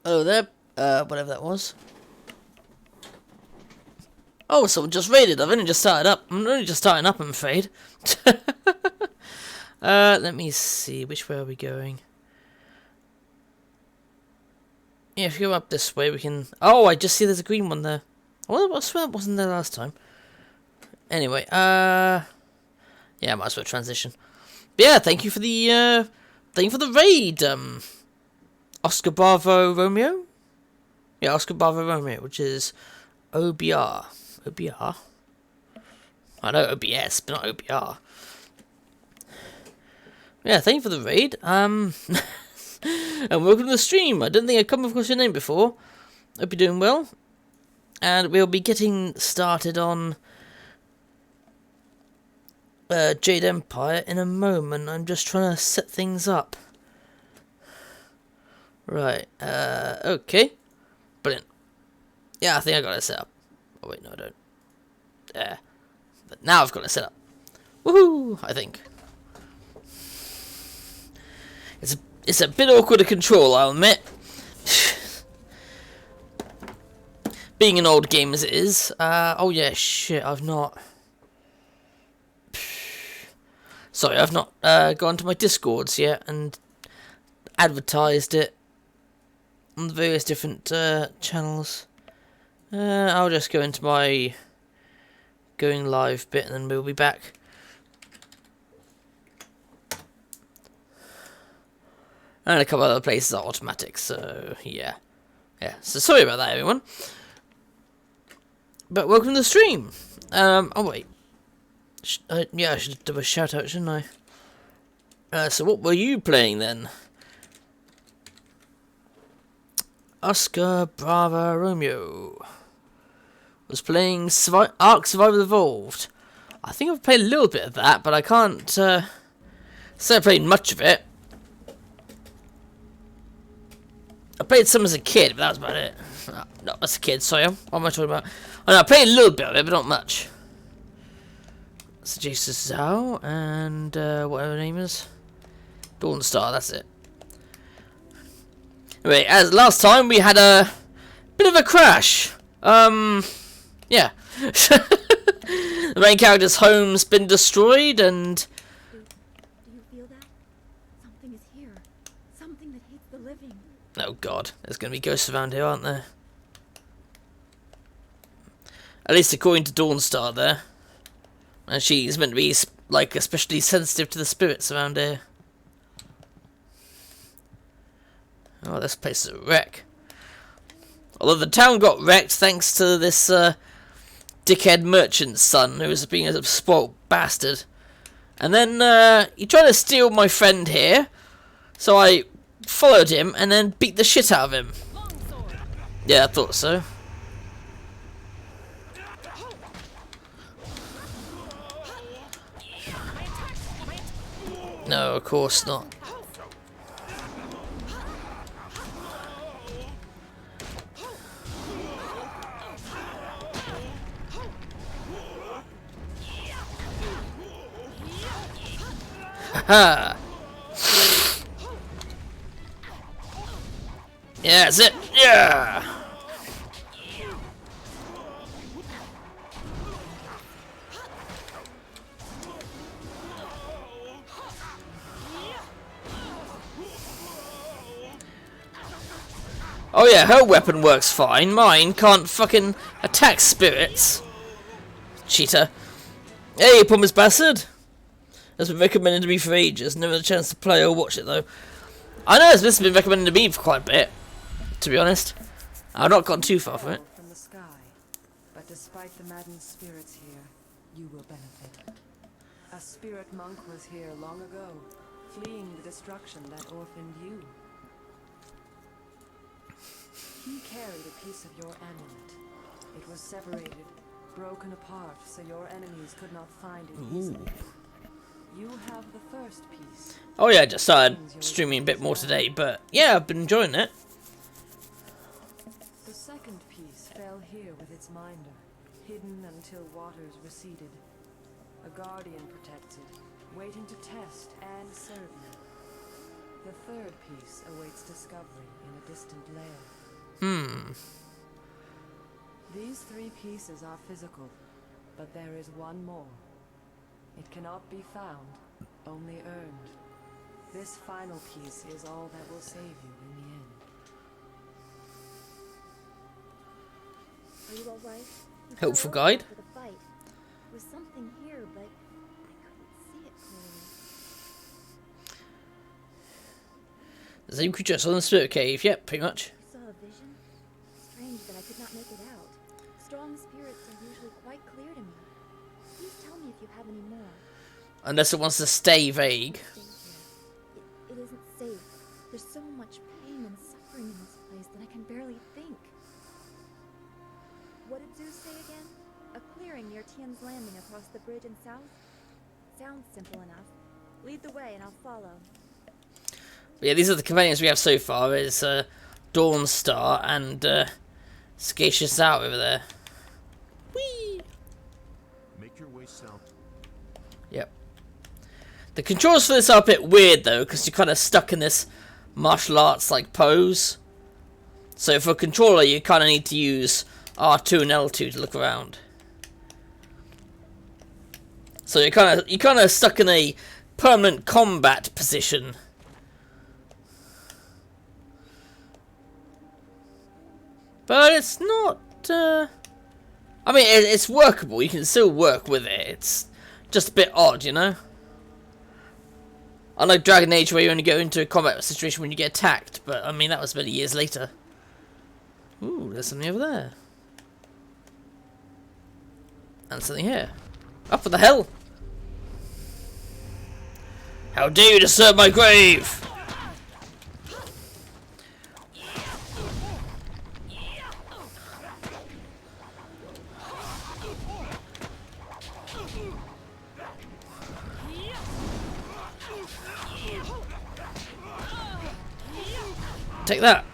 Hello there, whatever that was. Oh, someone just raided. I've only just started up. I'm only just starting up, I'm afraid. Let me see. Which way are we going? Yeah, if you go up this way, we can... Oh, I just see there's a green one there. Well, I swear it wasn't there last time. Anyway, yeah, I might as well transition. But yeah, thank you for the raid, Oscar Bravo Romeo? Yeah, Oscar Bravo Romeo, which is OBR. OBR? I know OBS, but not OBR. Yeah, thank you for the raid. And welcome to the stream. I don't think I've come across your name before. Hope you're doing well. And we'll be getting started on Jade Empire in a moment. I'm just trying to set things up. Right, okay. Brilliant. Yeah, I think I got it set up. Oh wait, no I don't. There. But now I've got it set up. Woohoo! I think. It's a bit awkward to control, I'll admit. Being an old game as it is. Oh yeah, shit, I've not... Sorry, I've not gone to my Discords yet and advertised it on the various different channels. I'll just go into my going live bit and then we'll be back. And a couple other places are automatic, so yeah. Yeah, so sorry about that, everyone. But welcome to the stream. Oh wait. Yeah, I should do a shout out, shouldn't I? So what were you playing then? Oscar Bravo Romeo was playing Ark Survival Evolved. I think I've played a little bit of that, but I can't say I played much of it. I played some as a kid, but that was about it. Not as a kid, sorry. What am I talking about? Oh, no, I played a little bit of it, but not much. So Jesus Zhao and whatever her name is. Dawnstar, that's it. Anyway, as last time we had a bit of a crash. Yeah. The main character's home's been destroyed and... Do you feel that? Something is here. Something that hates the living. Oh god, there's going to be ghosts around here, aren't there? At least according to Dawnstar there. And she's meant to be, like, especially sensitive to the spirits around here. Oh, this place is a wreck. Although the town got wrecked thanks to this, dickhead merchant's son, who was being a spoiled bastard. And then, he tried to steal my friend here. So I followed him and then beat the shit out of him. Yeah, I thought so. No, of course not. Haha. Yeah, that's it. Yeah. Oh yeah, her weapon works fine. Mine can't fucking attack spirits. Cheater. Hey, promised bastard. That's been recommended to me for ages. Never had a chance to play or watch it though. I know this has been recommended to me for quite a bit, to be honest. I've not gone too far from it. From the sky, but despite the maddened spirits here, you will benefit. A spirit monk was here long ago, fleeing the destruction that orphaned you. He carried a piece of your amulet. It was separated, broken apart, so your enemies could not find it easily. You have the first piece. Oh yeah, I just started streaming a bit more today, but yeah, I've been enjoying it. The second piece fell here with its minder, hidden until waters receded. A guardian protects it, waiting to test and serve you. The third piece awaits discovery in a distant lair. These 3 pieces are physical, but there is one more. It cannot be found, only earned. This final piece is all that will save you in the end. Are you all right? You Helpful fell over guide. after the fight. There was something here, but I couldn't see it clearly. The same creature I saw in the spirit cave. Yep, pretty much. I saw a vision. Strange that I could not make it out. Strong spirits are usually quite clear to me. Please tell me if you have any more. Unless it wants to stay vague. Stay here. It isn't safe. There's so much pain and suffering in this place that I can barely think. What did Zeus say again? A clearing near Tian's landing across the bridge in south? Sounds simple enough. Lead the way and I'll follow. But yeah, these are the companions we have so far. Is Dawnstar and Scacious out over there. Whee! Make your way south. Yep. The controls for this are a bit weird though, because you're kind of stuck in this martial arts like pose. So for a controller, you kind of need to use R2 and L2 to look around. So you're kind of stuck in a permanent combat position. But it's not. I mean, it's workable. You can still work with it. It's just a bit odd, you know. Unlike Dragon Age, where you only go into a combat situation when you get attacked. But I mean, that was many years later. Ooh, there's something over there. And something here. Up what the hell? How dare you disturb my grave? Take that.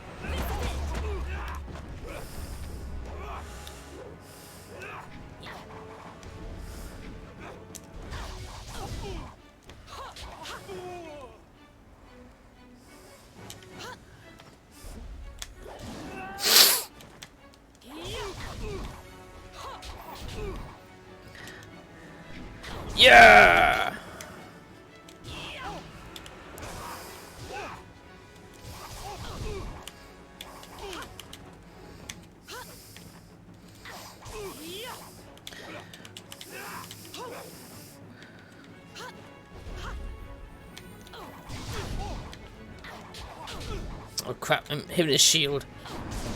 Yeah! Oh crap, him and his shield.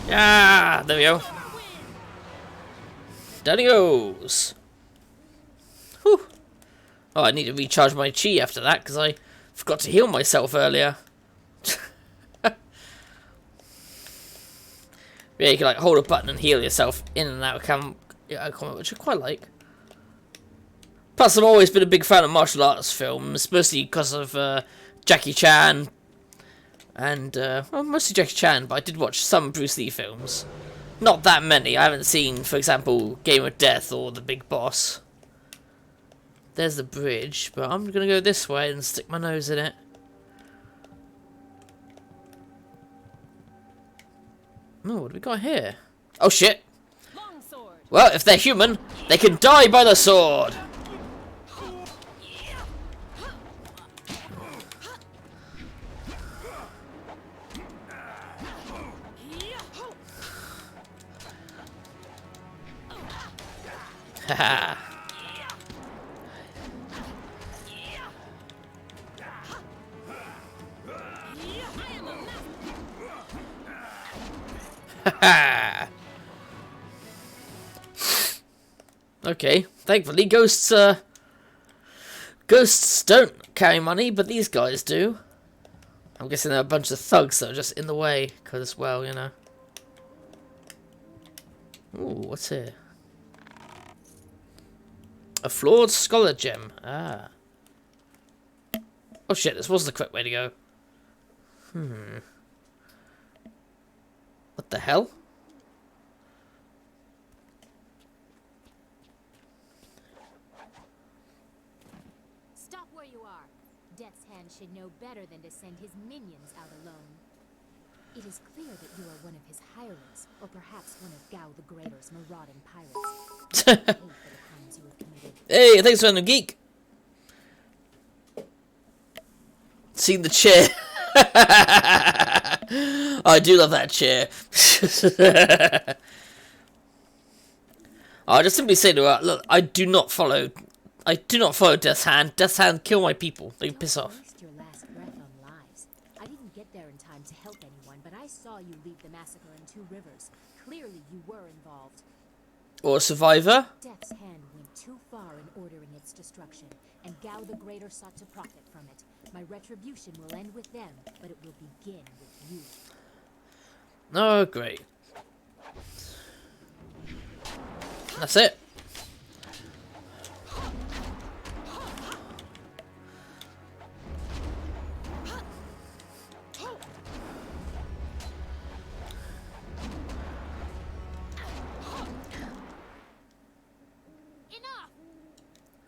Yeah, there we go. Down he goes. Whew. Oh, I need to recharge my chi after that because I forgot to heal myself earlier. Yeah, you can like hold a button and heal yourself in and out of combat, which I quite like. Plus, I've always been a big fan of martial arts films, mostly because of Jackie Chan. And, well, mostly Jackie Chan, but I did watch some Bruce Lee films. Not that many. I haven't seen, for example, Game of Death or The Big Boss. There's the bridge, but I'm going to go this way and stick my nose in it. Oh, what do we got here? Oh, shit. Well, if they're human, they can die by the sword. Haha. Okay, thankfully ghosts don't carry money, but these guys do. I'm guessing they're a bunch of thugs that are just in the way, because, well, you know. Ooh, what's here? A flawed scholar gem. Ah. Oh shit, this was the correct way to go. What the hell? Stop where you are. Death's hand should know better than to send his minions out alone. It is clear that you are one of his hirelings, or perhaps one of Gao the Greater's marauding pirates. I hate for the crimes you have committed. Hey, thanks for the geek. Seen the chair. I do love that chair. I'll just simply say to her, look, I do not follow Death's Hand. Death's Hand kill my people. They piss off. Don't waste your last breath on lies. I didn't get there in time to help anyone, but I saw you lead the massacre in Two Rivers. Clearly you were involved. Or a survivor. Death's Hand went too far in ordering its destruction, and Gao the Greater sought to profit from it. My retribution will end with them, but it will begin with you. Oh, great. That's it.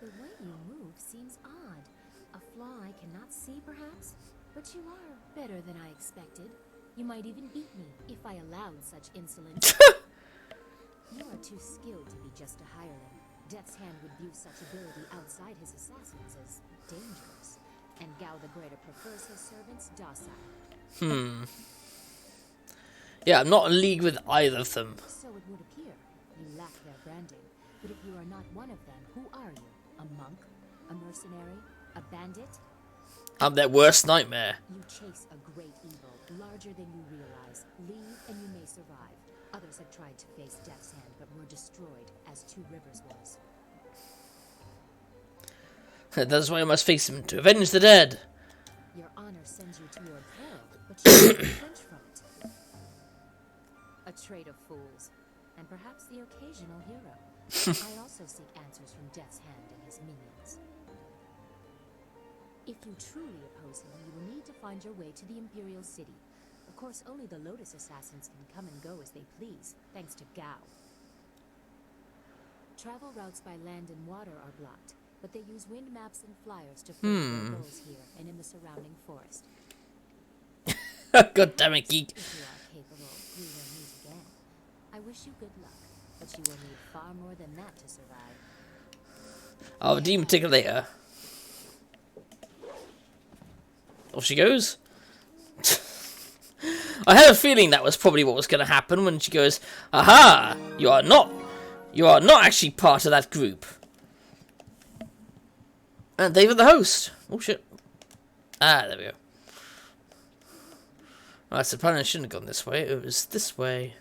The way you move seems odd. A flaw I cannot see, perhaps? But you are better than I expected. You might even beat me, if I allowed such insolence. You are too skilled to be just a hireling. Death's Hand would view such ability outside his assassins as dangerous. And Gao the Greater prefers his servants docile. Yeah, I'm not in league with either of them. So it would appear. You lack their branding. But if you are not one of them, who are you? A monk? A mercenary? A bandit? I'm their worst nightmare. You chase a great evil, larger than you realize. Leave and you may survive. Others have tried to face Death's Hand, but were destroyed, as Two Rivers was. That's why I must face him, to avenge the dead. Your honor sends you toward peril, but you don't flinch from it. A trait of fools, and perhaps the occasional hero. I also seek answers from Death's Hand and his minions. If you truly oppose him, you will need to find your way to the Imperial City. Of course, only the Lotus Assassins can come and go as they please, thanks to Gao. Travel routes by land and water are blocked, but they use wind maps and flyers to further their goals here and in the surrounding forest. God damn it, geek. If you are capable, we will meet again. I wish you good luck, but you will need far more than that to survive. I'll redeem ticket later. Off she goes. I had a feeling that was probably what was going to happen when she goes, aha, you are not actually part of that group. And David the host. Oh shit. Ah, there we go. Right, so apparently I shouldn't have gone this way. It was this way.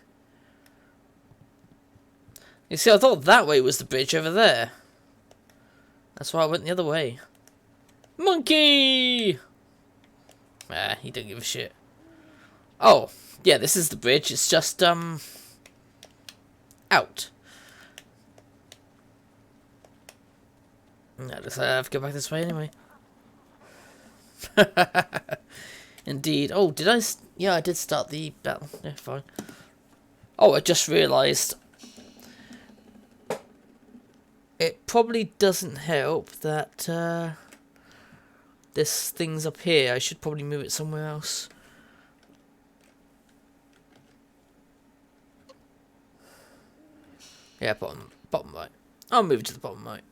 You see, I thought that way was the bridge over there. That's why I went the other way. Monkey! Ah, he don't give a shit. Oh, yeah, this is the bridge. It's just, out. No, looks like I have to go back this way anyway. Indeed. Oh, did I? Yeah, I did start the battle. Yeah, fine. Oh, I just realised. It probably doesn't help that, this thing's up here. I should probably move it somewhere else. Yeah, bottom right. I'll move it to the bottom right.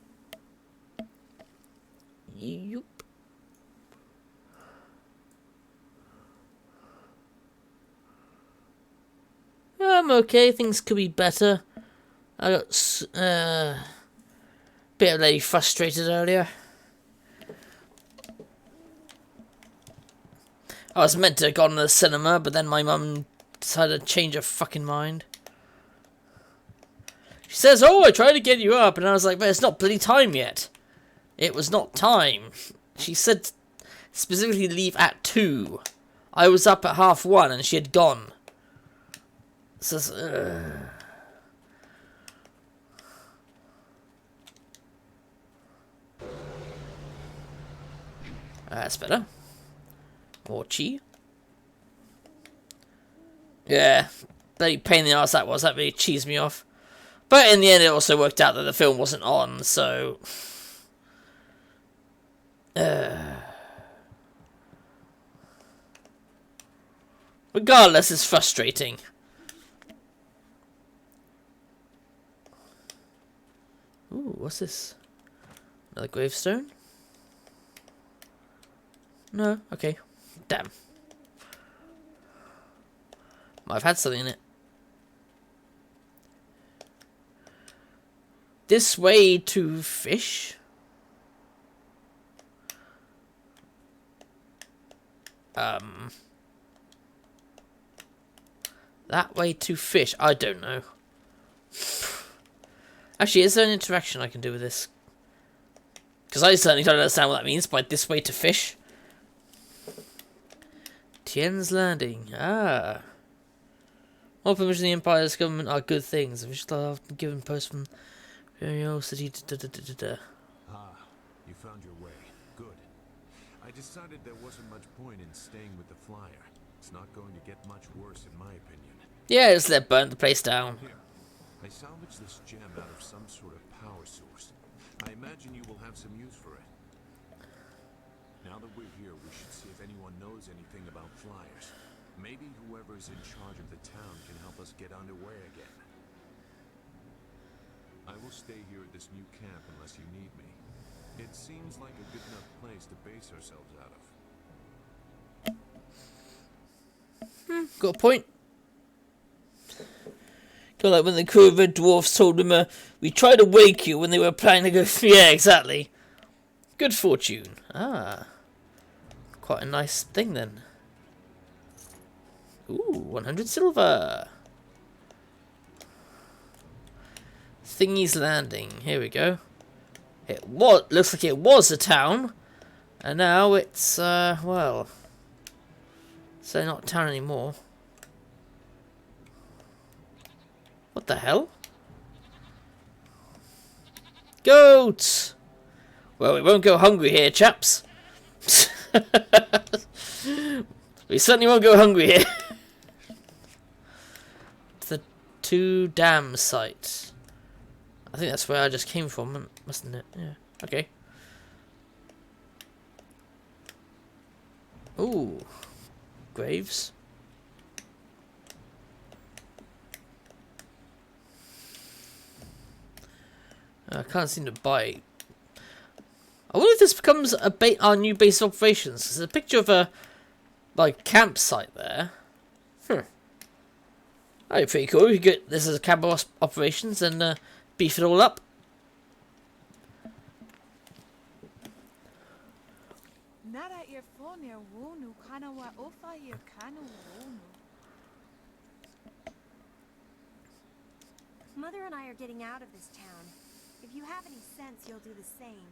Yup. I'm okay. Things could be better. I got bit of lady frustrated earlier. I was meant to have gone to the cinema, but then my mum decided to change her fucking mind. She says, oh, I tried to get you up, and I was like, but it's not bloody time yet. It was not time. She said specifically leave at 2. I was up at 1:30, and she had gone. So, that's better. More chi. Yeah, bloody pain in the arse that was. That really cheesed me off. But in the end, it also worked out that the film wasn't on, so... Regardless, it's frustrating. Ooh, what's this? Another gravestone? No? Okay. Damn. Might have had something in it. This way to fish? That way to fish? I don't know. Actually, is there an interaction I can do with this? Because I certainly don't understand what that means by this way to fish. Tian's Landing. Ah. All permission of the Empire's government are good things. We should have been given post from curiosity. Ah, you found your way. Good. I decided there wasn't much point in staying with the flyer. It's not going to get much worse, in my opinion. Yeah, just let burn the place down. Here, I salvaged this gem out of some sort of power source. I imagine you will have some use for it. Now that we're here, we should see if anyone knows anything about flyers. Maybe whoever's in charge of the town can help us get underway again. I will stay here at this new camp unless you need me. It seems like a good enough place to base ourselves out of. Got a point. Kind of like when the crew of Red Dwarfs told him, we tried to wake you when they were planning to go. Yeah, exactly. Good fortune. Ah. Quite a nice thing then. Ooh, 100 silver. Thingy's Landing. Here we go. Looks like it was a town. And now it's, well. So not a town anymore. What the hell? Goats! Well, we won't go hungry here, chaps. We certainly won't go hungry here. The 2 dam site. I think that's where I just came from, mustn't it? Yeah. Okay. Ooh. Graves. I can't seem to buy. I wonder if this becomes our new base of operations. There's a picture of a campsite there. That'd be pretty cool. We could get this as a camp of operations and beef it all up. Mother and I are getting out of this town. If you have any sense, you'll do the same.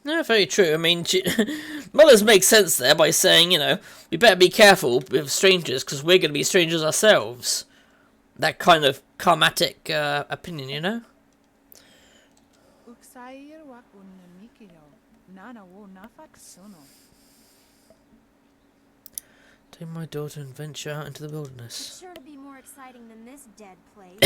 No, very true. I mean, Mullers makes sense there by saying, you know, we better be careful with strangers because we're going to be strangers ourselves. That kind of karmatic opinion, you know? Take my daughter and venture out into the wilderness. It's sure to be more exciting than this dead place.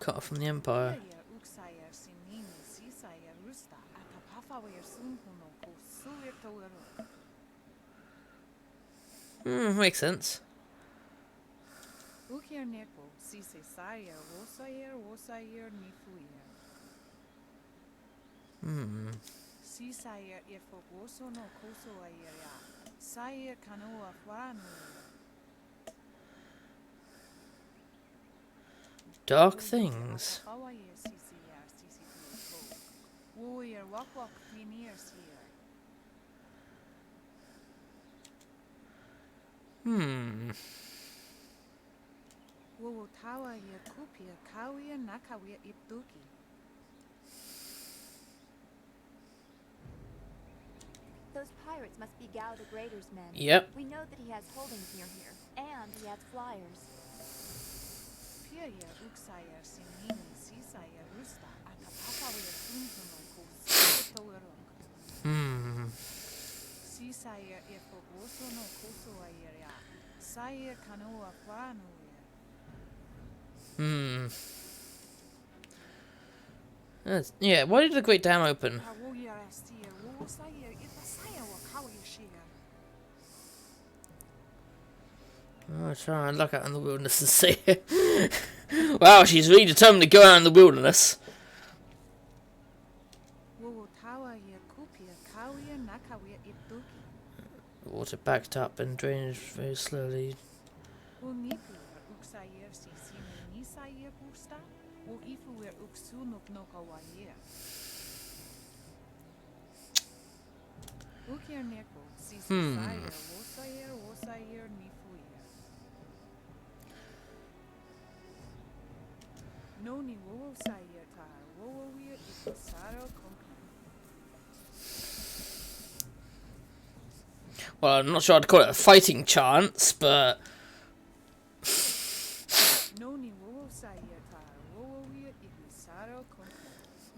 Cut off from the Empire. Makes sense. Dark things. Those pirates must be Gao the Greater's men. Yep. We know that he has holdings near here, and he has flyers. Hmm. Yeah, why did the Great Dam open? I'll try and look out in the wilderness and see it. Wow, she's really determined to go out in the wilderness. Water backed up and drained very slowly. Well, I'm not sure I'd call it a fighting chance, but...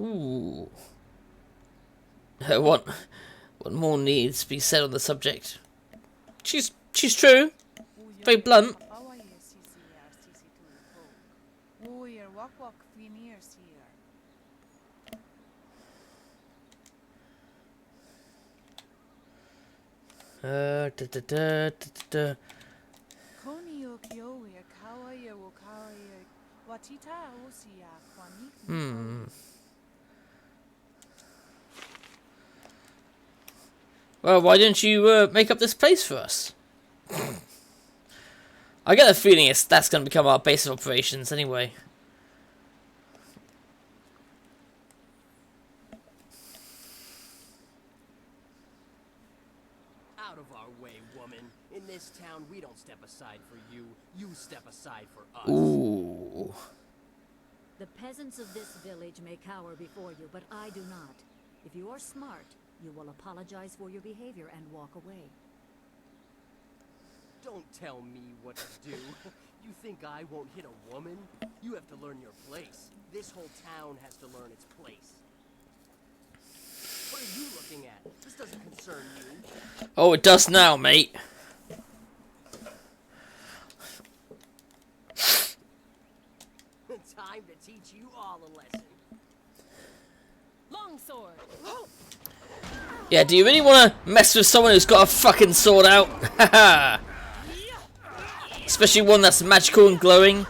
Ooh. What more needs to be said on the subject? She's true. Very blunt. Well, why didn't you make up this place for us? I get the feeling that's going to become our base of operations anyway. Out of our way, woman. In this town, we don't step aside for you. You step aside for us. Ooh. The peasants of this village may cower before you, but I do not. If you are smart, you will apologize for your behavior and walk away. Don't tell me what to do. You think I won't hit a woman? You have to learn your place. This whole town has to learn its place. What are you looking at? This doesn't concern you. Oh, it does now, mate. Time to teach you all a lesson. Longsword. Yeah, do you really want to mess with someone who's got a fucking sword out? Haha. Especially one that's magical and glowing.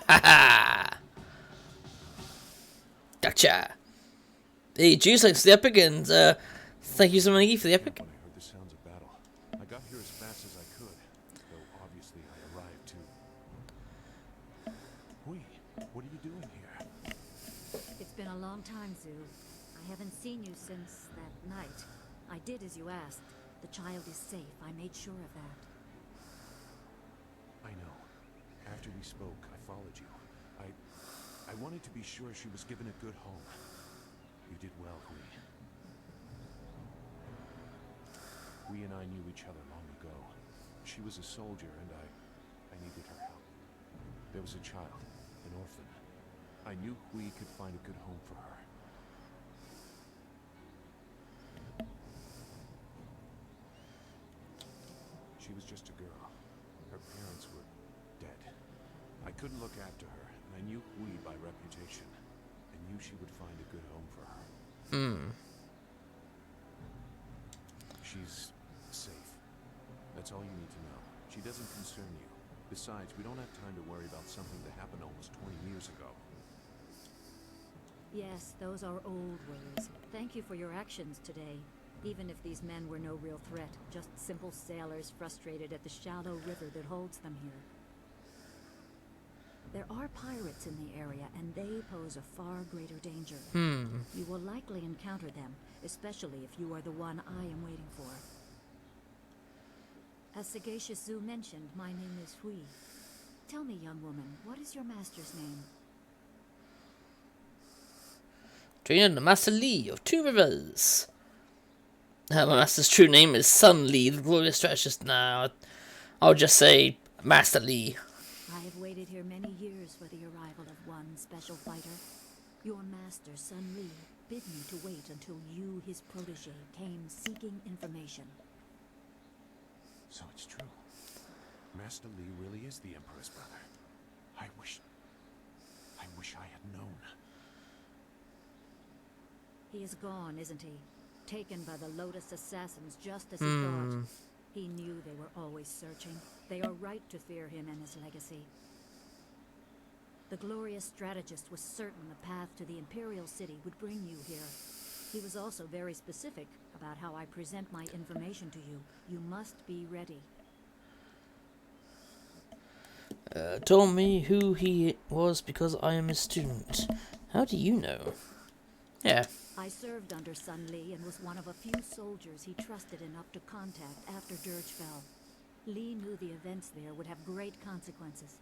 Haha. Gotcha. Hey, Juice likes the epic, and thank you so much for the epic. When I heard the sounds of battle, I got here as fast as I could, though obviously I arrived too. Hui, what are you doing here? It's been a long time, Zoo. I haven't seen you since that night. I did as you asked. The child is safe. I made sure of that. I know. After we spoke, I followed you. I wanted to be sure she was given a good home. You did well, Hui. We and I knew each other long ago. She was a soldier, and I needed her help. There was a child, an orphan. I knew Hui could find a good home for her. She was just a girl. Her parents were dead. I couldn't look after her, and I knew Hui by reputation. I knew she would find a good home for her. She's safe. That's all you need to know. She doesn't concern you. Besides, we don't have time to worry about something that happened almost 20 years ago. Yes, those are old worries. Thank you for your actions today. Even if these men were no real threat, just simple sailors frustrated at the shallow river that holds them here. There are pirates in the area, and they pose a far greater danger. You will likely encounter them, especially if you are the one I am waiting for. As Sagacious Zoo mentioned, my name is Hui. Tell me, young woman, what is your master's name? Trainer Master Lee of Two Rivers. My master's true name is Sun Lee, the glorious strategist. Now, I'll just say Master Lee. I have waited here many years for the arrival of one special fighter. Your master, Sun Li, bid me to wait until you, his protege, came seeking information. So it's true. Master Li really is the Emperor's brother. I wish I had known. He is gone, isn't he? Taken by the Lotus assassins just as he thought. He knew they were always searching. They are right to fear him and his legacy. The glorious strategist was certain the path to the Imperial City would bring you here. He was also very specific about how I present my information to you. You must be ready. Told me who he was because I am a student. How do you know? Yeah. I served under Sun Li and was one of a few soldiers he trusted enough to contact after Dirge fell. Li knew the events there would have great consequences.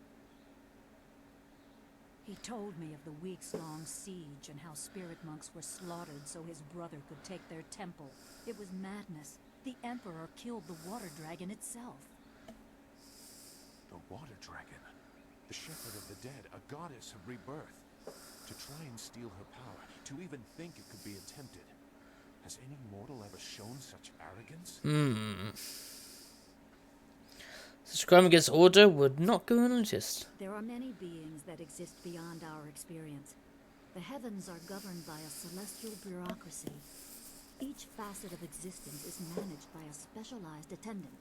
He told me of the weeks-long siege and how spirit monks were slaughtered so his brother could take their temple. It was madness. The Emperor killed the water dragon itself. The water dragon. The shepherd of the dead, a goddess of rebirth. To try and steal her power, to even think it could be attempted. Has any mortal ever shown such arrogance? Such crime against order would not go unnoticed. There are many beings that exist beyond our experience. The heavens are governed by a celestial bureaucracy. Each facet of existence is managed by a specialized attendant.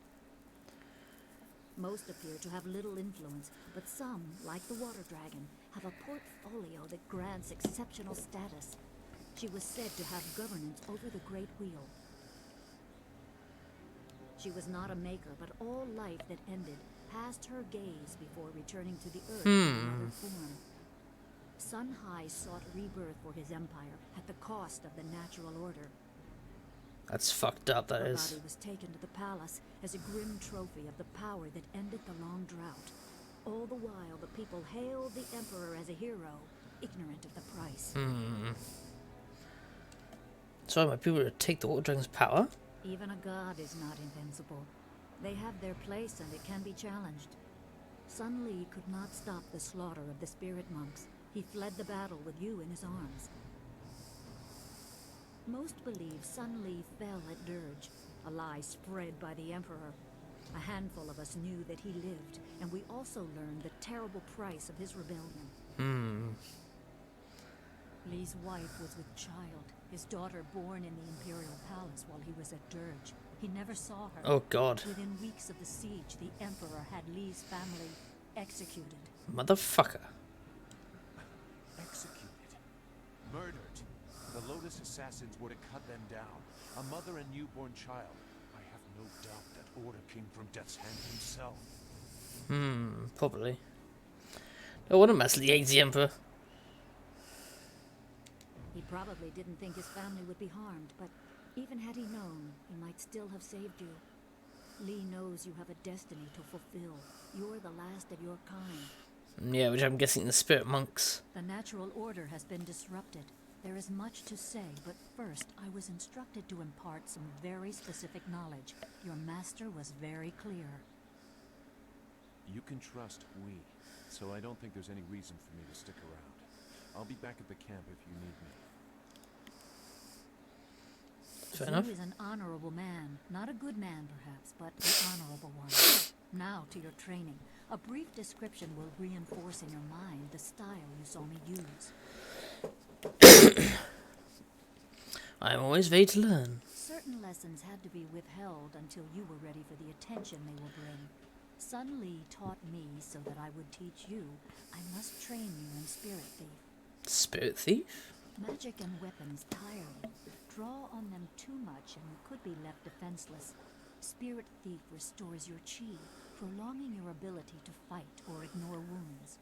Most appear to have little influence, but some, like the water dragon, have a portfolio that grants exceptional status. She was said to have governance over the Great Wheel. She was not a maker, but all life that ended passed her gaze before returning to the earth in another form. Sun Hai sought rebirth for his empire at the cost of the natural order. That's fucked up, that Her is. body was taken to the palace as a grim trophy of the power that ended the long drought. All the while, the people hailed the Emperor as a hero, ignorant of the price. Sorry, my people to take the water dragon's power? Even a god is not invincible. They have their place and it can be challenged. Sun Li could not stop the slaughter of the spirit monks. He fled the battle with you in his arms. Most believe Sun Li fell at Dirge, a lie spread by the Emperor. A handful of us knew that he lived, and we also learned the terrible price of his rebellion. Li's wife was with child, his daughter born in the Imperial Palace while he was at Dirge. He never saw her. Oh god. Within weeks of the siege, the Emperor had Li's family executed. Motherfucker. Executed. Murdered. The Lotus assassins would have cut them down. A mother and newborn child. I have no doubt that order came from Death's Hand himself. Probably. No wonder Master Li hates the Emperor. He probably didn't think his family would be harmed, but even had he known, he might still have saved you. Li knows you have a destiny to fulfill. You're the last of your kind. Yeah, which I'm guessing the spirit monks. The natural order has been disrupted. There is much to say, but first I was instructed to impart some very specific knowledge. Your master was very clear. You can trust we, so I don't think there's any reason for me to stick around. I'll be back at the camp if you need me. Fair enough. Zhu is an honorable man. Not a good man, perhaps, but an honorable one. Now to your training. A brief description will reinforce in your mind the style you saw me use. I am always ready to learn. Certain lessons had to be withheld until you were ready for the attention they will bring. Sun Li taught me so that I would teach you. I must train you in Spirit Thief. Spirit thief? Magic and weapons tire you. Draw on them too much and you could be left defenseless. Spirit Thief restores your chi, prolonging your ability to fight or ignore wounds.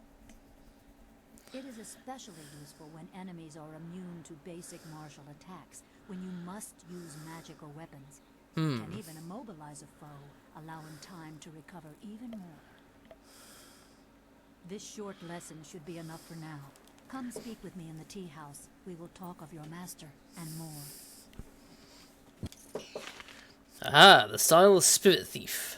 It is especially useful when enemies are immune to basic martial attacks, when you must use magic or weapons. It can even immobilize a foe, allowing time to recover even more. This short lesson should be enough for now. Come speak with me in the tea house. We will talk of your master and more. Aha, the style of spirit thief.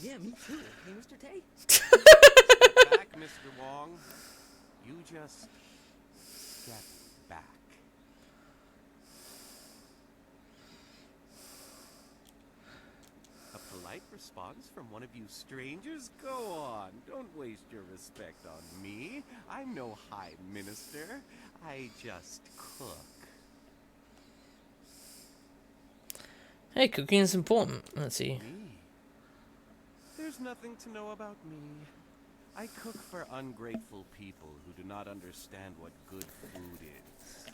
Yeah, me too. Hey, Mr. Tay. Step back, Mr. Wong. You just step back. A polite response from one of you strangers? Go on, don't waste your respect on me. I'm no high minister. I just cook. Hey, cooking is important. Let's see. Me? There's nothing to know about me. I cook for ungrateful people who do not understand what good food is.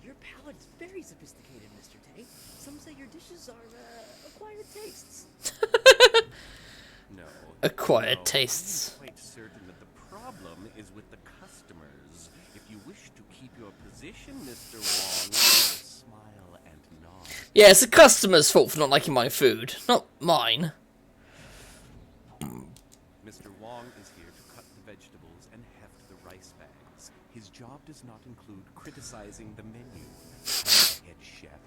Your palate's very sophisticated, Mr. Tay. Some say your dishes are acquired tastes. No. Acquired no, tastes. I'm quite certain that the problem is with the customers. If you wish to keep your position, Mr. Wong, you will smile and nod. Yeah, it's the customer's fault for not liking my food, not mine. Mr. Wong is here to cut the vegetables and heft the rice bags. His job does not include criticizing the menu. As head chef,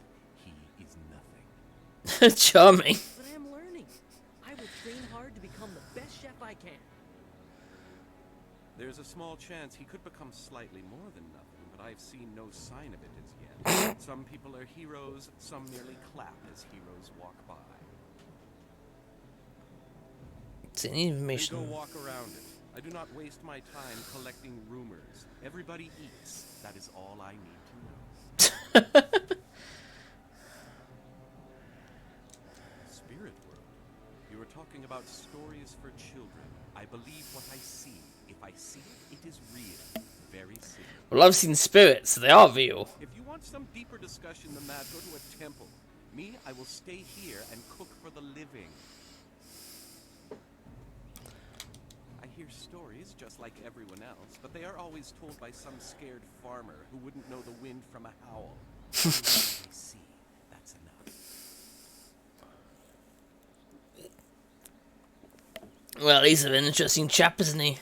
he is nothing. Charming. But I am learning. I will train hard to become the best chef I can. There's a small chance he could become slightly more than nothing, but I've seen no sign of it as yet. Some people are heroes, some merely clap as heroes walk by. It's an Then information. go walk around it. I do not waste my time collecting rumors. Everybody eats. That is all I need to know. Spirit world. You were talking about stories for children. I believe what I see. If I see it, it is real. Very simple. Well, I've seen spirits, so they are real. If you want some deeper discussion than that, go to a temple. Me, I will stay here and cook for the living. I hear stories just like everyone else, but they are always told by some scared farmer who wouldn't know the wind from a howl. I see. That's enough. Well, he's an interesting chap, isn't he?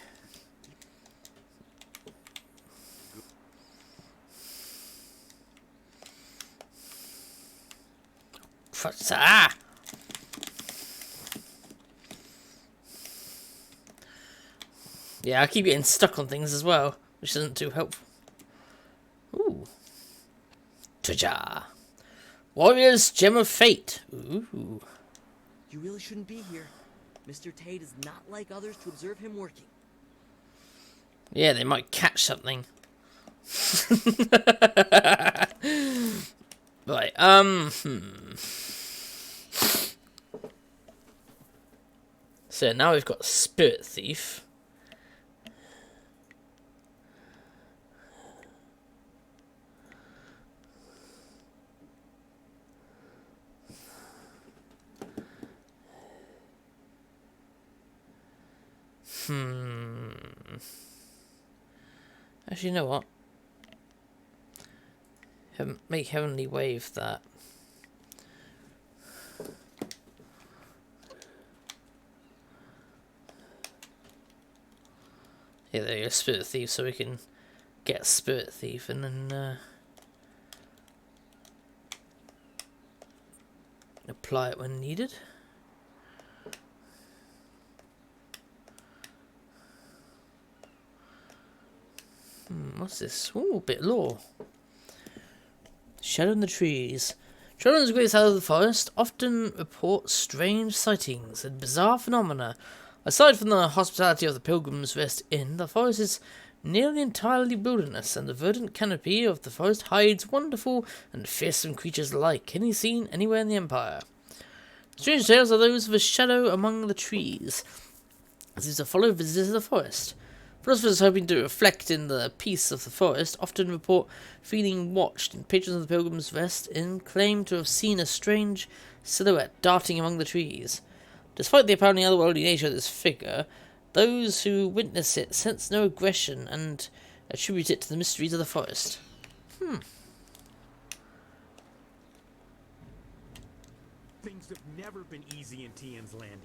Ah! Yeah, I keep getting stuck on things as well, which isn't too helpful. Ooh. Treasure. Warrior's Gem of Fate. Ooh. You really shouldn't be here. Mr. Tay does not like others to observe him working. Yeah, they might catch something. Right, So now we've got Spirit Thief. Actually, you know what? Make Heavenly Wave that. Yeah, there you go, Spirit Thief, so we can get Spirit Thief and then apply it when needed. What's this? Ooh, a bit of lore. Shadow in the trees. Children great out of the forest often report strange sightings and bizarre phenomena. Aside from the hospitality of the Pilgrim's Rest Inn, the forest is nearly entirely wilderness, and the verdant canopy of the forest hides wonderful and fearsome creatures alike, can be seen anywhere in the Empire. Strange tales are those of a shadow among the trees, as is to follow visitors to the forest. Philosophers hoping to reflect in the peace of the forest often report feeling watched, and patrons of the Pilgrim's Rest Inn claim to have seen a strange silhouette darting among the trees. Despite the apparently otherworldly nature of this figure, those who witness it sense no aggression and attribute it to the mysteries of the forest. Things have never been easy in Tian's Landing.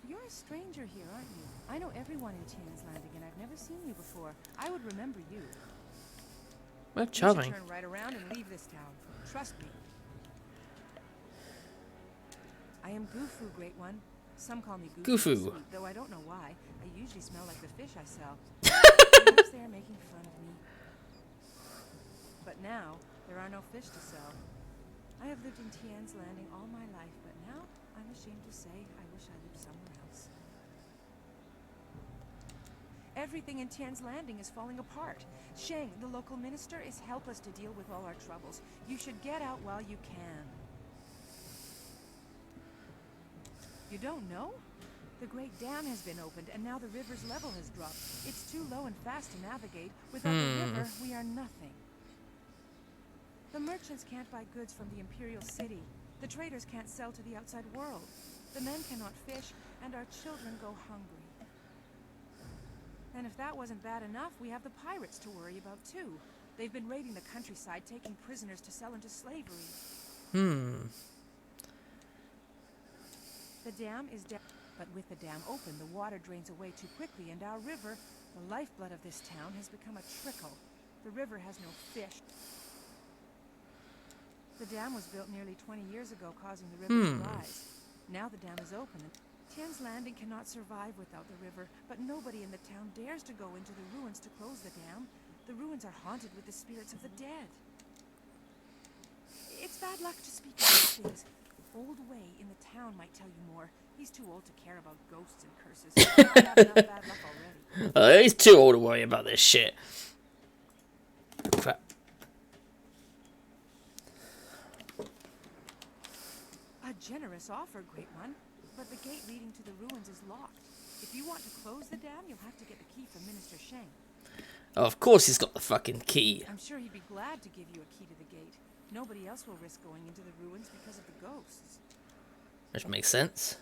You're a stranger here, aren't you? I know everyone in Tian's Landing, and I've never seen you before. I would remember you. Well, You charming. should turn right around and leave this town. Trust me. I am Gufu, Great One. Some call me Gufu. Sweet, though I don't know why. I usually smell like the fish I sell. Perhaps they are making fun of me. But now, there are no fish to sell. I have lived in Tian's Landing all my life, but now I'm ashamed to say I wish I lived somewhere else. Everything in Tian's Landing is falling apart. Sheng, the local minister, is helpless to deal with all our troubles. You should get out while you can. You don't know? The Great Dam has been opened, and now the river's level has dropped. It's too low and fast to navigate. Without the river, we are nothing. The merchants can't buy goods from the Imperial City. The traders can't sell to the outside world. The men cannot fish, and our children go hungry. And if that wasn't bad enough, we have the pirates to worry about too. They've been raiding the countryside, taking prisoners to sell into slavery. The dam is down, but with the dam open, the water drains away too quickly, and our river, the lifeblood of this town, has become a trickle. The river has no fish. The dam was built nearly 20 years ago, causing the river to rise. Now the dam is open, and Tian's Landing cannot survive without the river, but nobody in the town dares to go into the ruins to close the dam. The ruins are haunted with the spirits of the dead. It's bad luck to speak of these things. Old Wei in the town might tell you more. He's too old to care about ghosts and curses. I have enough bad luck already. He's too old to worry about this shit. Crap. A generous offer, Great One, but the gate leading to the ruins is locked. If you want to close the dam, you'll have to get the key from Minister Sheng. Oh, of course he's got the fucking key. I'm sure he'd be glad to give you a key to the gate. Nobody else will risk going into the ruins because of the ghosts. Which makes sense.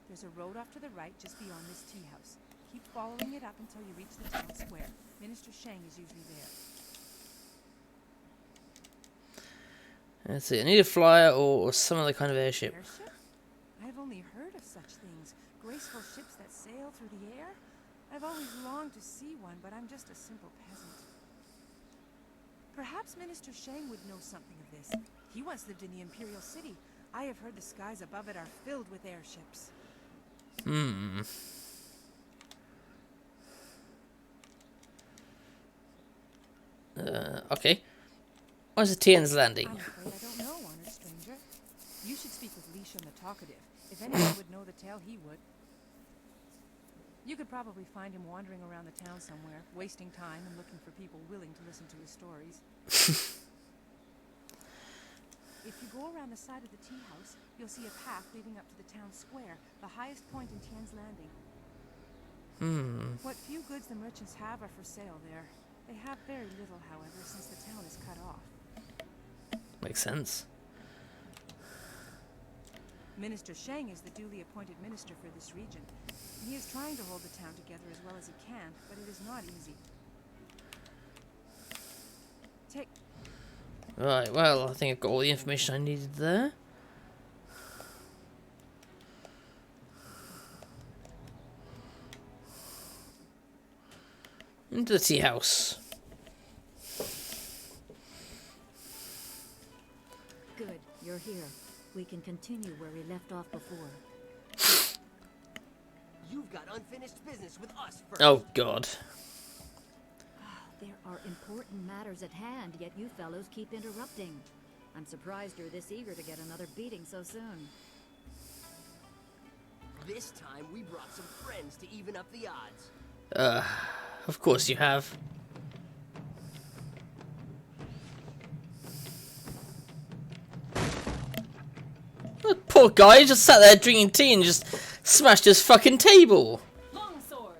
There's a road off to the right just beyond this tea house. Keep following it up until you reach the town square. Minister Sheng is usually there. Let's see, I need a flyer or some other kind of airship. Airship? I've only heard of such things. Graceful ships that sail through the air? I've always longed to see one, but I'm just a simple peasant. Perhaps Minister Sheng would know something of this. He once lived in the Imperial City. I have heard the skies above it are filled with airships. Okay. Where's the Tian's Landing? I'm afraid I don't know, honored stranger. You should speak with Li Shun the Talkative. If anyone would know the tale, he would. You could probably find him wandering around the town somewhere, wasting time and looking for people willing to listen to his stories. If you go around the side of the tea house, you'll see a path leading up to the town square, the highest point in Tian's Landing. What few goods the merchants have are for sale there. They have very little, however, since the town is cut off. Makes sense. Minister Sheng is the duly appointed minister for this region. He is trying to hold the town together as well as he can, but it is not easy. Right, well, I think I've got all the information I needed there. Into the tea house. Good, you're here. We can continue where we left off before. You've got unfinished business with us first. Oh, God. There are important matters at hand, yet you fellows keep interrupting. I'm surprised you're this eager to get another beating so soon. This time we brought some friends to even up the odds. Of course you have. That poor guy just sat there drinking tea and just smashed his fucking table. Longsword.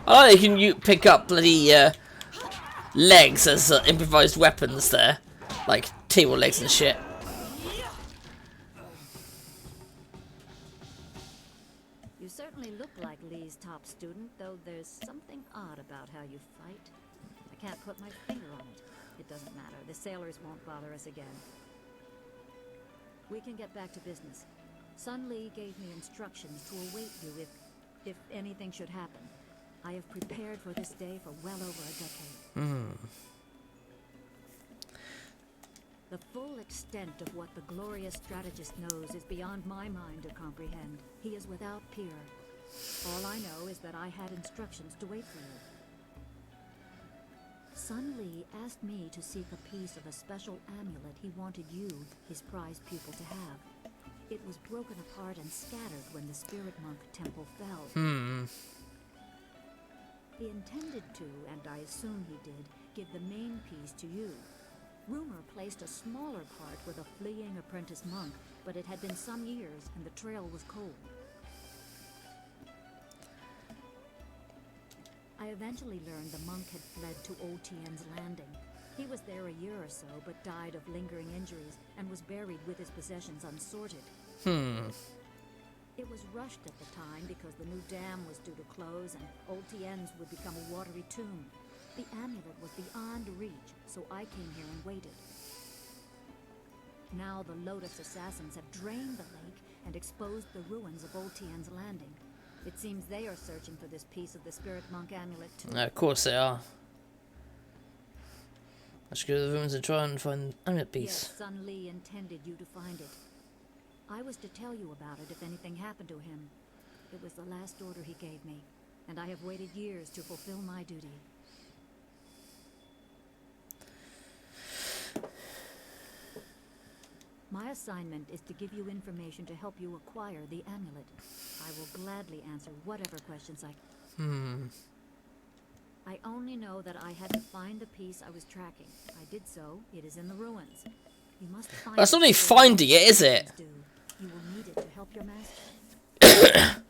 I like they can pick up bloody legs as improvised weapons there, like table legs and shit. Li's top student, though there's something odd about how you fight. I can't put my finger on it. It doesn't matter. The sailors won't bother us again. We can get back to business. Sun Li gave me instructions to await you if anything should happen. I have prepared for this day for well over a decade. The full extent of what the glorious strategist knows is beyond my mind to comprehend. He is without peer. All I know is that I had instructions to wait for you. Sun Li asked me to seek a piece of a special amulet he wanted you, his prized pupil, to have. It was broken apart and scattered when the spirit monk temple fell. He intended to, and I assume he did, give the main piece to you. Rumor placed a smaller part with a fleeing apprentice monk, but it had been some years and the trail was cold. I eventually learned the monk had fled to Old Tian's landing. He was there a year or so, but died of lingering injuries and was buried with his possessions unsorted. It was rushed at the time because the new dam was due to close and Old Tian's would become a watery tomb. The amulet was beyond reach, so I came here and waited. Now the Lotus assassins have drained the lake and exposed the ruins of Old Tian's landing. It seems they are searching for this piece of the spirit monk amulet too. Of course they are. Let's go to the ruins and try and find the amulet piece. Yes, Sun Li intended you to find it. I was to tell you about it if anything happened to him. It was the last order he gave me, and I have waited years to fulfill my duty. My assignment is to give you information to help you acquire the amulet. I will gladly answer whatever questions I only know that I had to find the piece I was tracking. I did so. It is in the ruins. You must find That's not only finding it, is it? You will need it to help your master.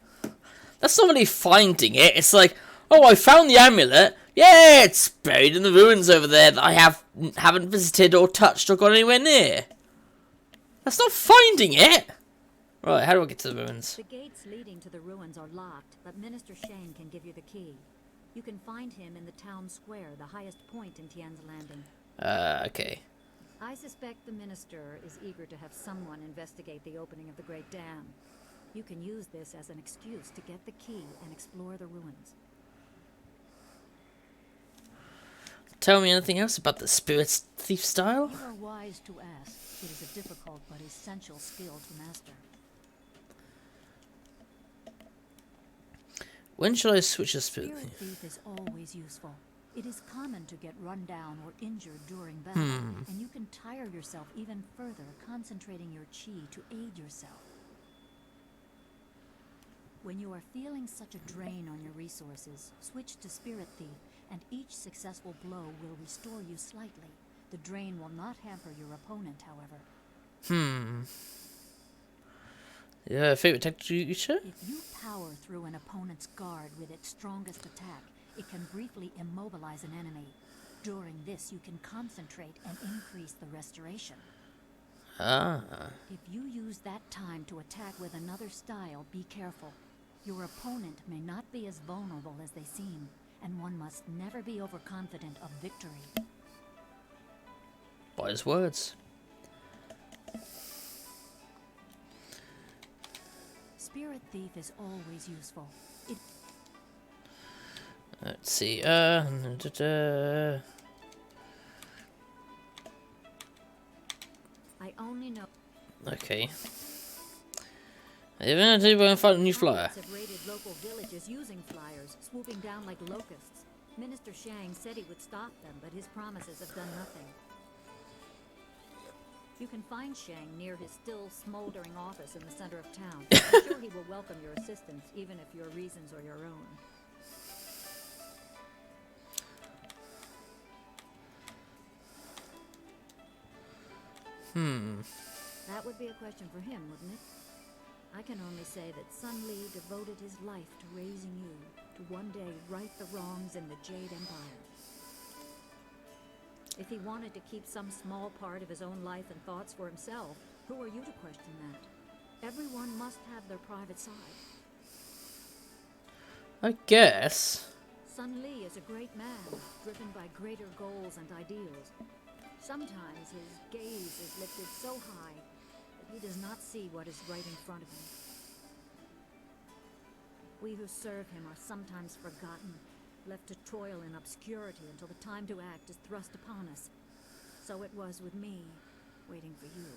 That's not really finding it. It's like, oh, I found the amulet. Yeah, it's buried in the ruins over there that I haven't visited or touched or gone anywhere near. That's not finding it. Right, how do I get to the ruins? The gates leading to the ruins are locked, but Minister Shang can give you the key. You can find him in the town square, the highest point in Tian's landing. Okay. I suspect the minister is eager to have someone investigate the opening of the Great Dam. You can use this as an excuse to get the key and explore the ruins. Tell me anything else about the spirit thief style? You are wise to ask. It is a difficult but essential skill to master. When should I switch to spirit Spirit thief? thief is always useful. It is common to get run down or injured during battle, and you can tire yourself even further concentrating your chi to aid yourself. When you are feeling such a drain on your resources, switch to Spirit Thief, and each successful blow will restore you slightly. The drain will not hamper your opponent, however. Yeah, favorite tactic you share? If you power through an opponent's guard with its strongest attack, it can briefly immobilize an enemy. During this, you can concentrate and increase the restoration. If you use that time to attack with another style, be careful. Your opponent may not be as vulnerable as they seem, and one must never be overconfident of victory. By his words. Spirit Thief is always useful. Let's see, I only know. Okay. Even if I can find a new flyer. Have raided local villages using flyers, swooping down like locusts. Minister Shang said he would stop them, but his promises have done nothing. You can find Shang near his still smoldering office in the center of town. I'm sure he will welcome your assistance, even if your reasons are your own. That would be a question for him, wouldn't it? I can only say that Sun Li devoted his life to raising you, to one day right the wrongs in the Jade Empire. If he wanted to keep some small part of his own life and thoughts for himself, who are you to question that? Everyone must have their private side. I guess. Sun Li is a great man, driven by greater goals and ideals. Sometimes his gaze is lifted so high that he does not see what is right in front of him. We who serve him are sometimes forgotten, left to toil in obscurity until the time to act is thrust upon us. So it was with me, waiting for you.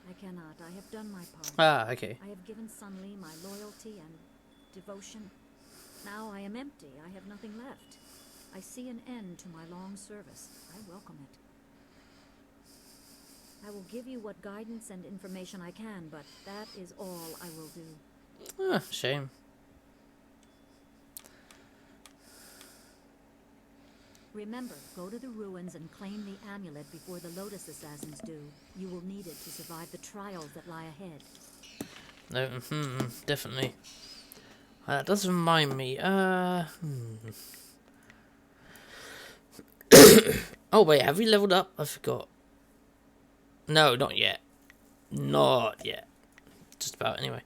I cannot. I have done my part. Ah, okay. I have given Sun Li my loyalty and devotion. Now I am empty. I have nothing left. I see an end to my long service. I welcome it. I will give you what guidance and information I can, but that is all I will do. Ah, shame. Remember, go to the ruins and claim the amulet before the Lotus Assassins do. You will need it to survive the trials that lie ahead. No, definitely. That does remind me. Oh wait, have we leveled up? I forgot. No, not yet. Not yet. Just about anyway.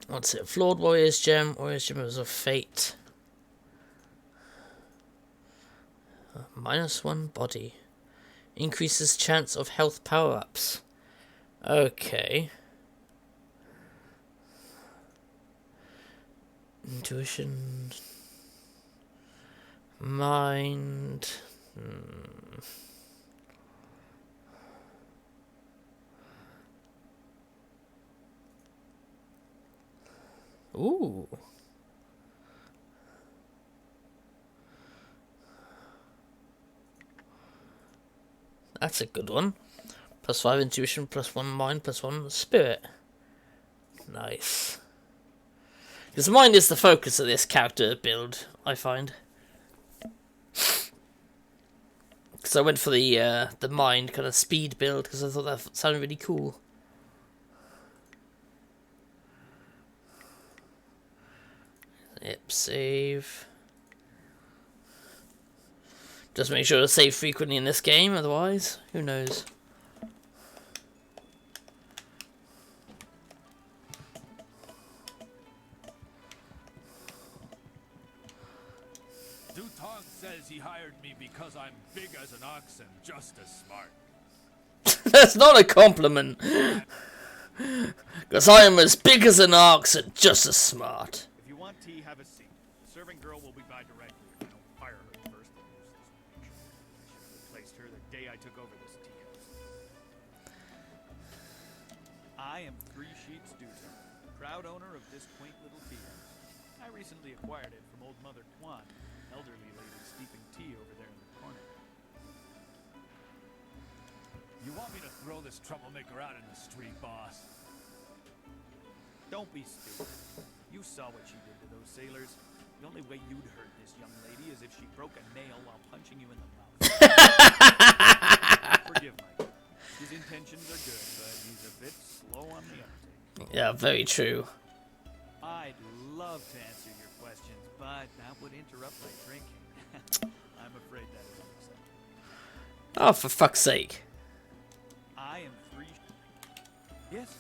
What's it? Flawed Warrior's Gem. Warrior's Gem is of Fate. -1 body. Increases chance of health power-ups. Okay. Intuition. Mind. Ooh. That's a good one. +5 intuition, +1 mind, +1 spirit. Nice. Because mind is the focus of this character build, I find. Because I went for the mind kind of speed build because I thought that sounded really cool. Yep, save. Just make sure to save frequently in this game, otherwise, who knows. Dutong says he hired me because I'm big as an ox and just as smart. That's not a compliment. Because I am as big as an ox and just as smart. If you want tea, have a seat. The serving girl will be by directly if you don't fire her first. I should have replaced her the day I took over this tea house. I am Three Sheets Dutong, proud owner of this quaint little tea house. I recently acquired it from old Mother Tian, elderly lady steeping tea over there in the corner. You want me to throw this troublemaker out in the street, boss? Don't be stupid. You saw what she did to those sailors. The only way you'd hurt this young lady is if she broke a nail while punching you in the mouth. Forgive Mike. His intentions are good, but he's a bit slow on the uptake. Yeah, very true. I'd love to answer your questions, but that would interrupt my drinking. I'm afraid that is unacceptable. Oh, for fuck's sake. I am Three... Yes?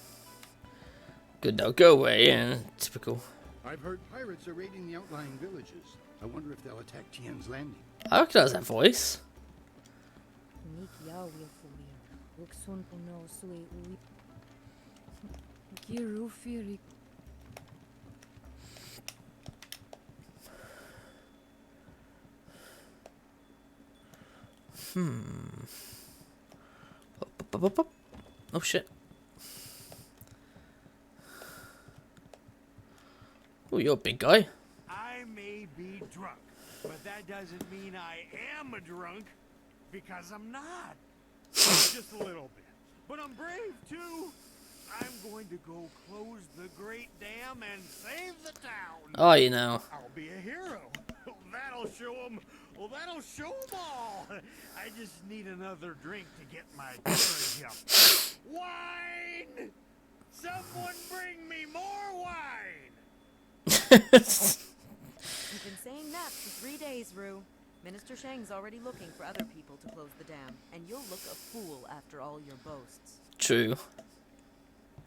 Good now, go away, yeah, typical. I've heard pirates are raiding the outlying villages. I wonder if they'll attack Tian's landing. I recognize that voice. Oh shit. Oh, you're a big guy. I may be drunk, but that doesn't mean I am a drunk, because I'm not. Just a little bit. But I'm brave, too. I'm going to go close the Great Dam and save the town. Oh, you know. I'll be a hero. That'll show them. Well, that'll show them all. I just need another drink to get my courage up. Wine! Someone bring me more wine! You've been saying that for 3 days, Rue. Minister Shang's already looking for other people to close the dam, and you'll look a fool after all your boasts. True.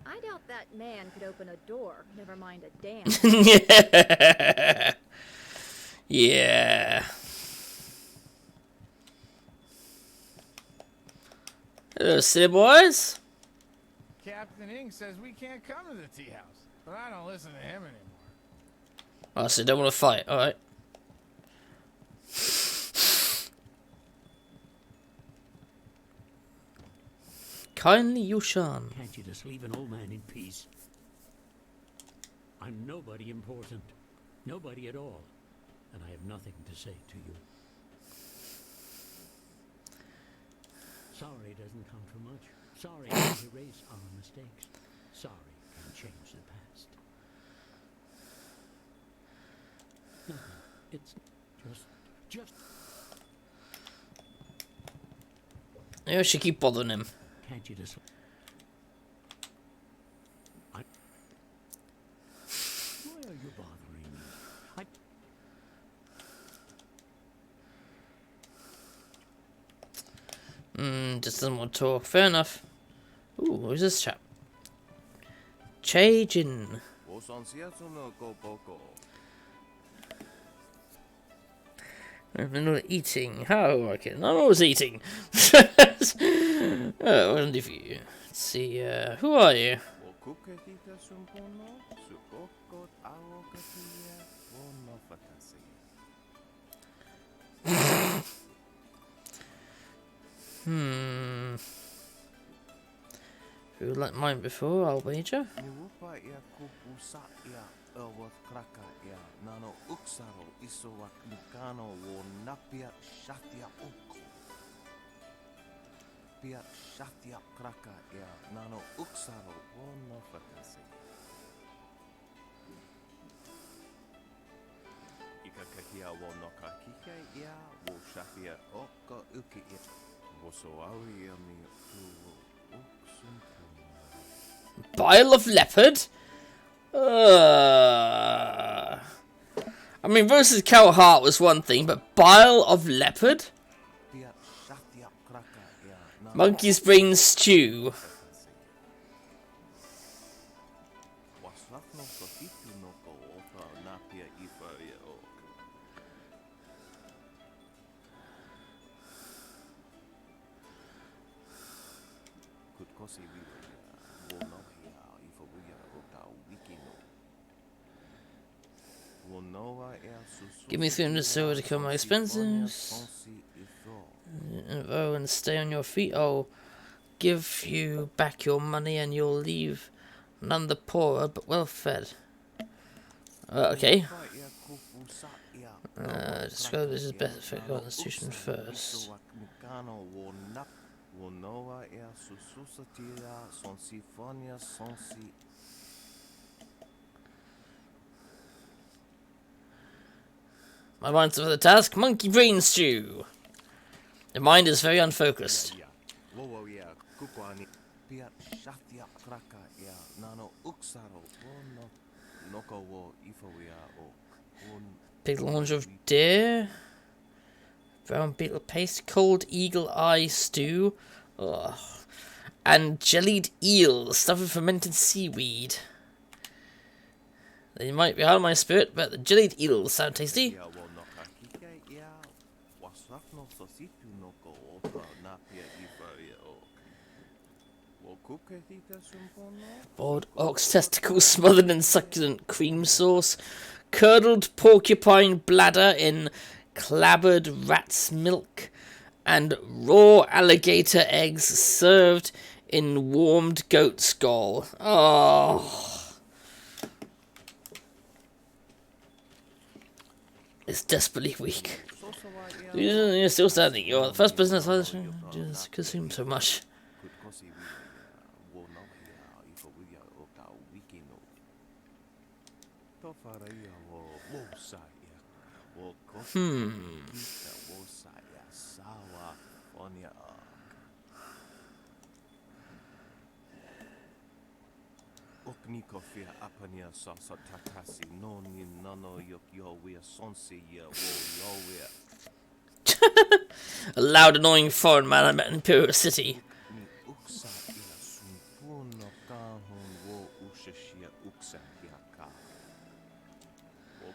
I doubt that man could open a door, never mind a dam. Yeah. Yeah. Hello, silly boys. Captain Ing says we can't come to the tea house, but I don't listen to him anymore. Oh, so you don't want to fight, alright. Kindly Yushan. Can't you just leave an old man in peace? I'm nobody important. Nobody at all. And I have nothing to say to you. Sorry doesn't come for much. Sorry can erase our mistakes. Sorry can change the past. Nothing. It's just... Maybe I should keep bothering him. Can't you just... Why are you bothering me? Just doesn't want to talk. Fair enough. Ooh, who's this chap? Jade. I'm not eating. How I can? I'm always eating. Oh, what can I do for you? Let's see. Who are you? Who liked mine before? I'll wager. Bile of leopard? I mean, versus cow heart was one thing, but bile of leopard? Monkey's brain stew. Give me 300 silver to cover my expenses. Oh, and stay on your feet. I'll give you back your money and you'll leave none the poorer but well fed. Okay. Describe this as best effect constitution first. My mind's for the task, monkey brain stew. The mind is very unfocused. Big launch of deer. Brown beetle paste. Cold eagle eye stew. Ugh. And jellied eel stuffed with fermented seaweed. They might be out of my spirit, but the jellied eels sound tasty. Boiled ox testicles smothered in succulent cream sauce. Curdled porcupine bladder in clabbered rat's milk. And raw alligator eggs served in warmed goat skull. Oh. It's desperately weak. You're still standing. You're the first person I just consume so much. A loud, annoying foreign man I met in Imperial City.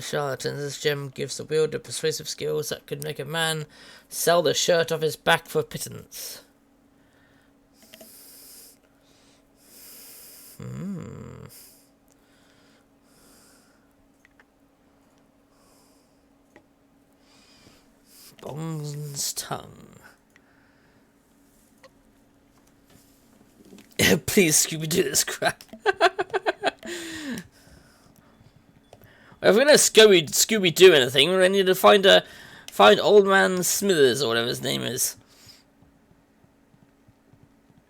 Charlatans. This gem gives the wielder persuasive skills that could make a man sell the shirt off his back for pittance. Bong's tongue. Please, Scooby, do this crap. If we're gonna Scooby do anything, we're gonna need to find Old Man Smithers or whatever his name is.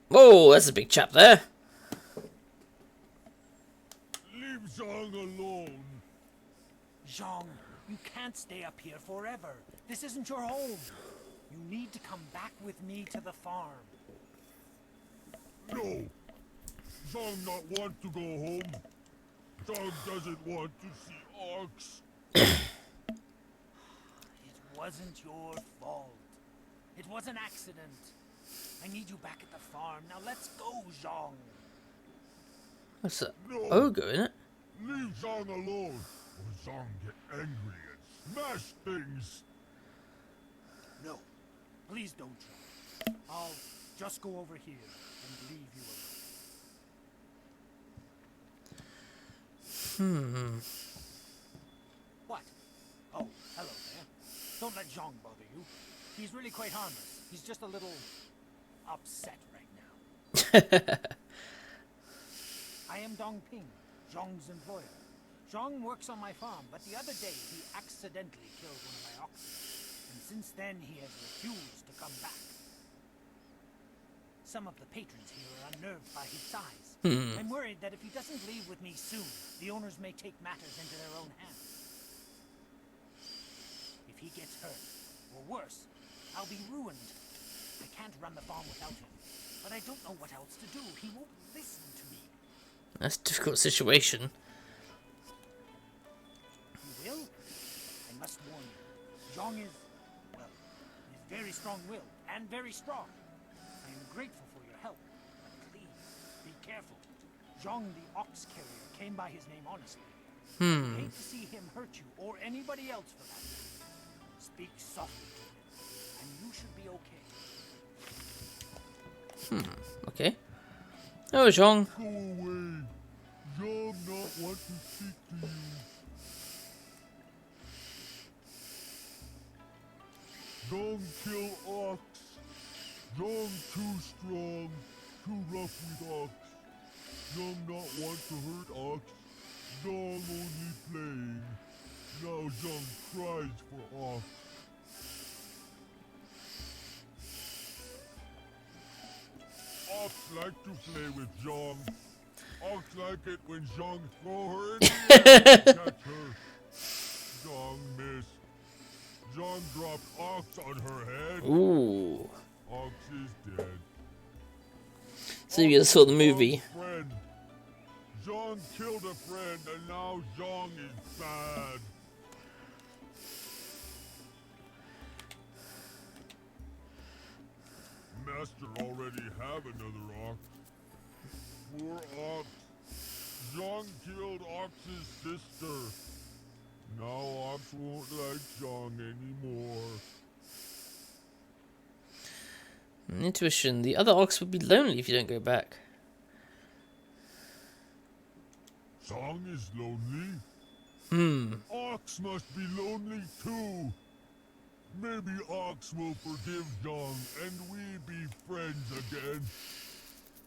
Whoa, that's a big chap there. Leave Zhang alone. Zhang, you can't stay up here forever. This isn't your home. You need to come back with me to the farm. No. Zhang not want to go home. Zhang doesn't want to see Ox. It wasn't your fault. It was an accident. I need you back at the farm. Now let's go, Zhang. What's that? No. Ogre, innit? Leave Zhang alone, or Zhang get angry and smash things. No, please don't try. I'll just go over here and leave you alone. What? Oh, hello there. Don't let Zhang bother you. He's really quite harmless. He's just a little upset right now. I am Dong Ping, Zhang's employer. Zhang works on my farm, but the other day he accidentally killed one of my oxen. And since then he has refused to come back. Some of the patrons here are unnerved by his size. I'm worried that if he doesn't leave with me soon, the owners may take matters into their own hands. If he gets hurt, or worse, I'll be ruined. I can't run the farm without him, but I don't know what else to do. He won't listen to me. That's a difficult situation. You will? I must warn you. Zhang is, well, he's very strong-willed and very strong. I am grateful for your help, but please, be careful. Zhang the ox carrier came by his name honestly. I hate to see him hurt you, or anybody else for that matter. Speak softly to him, and you should be okay. Okay. Oh, Zhang. Go away. Zhang not want to speak to you. Zhang kill Ox. Zhang too strong, too rough with Ox. Zhang not want to hurt Ox. Zhang only playing. Now Zhang cries for Ox. Ox like to play with Zhang. Ox like it when Zhang throw her in the air to catch her. Zhang missed. Zhang dropped Ox on her head. Ooh. Ox is dead. So you saw the movie. Friend. Zhang killed a friend and now Zhang is bad. Master already have another Ox. Poor Ox. Zhang killed Ox's sister. Now Ox won't like Zhang anymore. Intuition. The other ox would be lonely if you don't go back. Zhang is lonely? Ox must be lonely too. Maybe Ox will forgive Zhang and we be friends again.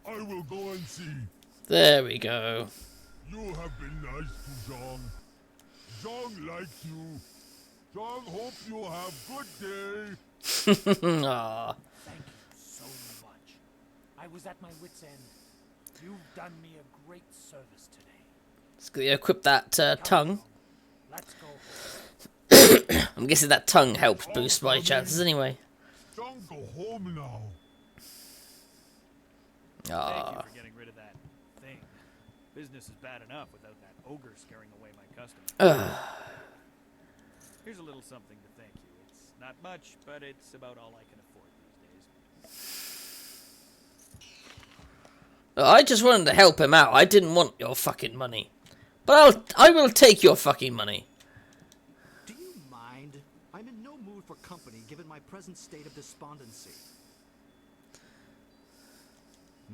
I will go and see. There we go. You have been nice to Zhang. Zhang likes you. Zhang hope you have good day. Aww. Thank you so much. I was at my wit's end. You've done me a great service today. Let's go equip that tongue. Let's go. I'm guessing that tongue helps boost my chances anyway. Zhang go home now. Thank you Ah. for getting rid of that thing. Business is bad enough without that ogre scaring away my customers. Here's a little something to thank you. It's not much, but it's about all I can afford these days. I just wanted to help him out. I didn't want your fucking money. But I will take your fucking money. present state of despondency.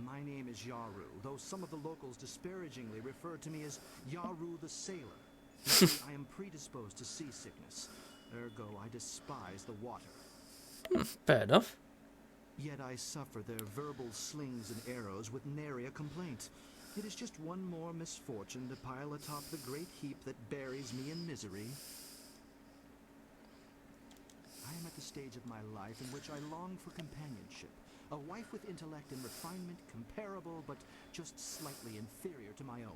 My name is Yaru, though some of the locals disparagingly refer to me as Yaru the Sailor. I am predisposed to seasickness, ergo I despise the water. Fair enough. Yet I suffer their verbal slings and arrows with nary a complaint. It is just one more misfortune to pile atop the great heap that buries me in misery. I am at the stage of my life in which I long for companionship. A wife with intellect and refinement comparable, but just slightly inferior to my own.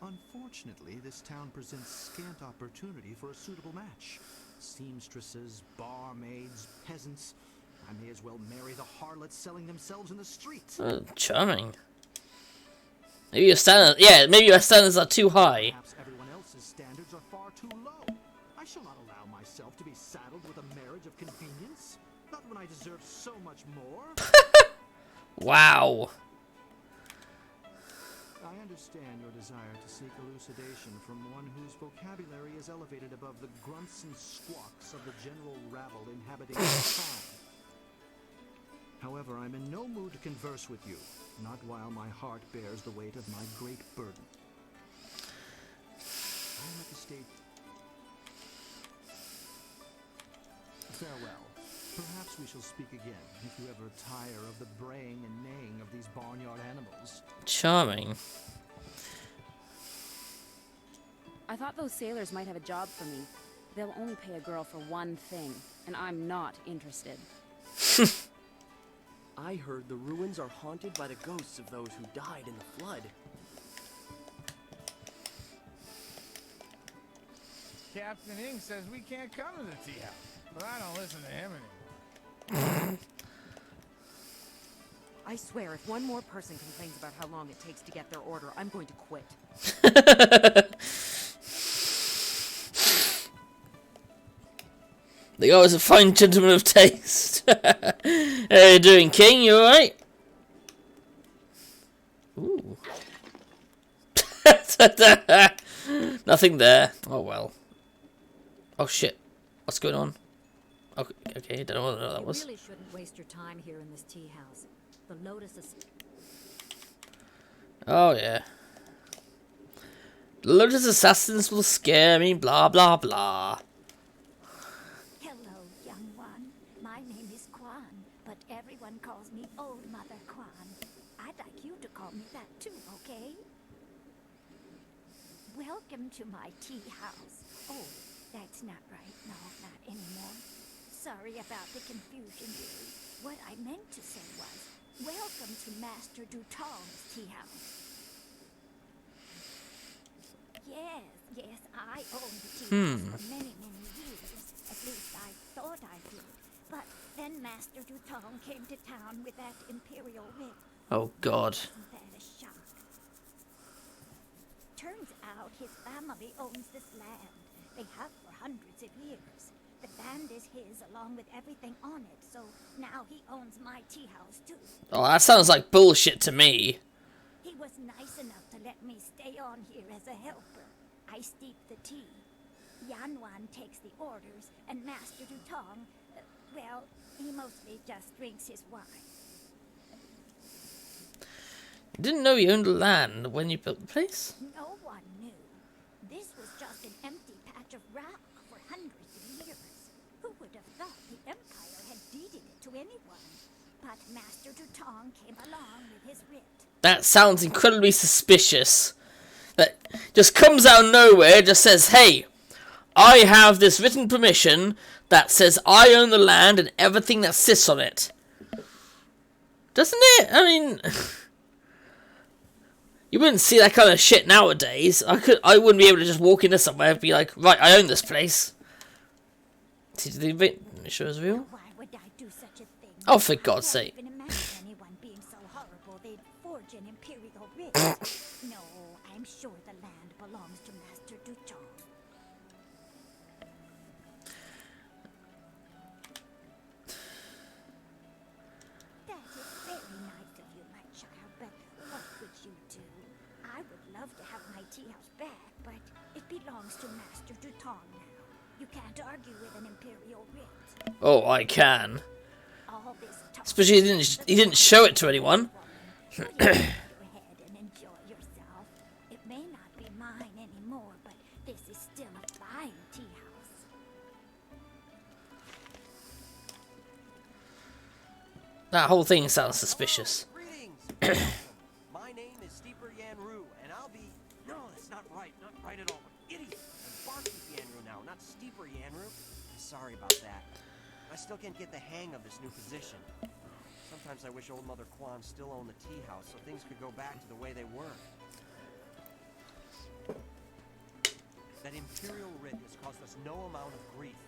Unfortunately, this town presents scant opportunity for a suitable match. Seamstresses, barmaids, peasants. I may as well marry the harlots selling themselves in the streets. Charming. Maybe your standards, maybe your standards are too high. Perhaps everyone else's standards are far too low. I shall not allow myself to be saddled with a marriage of convenience. Not when I deserve so much more. Wow. I understand your desire to seek elucidation from one whose vocabulary is elevated above the grunts and squawks of the general rabble inhabiting the town. However, I'm in no mood to converse with you, not while my heart bears the weight of my great burden. I am at the stage... Farewell. Perhaps we shall speak again, if you ever tire of the braying and neighing of these barnyard animals. Charming. I thought those sailors might have a job for me. They'll only pay a girl for one thing, and I'm not interested. I heard the ruins are haunted by the ghosts of those who died in the flood. Captain Ing says we can't come to the tea house, but I don't listen to him anymore. I swear, if one more person complains about how long it takes to get their order, I'm going to quit. The guy was a fine gentleman of taste. How you doing, King? You alright? Ooh. Nothing there. Oh well. Oh shit. What's going on? Okay, don't know what that was. You really shouldn't waste your time here in this tea house. The Lotus is... Oh yeah. The Lotus assassins will scare me, blah blah blah. Hello, young one. My name is Quan, but everyone calls me Old Mother Quan. I'd like you to call me that too, okay? Welcome to my tea house. Oh, that's not right. No, not anymore. Sorry about the confusion, dearie. What I meant to say was, welcome to Master Dutong's tea house. Yes, I owned the tea house for many, many years. At least I thought I did. But then Master Dutong came to town with that imperial whip. Oh god. Isn't that a shock? Turns out his family owns this land. They have for hundreds of years. The land is his along with everything on it, so now he owns my tea house too. Oh, that sounds like bullshit to me. He was nice enough to let me stay on here as a helper. I steep the tea. Yanwan takes the orders, and Master Dutong, well, he mostly just drinks his wine. You didn't know you owned land when you built the place? No one knew. This was just an empty patch of rock for hundreds of years. Who would have thought the Empire had deeded it to anyone? But Master Dutong came along with his writ. That sounds incredibly suspicious. That just comes out of nowhere, just says, hey, I have this written permission that says I own the land and everything that sits on it. Doesn't it? I mean, you wouldn't see that kind of shit nowadays. I wouldn't be able to just walk into somewhere and be like, right, I own this place. See, sure it's real? Why would I do such a thing? Oh, for God's sake. I can't even imagine anyone being so horrible they'd forge an imperial writ. No, I'm sure the land belongs to Master Dutong. That is very nice of you, my child, but what would you do? I would love to have my tea house back, but it belongs to Master Dutong now. You can't argue with an imperial writ. Oh, I can. All this talk. Especially he didn't show it to anyone. Go ahead and enjoy yourself. It may not be mine anymore, but this is still a fine tea house. That whole thing sounds suspicious. Greetings. My name is Steeper Yanru, and I'll be... No, that's not right. Not right at all. Idiot. I'm Barkeep Yanru now, not Steeper Yanru. I'm sorry about that. I still can't get the hang of this new position. Sometimes I wish old Mother Quan still owned the tea house so things could go back to the way they were. That imperial writ has caused us no amount of grief.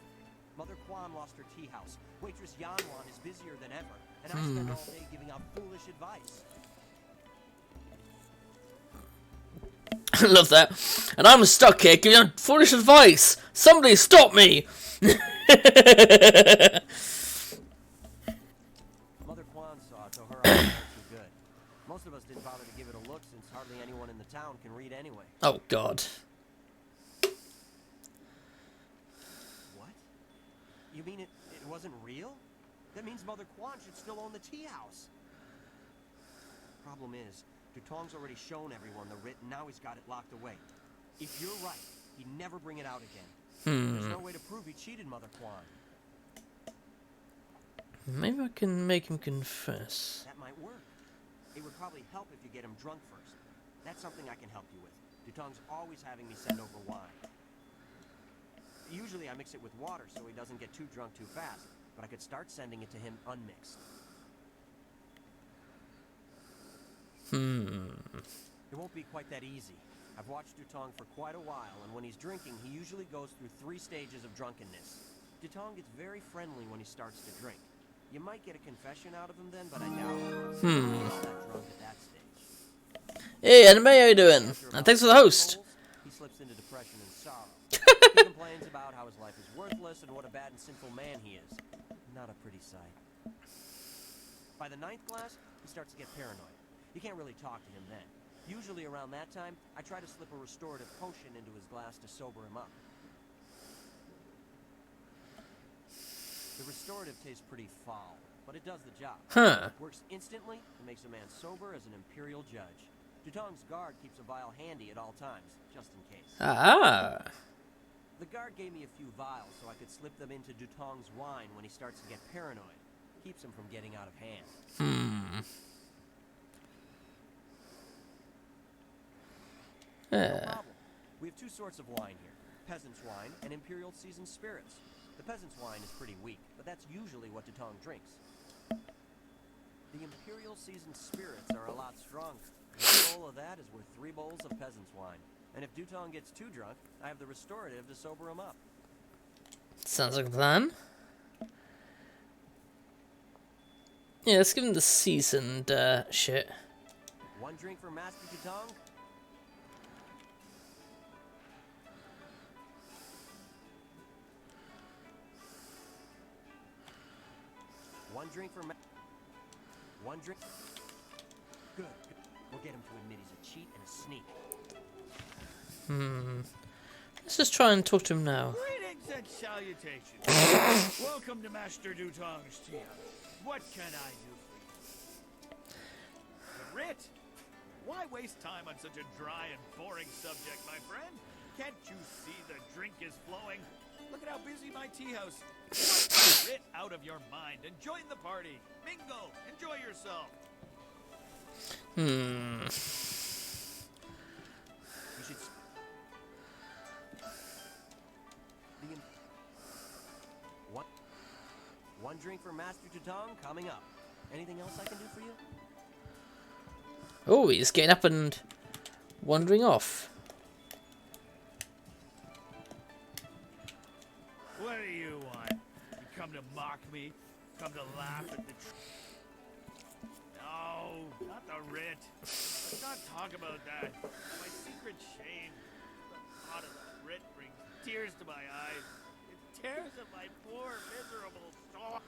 Mother Quan lost her tea house. Waitress Yanwan is busier than ever, and I spend all day giving out foolish advice. I love that. And I'm stuck here giving out foolish advice. Somebody stop me! Mother Quan saw it, so her eyes weren't too good. Most of us didn't bother to give it a look since hardly anyone in the town can read anyway. Oh, God. What? You mean it wasn't real? That means Mother Quan should still own the tea house. Problem is, Dutong's already shown everyone the writ, and now he's got it locked away. If you're right, he'd never bring it out again. There's no way to prove he cheated Mother Quan. Maybe I can make him confess. That might work. It would probably help if you get him drunk first. That's something I can help you with. Dutong's always having me send over wine. Usually I mix it with water so he doesn't get too drunk too fast, but I could start sending it to him unmixed. It won't be quite that easy. I've watched Dutong for quite a while, and when he's drinking, he usually goes through 3 stages of drunkenness. Dutong gets very friendly when he starts to drink. You might get a confession out of him then, but I doubt it. He's not that drunk at that stage. Hey, Anime, how you doing? And thanks for the host. He slips into depression and sorrow. He complains about how his life is worthless and what a bad and sinful man he is. Not a pretty sight. By the 9th glass, he starts to get paranoid. You can't really talk to him then. Usually around that time, I try to slip a restorative potion into his glass to sober him up. The restorative tastes pretty foul, but it does the job. Huh. Works instantly and makes a man sober as an imperial judge. Dutong's guard keeps a vial handy at all times, just in case. Ah. The guard gave me a few vials so I could slip them into Dutong's wine when he starts to get paranoid. Keeps him from getting out of hand. No problem. We have 2 sorts of wine here. Peasant's wine and imperial seasoned spirits. The peasant's wine is pretty weak, but that's usually what Dutong drinks. The imperial seasoned spirits are a lot stronger. 1 bowl of that is worth 3 bowls of peasant's wine. And if Dutong gets too drunk, I have the restorative to sober him up. Sounds like a plan. Yeah, let's give him the seasoned shit. 1 drink for Master Dutong? One drink. Good. We'll get him to admit he's a cheat and a sneak. Let's just try and talk to him now. Greetings and salutations. Welcome to Master Dutong's tea house. What can I do for you? The writ? Why waste time on such a dry and boring subject, my friend? Can't you see the drink is flowing? Look at how busy my tea house is. Wipe the writ out of your mind and join the party. Mingle. Enjoy yourself. You should... One drink for Master Dutong coming up. Anything else I can do for you? Oh, he's getting up and wandering off. What do you want? You come to mock me? Come to laugh at the No, not the writ. Let's not talk about that. My secret shame. The thought of the writ brings tears to my eyes. It tears at my poor, miserable soul.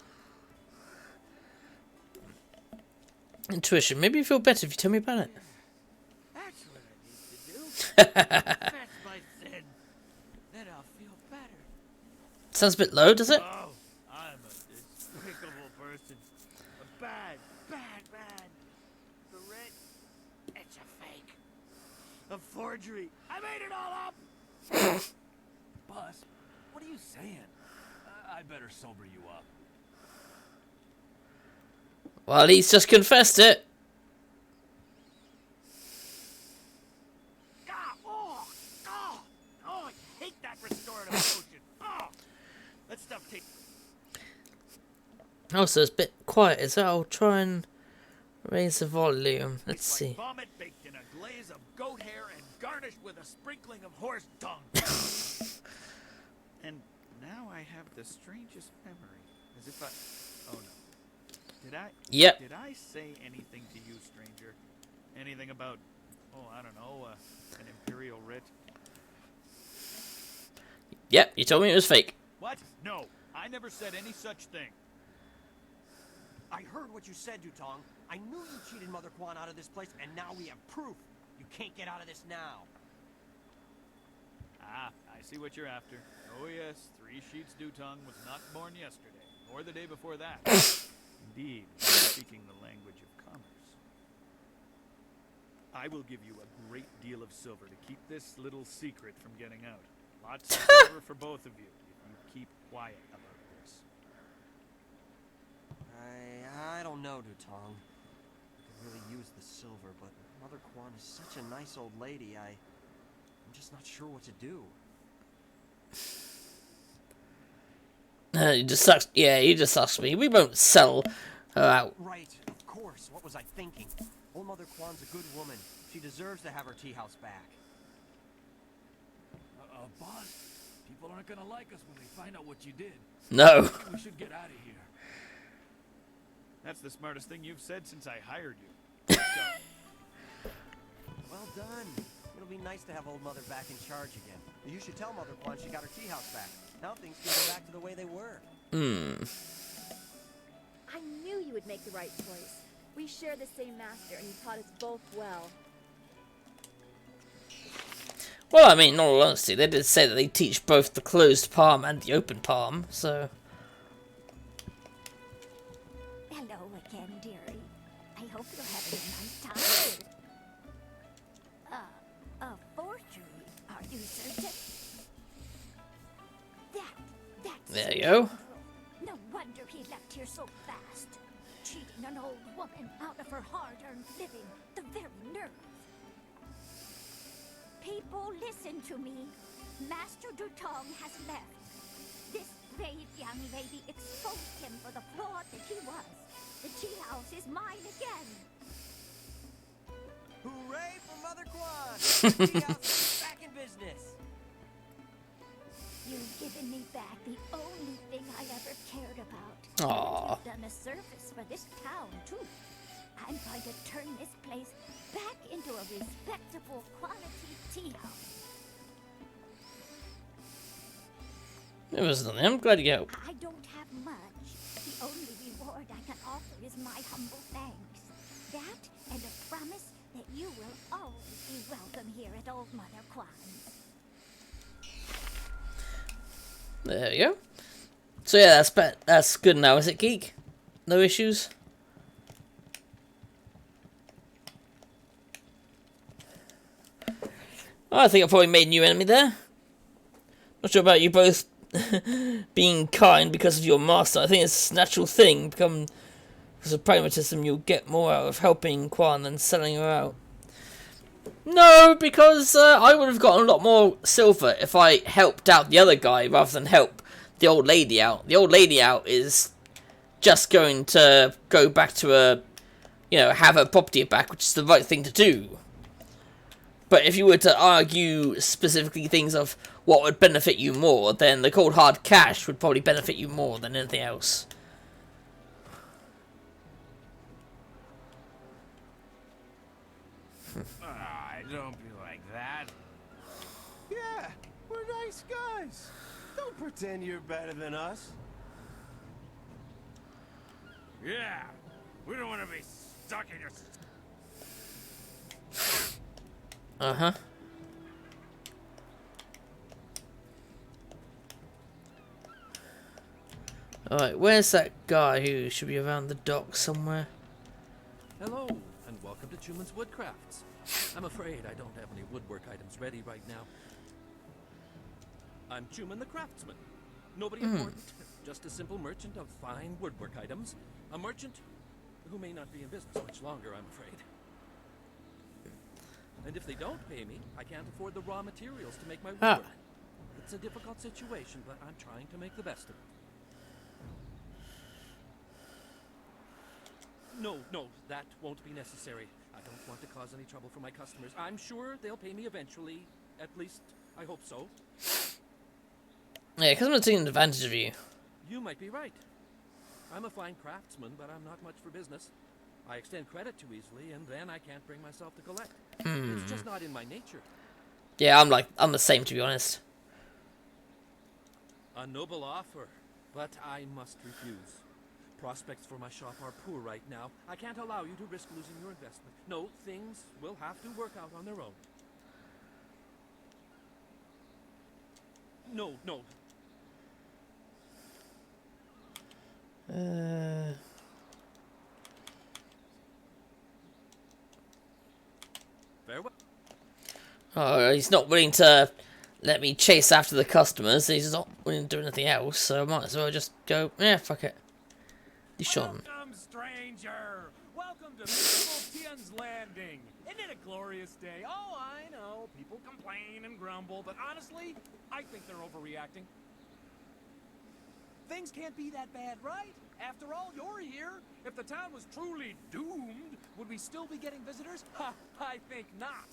Intuition. Maybe you feel better if you tell me about it. That's what I need to do. Confess my sin. Then I'll feel better. Sounds a bit low, does it? Oh, I'm a despicable person. A bad. The red, it's a fake. A forgery. I made it all up! Buzz, what are you saying? I better sober you up. Well, he's just confessed it. Oh, I hate that restorative potion. Oh, that stuff takes. Oh, so it's a bit quiet, is it? I'll try and raise the volume. Let's It's see. like vomit baked in a glaze of goat hair and garnished with a sprinkling of horse dung. And now I have the strangest memory, as if I. Oh no. Did I? Yep. Did I say anything to you, stranger? Anything about? Oh, I don't know. An imperial writ. Yep, you told me it was fake. What? No, I never said any such thing. I heard what you said, Dutong. I knew you cheated Mother Quan out of this place, and now we have proof. You can't get out of this now. Ah, I see what you're after. Oh yes, 3 Sheets Dutong was not born yesterday, or the day before that. Indeed, speaking the language of commerce. I will give you a great deal of silver to keep this little secret from getting out. Lots of silver for both of you, if you keep quiet about this. I don't know, Dutong. I could really use the silver, but Mother Quan is such a nice old lady, I'm just not sure what to do. You just sucks. Yeah, you just sucks me. We won't sell her out. Right, of course. What was I thinking? Old Mother Quan's a good woman. She deserves to have her tea house back. Boss, people aren't gonna like us when they find out what you did. No. Maybe we should get out of here. That's the smartest thing you've said since I hired you. Let's go. Well done. It'll be nice to have old Mother back in charge again. You should tell Mother Quan she got her tea house back. Now things can go back to the way they were. I knew you would make the right choice. We share the same master, and you taught us both well. Well, I mean, in all honesty, they did say that they teach both the closed palm and the open palm, so... Hello again, dearie. I hope you're having a nice time. A forgery, are you certain? That's there you go. no wonder he left here so fast. Cheating an old woman out of her hard-earned living. The very nerve. People, listen to me. Master Dutong has left. This brave young lady exposed him for the fraud that he was. The tea house is mine again. Hooray for Mother Quan! The tea house is back in business. You've given me back the only thing I ever cared about. Aww. You've done a service for this town, too. I'm going to turn this place back into a respectable quality tea house. It was nothing. I'm glad you go. I don't have much. The only reward I can offer is my humble thanks. That and a promise that you will always be welcome here at Old Mother Quan's. There you go. So yeah, that's good now, is it, Geek? No issues? I think I probably made a new enemy there. Not sure about you both being kind because of your master. I think it's a natural thing. Because of pragmatism, you'll get more out of helping Quan than selling her out. No, because I would have gotten a lot more silver if I helped out the other guy rather than help the old lady out. The old lady out is just going to go back to her, have her property back, which is the right thing to do. But if you were to argue specifically things of what would benefit you more, then the cold hard cash would probably benefit you more than anything else. Don't be like that. Yeah, we're nice guys. Don't pretend you're better than us. Yeah, we don't want to be stuck in your... Uh-huh. Alright, where's that guy who should be around the dock somewhere? Hello, and welcome to Chuman's Woodcrafts. I'm afraid I don't have any woodwork items ready right now. I'm Chuman the Craftsman. Nobody important, just a simple merchant of fine woodwork items. A merchant who may not be in business much longer, I'm afraid. And if they don't pay me, I can't afford the raw materials to make my woodwork. It's a difficult situation, but I'm trying to make the best of it. No, that won't be necessary. I don't want to cause any trouble for my customers. I'm sure they'll pay me eventually. At least, I hope so. Yeah, customers taking advantage of you. You might be right. I'm a fine craftsman, but I'm not much for business. I extend credit too easily, and then I can't bring myself to collect. It's just not in my nature. Yeah, I'm the same, to be honest. A noble offer, but I must refuse. Prospects for my shop are poor right now. I can't allow you to risk losing your investment. No, things will have to work out on their own. No. Farewell. Oh, he's not willing to let me chase after the customers. He's not willing to do anything else, so I might as well just go, yeah, fuck it. Welcome, stranger! Welcome to beautiful Tian's Landing! Isn't it a glorious day? Oh, I know. People complain and grumble, but honestly, I think they're overreacting. Things can't be that bad, right? After all, you're here. If the town was truly doomed, would we still be getting visitors? Ha! I think not.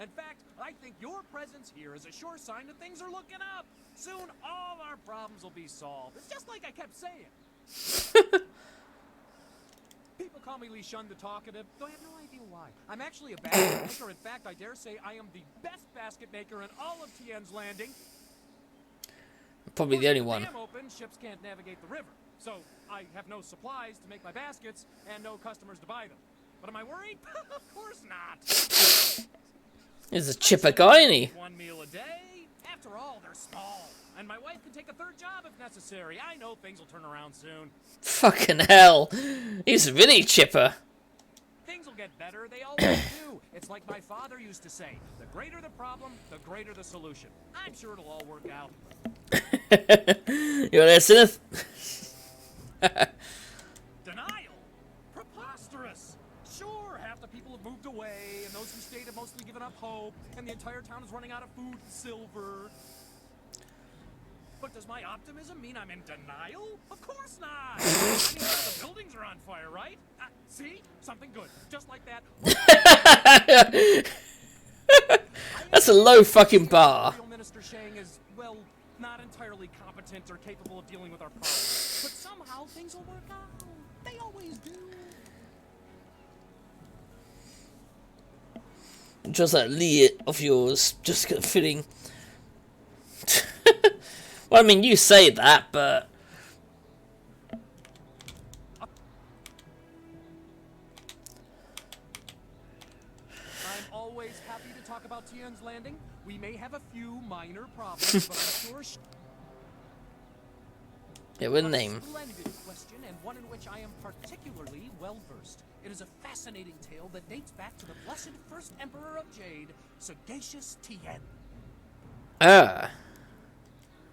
In fact, I think your presence here is a sure sign that things are looking up. Soon, all our problems will be solved. It's just like I kept saying. People call me Li Shun the Talkative, though I have no idea why. I'm actually a basket maker. In fact, I dare say I am the best basket maker in all of Tian's Landing. Probably the only one. Dam open, ships can't navigate the river, so I have no supplies to make my baskets and no customers to buy them. But am I worried? Of course not. He's a chipper guy, isn't he? One meal a day. After all, they're small, and my wife can take a third job if necessary. I know things will turn around soon. Fucking hell, he's really chipper. Things will get better. They always do. It's like my father used to say: the greater the problem, the greater the solution. I'm sure it'll all work out. You're listening? Denial? Preposterous! Sure, half the people have moved away, and those who stayed have mostly given up hope, and the entire town is running out of food and silver. But does my optimism mean I'm in denial? Of course not! I mean, the buildings are on fire, right? See? Something good. Just like that. That's a low fucking bar. Minister Shang is, well, not entirely competent or capable of dealing with our problems. But somehow things will work out. They always do. Just that Lee of yours, just fitting. Well, I mean, you say that, but I'm always happy to talk about Tian's Landing. We may have a few minor problems, but I'm sure. yeah, with a name. Splendid question, and one in which I am particularly well versed. It is a fascinating tale that dates back to the blessed first emperor of Jade, Sagacious Tian.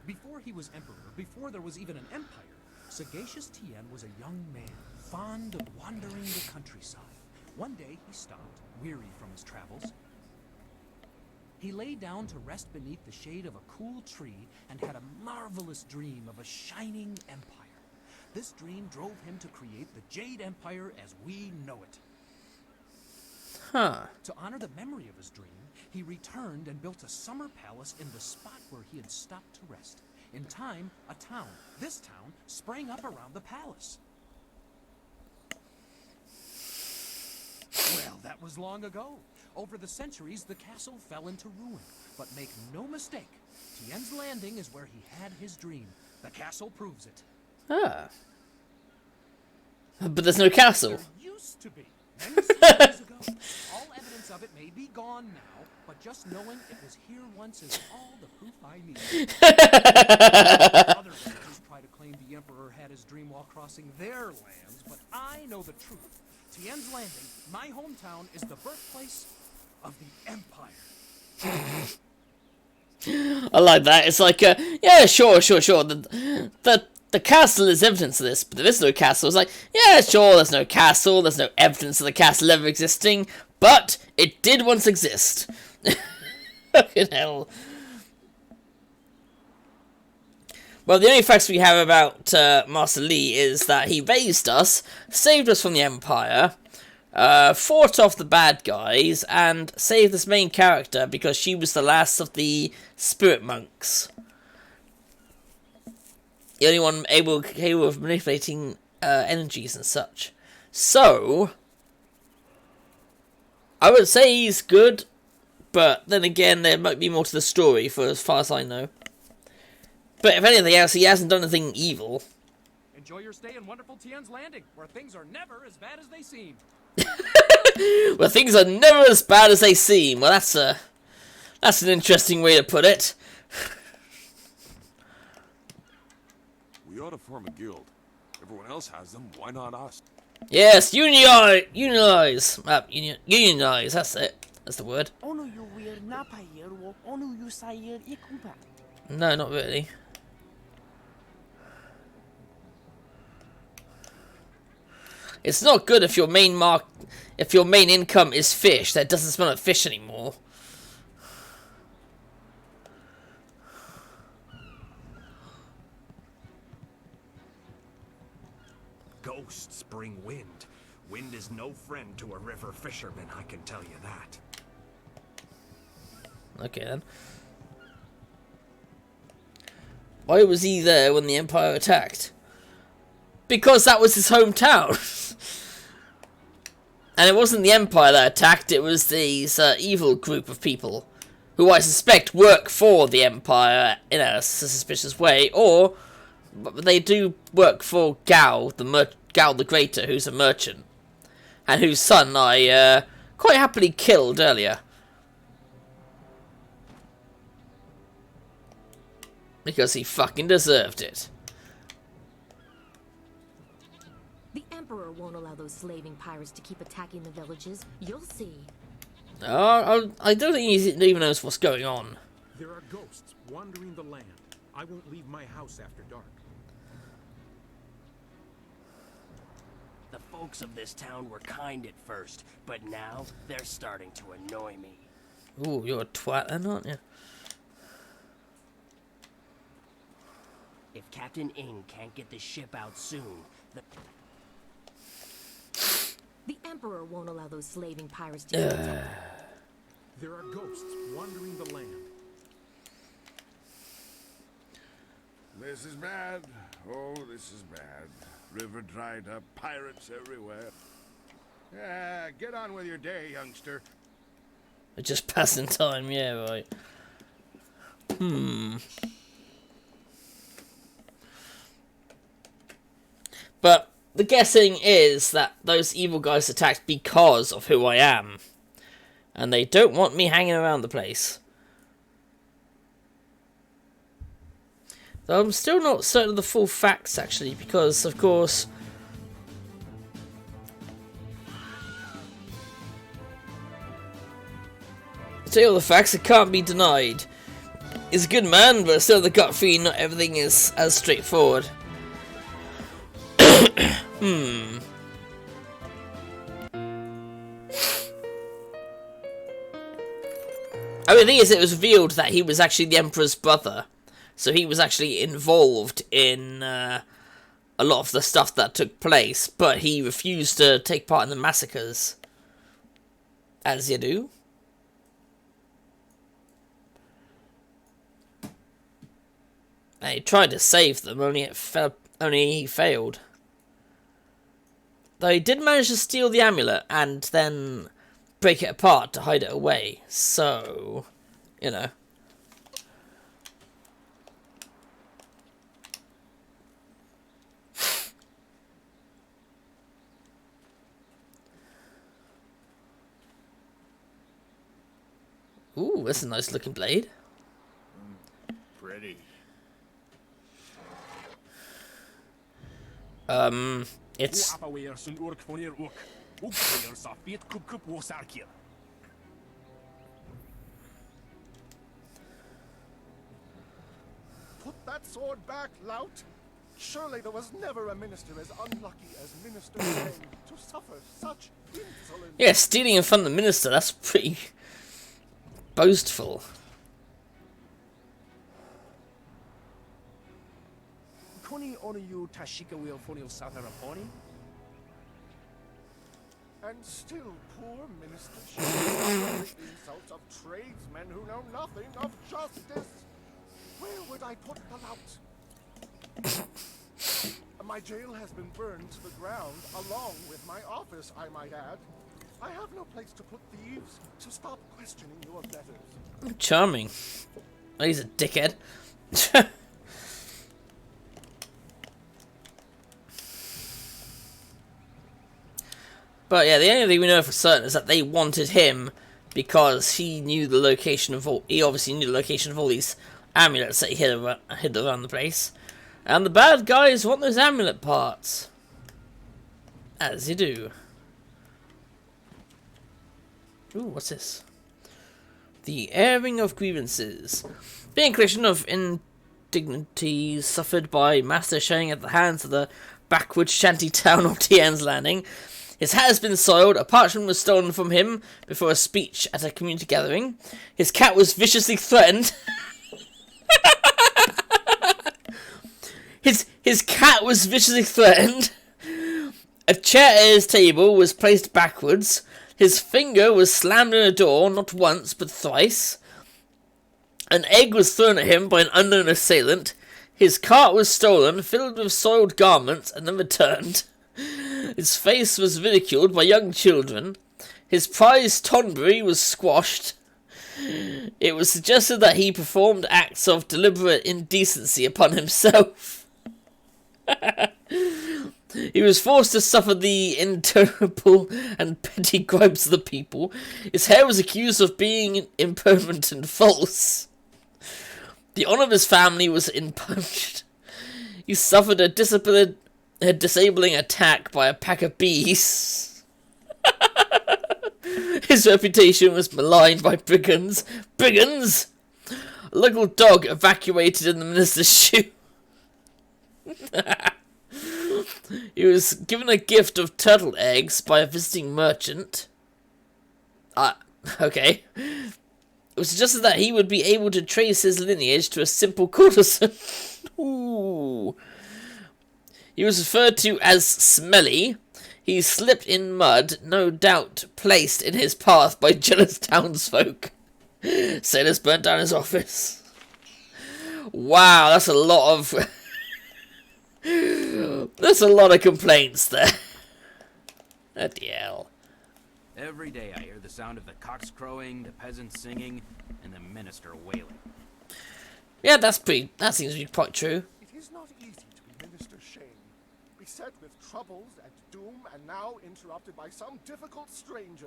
Before he was emperor, before there was even an empire, Sagacious Tian was a young man, fond of wandering the countryside. One day he stopped, weary from his travels. He lay down to rest beneath the shade of a cool tree and had a marvelous dream of a shining empire. This dream drove him to create the Jade Empire as we know it. Huh. To honor the memory of his dream, he returned and built a summer palace in the spot where he had stopped to rest. In time, a town, this town, sprang up around the palace. Well, that was long ago. Over the centuries, the castle fell into ruin. But make no mistake, Tian's Landing is where he had his dream. The castle proves it. But there's no castle. There used to be. Many centuries ago. All evidence evidence of it may be gone now, but just knowing it was here once is all the proof I need. Other villagers try to claim the Emperor had his dream while crossing their lands, but I know the truth. Tian's Landing, my hometown, is the birthplace of the Empire. I like that. It's like, yeah, sure. The castle is evidence of this, but there is no castle. It's like, yeah, sure, there's no castle, there's no evidence of the castle ever existing, but it did once exist. Fucking hell. Well, the only facts we have about Master Li is that he raised us, saved us from the Empire, fought off the bad guys, and saved this main character because she was the last of the spirit monks. The only one capable of manipulating energies and such. So, I would say he's good, but then again, there might be more to the story for as far as I know. But if anything else, he hasn't done anything evil. Enjoy your stay in wonderful Tian's Landing, where things are never as bad as they seem. Where things are never as bad as they seem. Well, that's an interesting way to put it. We ought to form a guild. Everyone else has them, why not us? Yes, unionize! Unionize, that's it. That's the word. No, not really. It's not good if your main income is fish. That doesn't smell like fish anymore. Ghosts bring wind. Wind is no friend to a river fisherman, I can tell you that. Okay then. Why was he there when the Empire attacked? Because that was his hometown. And it wasn't the Empire that attacked, it was these evil group of people who I suspect work for the Empire in a suspicious way, or they do work for Gao the Greater, who's a merchant, and whose son I quite happily killed earlier. Because he fucking deserved it. The Emperor won't allow those slaving pirates to keep attacking the villages. You'll see. I don't think he even knows what's going on. There are ghosts wandering the land. I won't leave my house after dark. The folks of this town were kind at first, but now they're starting to annoy me. Ooh, you're a twat then, aren't you? If Captain Ing can't get the ship out soon, The Emperor won't allow those slaving pirates to keep attacking. There are ghosts wandering the land. This is bad. Oh, this is bad. River dried up, pirates everywhere. Yeah, get on with your day, youngster. Just passing time, yeah, right. But the guessing is that those evil guys attacked because of who I am. And they don't want me hanging around the place. Though I'm still not certain of the full facts, actually, because, of course... to tell you all the facts, it can't be denied. He's a good man, but still the gut feeling not everything is as straightforward. I mean, the thing is, it was revealed that he was actually the Emperor's brother. So he was actually involved in a lot of the stuff that took place, but he refused to take part in the massacres. As you do. And he tried to save them, only he failed. Though he did manage to steal the amulet and then break it apart to hide it away. So, you know. Ooh, that's a nice looking blade. Pretty. It's... Put that sword back, lout! Surely there was never a minister as unlucky as Minister Shane to suffer such insolence. Yeah, stealing in front of the minister, that's pretty boastful. Kuni Onoyu Tashika will Fonio Sataraponi? And still poor Minister Shane suffers the insults of tradesmen who know nothing of justice. Where would I put the lout? My jail has been burned to the ground, along with my office, I might add. I have no place to put thieves, so stop questioning your betters. Charming. Oh, he's a dickhead. But yeah, the only thing we know for certain is that they wanted him because he knew the location of all... He obviously knew the location of all these amulets that he hid around the place. And the bad guys want those amulet parts. As you do. Ooh, what's this? The airing of grievances. The inclusion of indignities suffered by Master Shang at the hands of the backward shanty town of Tian's Landing. His hat has been soiled, a parchment was stolen from him before a speech at a community gathering. His cat was viciously threatened. His cat was viciously threatened. A chair at his table was placed backwards. His finger was slammed in a door, not once, but thrice. An egg was thrown at him by an unknown assailant. His cart was stolen, filled with soiled garments, and then returned. His face was ridiculed by young children. His prized tonberry was squashed. It was suggested that he performed acts of deliberate indecency upon himself. He was forced to suffer the intolerable and petty gripes of the people. His hair was accused of being impermanent and false. The honour of his family was impugned. He suffered a disabling attack by a pack of bees. His reputation was maligned by brigands. Brigands! A local dog evacuated in the minister's shoe. He was given a gift of turtle eggs by a visiting merchant. Okay. It was suggested that he would be able to trace his lineage to a simple courtesan. Ooh. He was referred to as Smelly. He slipped in mud, no doubt placed in his path by jealous townsfolk. Sailors burnt down his office. Wow, that's a lot of... That's a lot of complaints there. Bloody hell. Every day I hear the sound of the cocks crowing, the peasants singing, and the minister wailing. Yeah, that seems to be quite true. It is not easy to be Minister Shane, beset with troubles and doom, and now interrupted by some difficult stranger.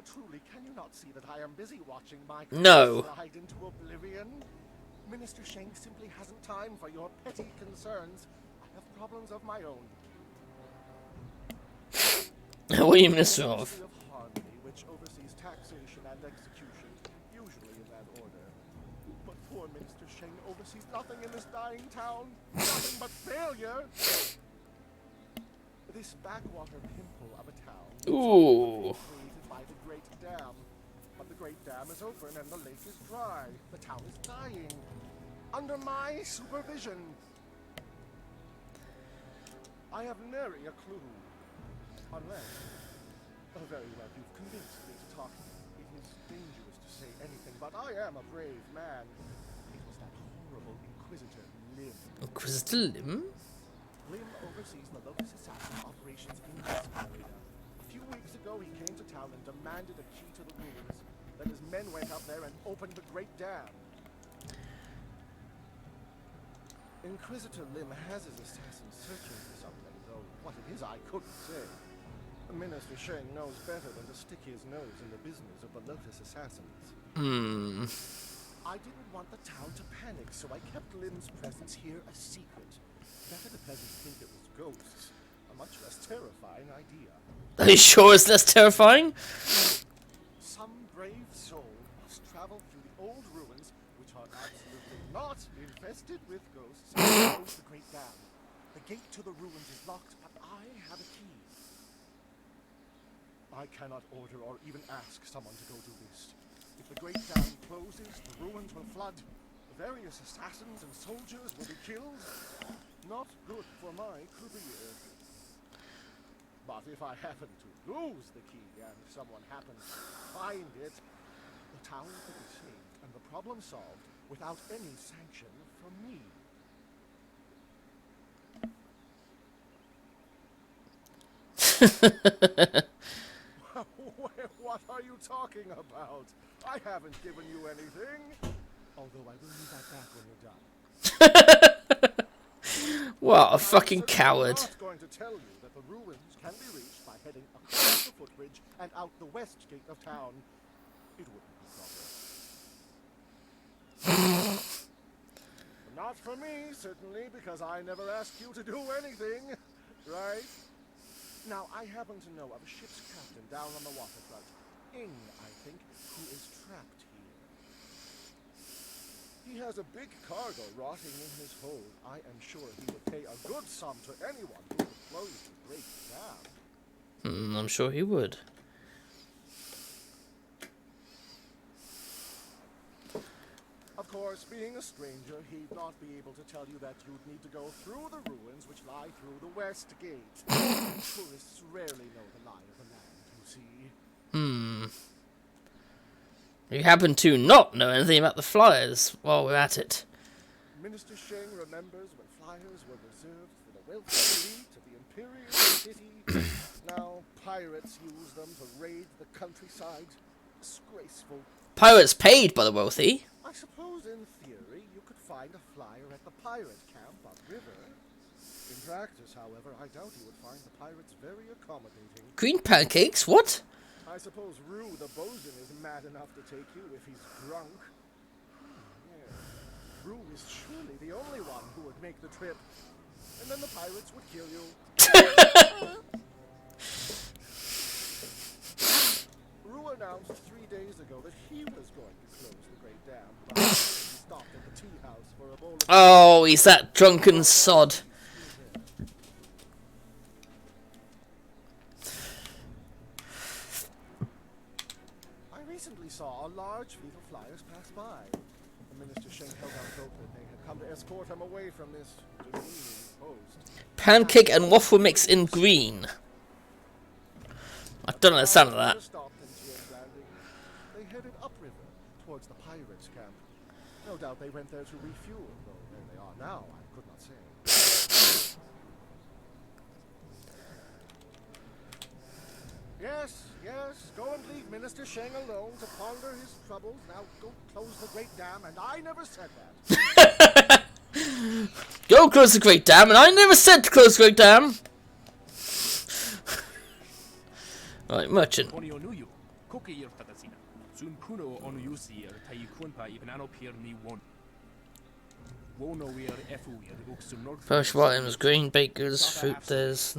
Truly, can you not see that I am busy watching my No. slide into oblivion? Minister Shane simply hasn't time for your petty concerns. I have problems of my own. What are you minister of? The Ministry of Harmony, which oversees taxation and execution, usually in that order. But poor Minister Shane oversees nothing in this dying town. Nothing but failure. This backwater pimple of a town. Ooh. Created by the Great Dam. But the Great Dam is open and the lake is dry. The town is dying. Under my supervision. I have nary a clue. Unless... Oh, very well, you've convinced me to talk. It is dangerous to say anything, but I am a brave man. It was that horrible Inquisitor, Lim. Inquisitor Lim? Lim oversees the Locust Assassin operations in this area. A few weeks ago, he came to town and demanded a key to the ruins. Then his men went up there and opened the Great Dam. Inquisitor Lim has his assassins searching for something, though what it is I couldn't say. Minister Sheng knows better than to stick his nose in the business of the Lotus Assassins. I didn't want the town to panic, so I kept Lin's presence here a secret. Better the peasants think it was ghosts. A much less terrifying idea. Are you sure it's less terrifying? Some brave soul must travel through the old ruins, which are absolutely not infested with ghosts, and close the great dam. The gate to the ruins is locked, but I have a key. I cannot order or even ask someone to go do this. If the great dam closes, the ruins will flood. The various assassins and soldiers will be killed. Not good for my career. But if I happen to lose the key and someone happens to find it, the town will be saved and the problem solved without any sanction from me. What are you talking about? I haven't given you anything. Although I will need that back when you're done. What a fucking coward. I'm not going to tell you that the ruins can be reached by heading across the footbridge and out the west gate of town. It wouldn't be proper. Not for me, certainly, because I never asked you to do anything, right? Now, I happen to know of a ship's captain down on the waterfront, Ing, I think, who is trapped here. He has a big cargo rotting in his hold. I am sure he would pay a good sum to anyone who would close the great dam. I'm sure he would. Of course, being a stranger, he'd not be able to tell you that you'd need to go through the ruins which lie through the west gate. Tourists rarely know the lie of the land, you see. You happen to not know anything about the flyers while we're at it. Minister Sheng remembers when flyers were reserved for the wealthy elite of the Imperial City. Now pirates use them to raid the countryside. Disgraceful. Pirates paid by the wealthy. I suppose in theory you could find a flyer at the pirate camp upriver. In practice, however, I doubt you would find the pirates very accommodating. Green pancakes? What? I suppose Rue the bosun is mad enough to take you if he's drunk. Yeah. Rue is surely the only one who would make the trip. And then the pirates would kill you. Rue announced 3 days ago that he was going to close the great dam, but he stopped at the tea house for a bowl of... Oh, he's that drunken sod. I recently saw a large fleet of flyers pass by. The Minister Sheng held out hope that they had come to escort him away from this demeaning post. Pancake and waffle mix in green. I don't understand that. They headed upriver towards the pirates' camp. No doubt they went there to refuel, though where they are now, I could not say. Yes, go and leave Minister Sheng alone to ponder his troubles. Now go close the great dam, and I never said that. Go close the great dam, and I never said to close the great dam. Right, merchant. Fresh items, green bakers, fruit, there's...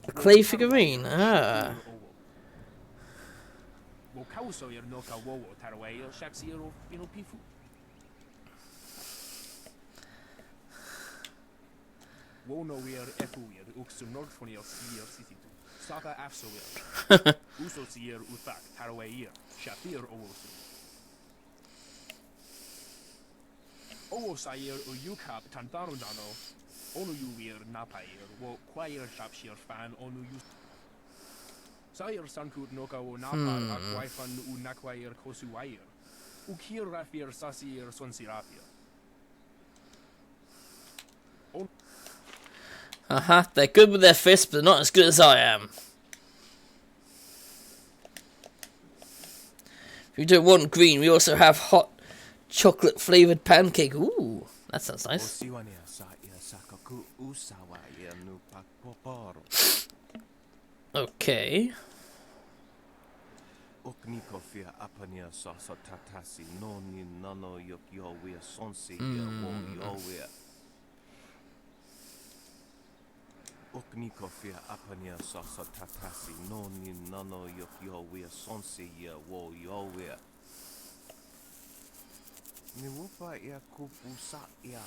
A clay figurine, ah. Sayer Sankut Noka o Napar Akwaifan u Nakwair Kosuwair. Ukir Rafir Sasir Sonsirafir. They're good with their fists, but not as good as I am. If you don't want green, we also have hot chocolate flavoured pancake. Ooh, that sounds nice. Okay. Oknikofia apania sasa tatasi noni nano yok yowia sonsi wo yowia. Oknikofia apania sasa tatasi noni nano yok yowia sonsi wo yowia. Niwupa ia kupusa ia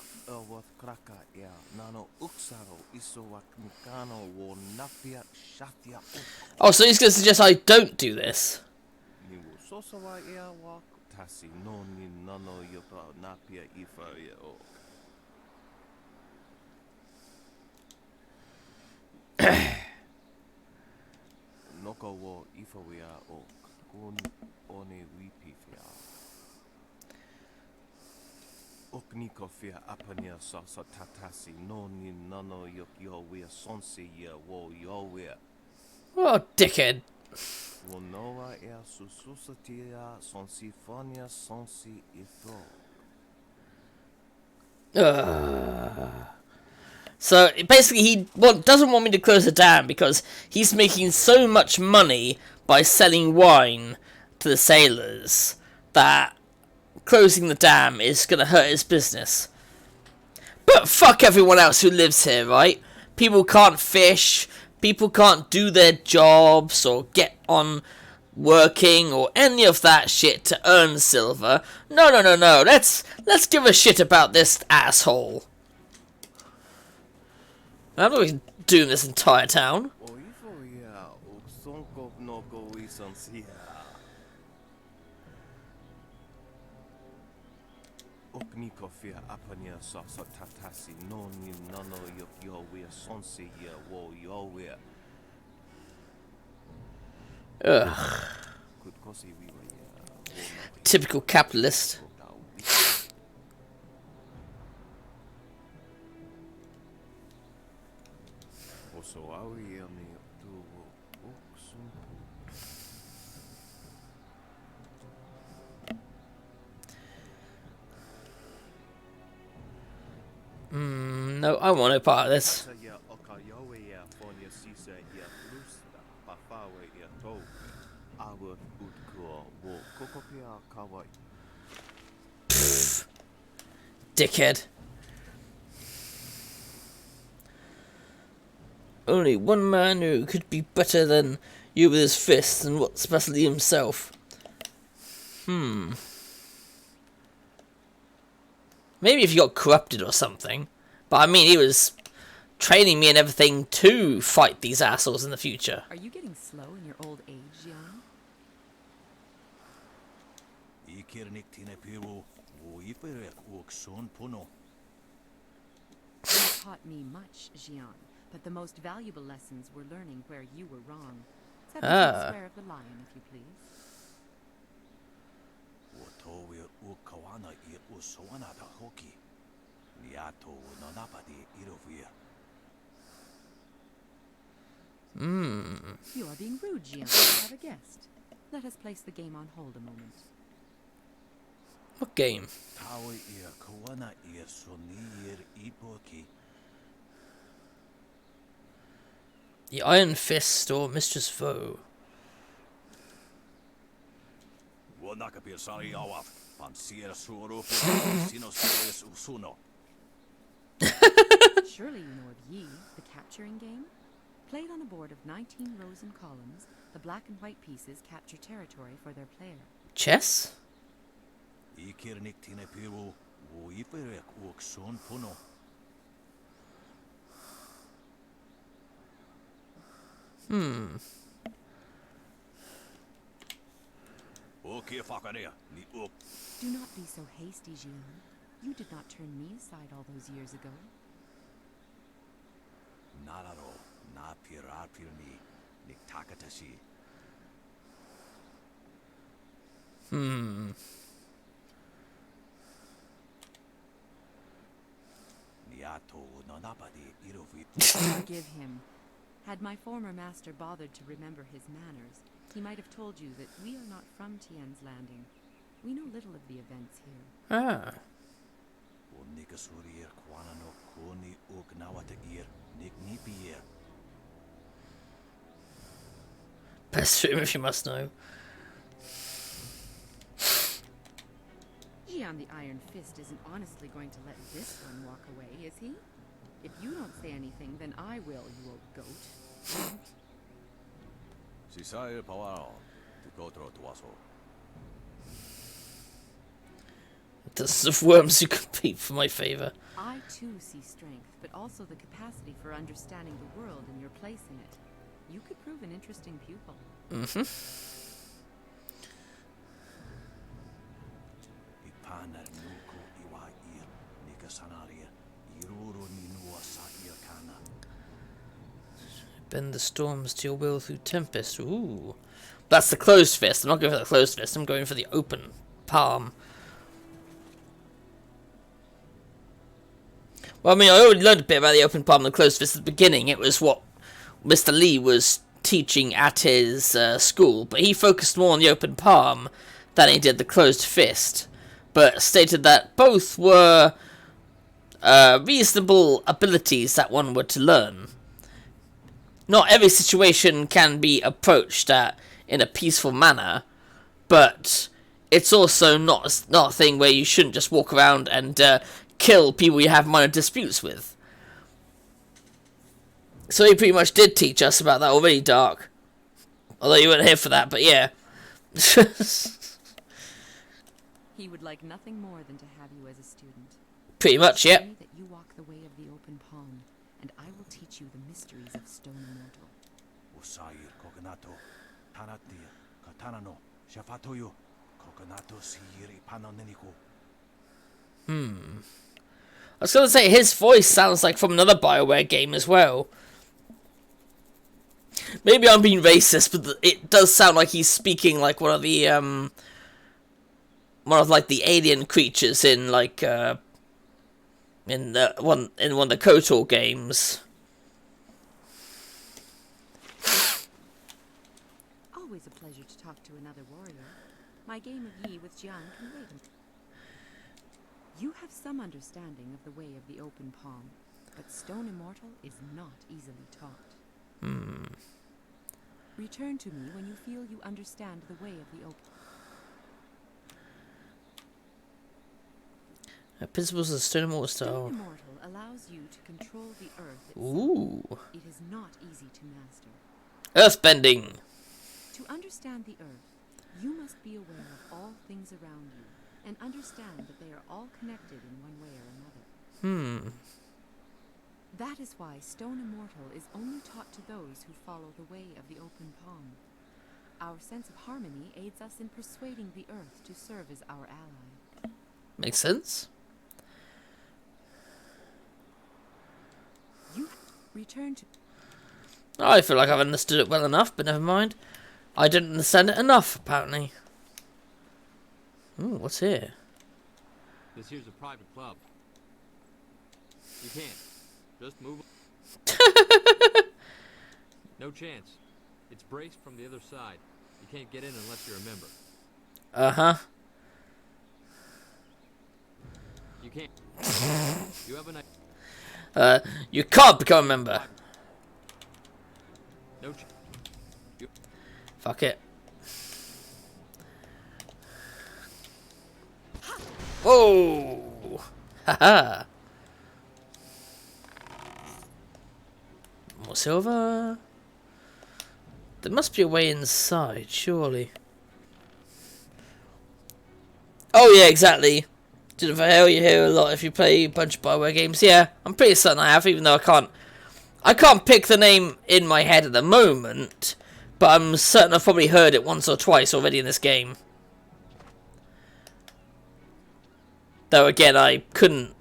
wat kraka ia nano uksaro isowak mikano wo napia shatia. Oh, so he's going to suggest I don't do this. Niwu sosawa ia wak tasi noni nano yopa napia ifa ia o. Noko wo ifa wia o kun one wipifia. Oknikofia apania sasa tatasi noni nano yok yowia sonsi ia wo yowia. Oh, dickhead. Wonoa ea sususatia sonsifonia sonsi ifo. So basically, he doesn't want me to close the dam because he's making so much money by selling wine to the sailors that closing the dam is going to hurt his business. But fuck everyone else who lives here, right? People can't fish, people can't do their jobs or get on working or any of that shit to earn silver. No. Let's give a shit about this asshole. I'm not even doing this entire town. Oknikofia apania sasa tatasi noni nano yok yowia sonsi wo yowia. Ugh. Typical capitalist. No, I want no part of this. Pfft. Dickhead. Only one man who could be better than you with his fists, and what's especially himself. Maybe if he got corrupted or something. But I mean, he was training me and everything to fight these assholes in the future. Are you getting slow in your old age, Jan? You taught me much, Jian, but the most valuable lessons were learning where you were wrong. Set the square of the lion, if you please. You are being rude, Jian. I have a guest. Let us place the game on hold a moment. What game? The Iron Fist or Mistress Foe? Surely you know of Yi, the capturing game? Played on a board of 19 rows and columns, the black and white pieces capture territory for their player. Chess? Do not be so hasty, Jian. You did not turn me aside all those years ago. Forgive him. Had my former master bothered to remember his manners, he might have told you that we are not from Tian's Landing. We know little of the events here. Best room if you must know. Tian the Iron Fist isn't honestly going to let this one walk away, is he? If you don't say anything, then I will, you old goat. Dozens of worms who compete for my favor. I too see strength, but also the capacity for understanding the world and your place in it. You could prove an interesting pupil. Mm-hmm. Bend the storms to your will through tempest. Ooh. That's the closed fist. I'm not going for the closed fist. I'm going for the open palm. Well, I mean, I already learned a bit about the open palm and the closed fist at the beginning. It was what Mr. Lee was teaching at his school, but he focused more on the open palm than he did the closed fist, but stated that both were reasonable abilities that one were to learn. Not every situation can be approached in a peaceful manner, but it's also not a thing where you shouldn't just walk around and kill people you have minor disputes with. So he pretty much did teach us about that already, Dark. Although you weren't here for that, but yeah. He would like nothing more than to have you as a student. Pretty much, yep. That you walk the way of the open palm, and I will teach you the mysteries of Stone Immortal. I was going to say, his voice sounds like from another BioWare game as well. Maybe I'm being racist, but it does sound like he's speaking like one of the alien creatures in like in one of the KOTOR games. Always a pleasure to talk to another warrior. My game of Yi with Jiang can wait. You have some understanding of the way of the open palm, but Stone Immortal is not easily taught. Return to me when you feel you understand the way of the open. Principles of Stone Immortal style. Stone Immortal allows you to control the earth itself. Ooh. It is not easy to master. Earthbending. To understand the earth, you must be aware of all things around you and understand that they are all connected in one way or another. That is why Stone Immortal is only taught to those who follow the way of the open palm. Our sense of harmony aids us in persuading the earth to serve as our ally. Makes sense. You return to... I feel like I've understood it well enough, but never mind. I didn't understand it enough, apparently. Ooh, what's here? This here's a private club. You can't. Just move. No chance. It's braced from the other side. You can't get in unless you're a member. Uh-huh. You can't. You have a you can't become a member. No Fuck it. Whoa! Haha! More silver. There must be a way inside, surely. Oh yeah, exactly. Jennifer Hale, you hear a lot if you play a bunch of BioWare games. Yeah, I'm pretty certain I have, even though I can't pick the name in my head at the moment, but I'm certain I've probably heard it once or twice already in this game. Though again, I couldn't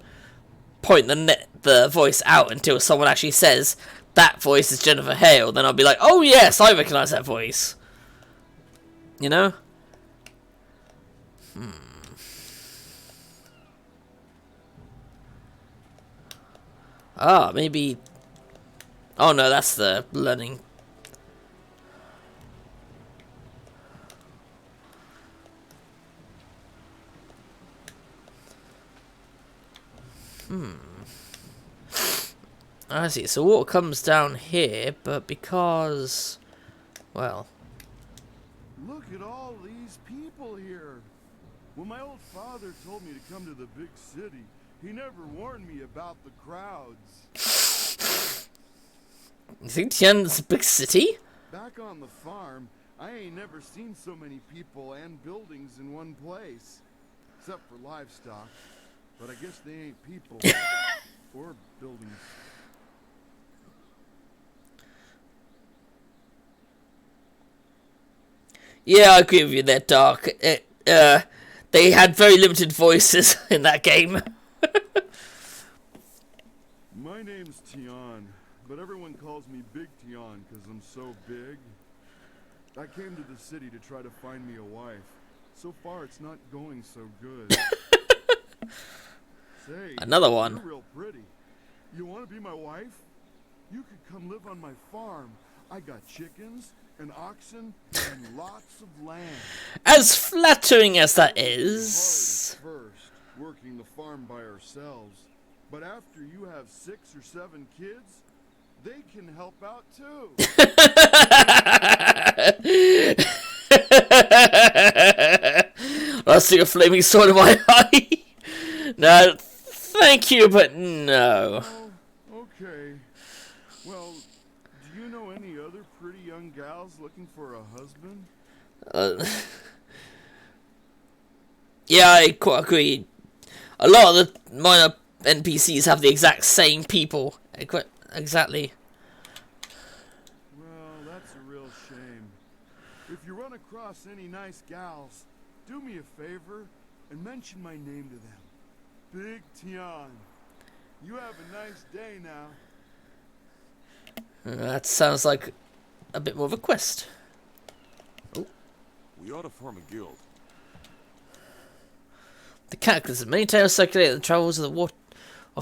point the voice out until someone actually says that voice is Jennifer Hale. Then I'll be like, oh yes, I recognise that voice. You know? Ah, maybe... Oh no, that's the learning. I see. So water comes down here, but because, well, Look at all these people here. When my old father told me to come to the big city, he never warned me about the crowds. You think Tian's a big city? Back on the farm, I ain't never seen so many people and buildings in one place. Except for livestock. But I guess they ain't people. Or buildings. Yeah, I agree with you there, Dark. They had very limited voices in that game. My name's Tian, but everyone calls me Big Tian because I'm so big. I came to the city to try to find me a wife. So far, it's not going so good. Say, another one. You're real pretty. You want to be my wife? You could come live on my farm. I got chickens and oxen and lots of land. As flattering as that is. Hard at first, working the farm by ourselves. But after you have 6 or 7 kids, they can help out too. I see a flaming sword in my eye. No, thank you, but no. Oh, okay. Well, do you know any other pretty young gals looking for a husband? Yeah, I quite agree. A lot of the minor NPCs have the exact same people. Exactly. Well, that's a real shame. If you run across any nice gals, do me a favor and mention my name to them. Big Tian. You have a nice day now. That sounds like a bit more of a quest. Oh. We ought to form a guild. The Cataclysm. Many tales circulate the travels of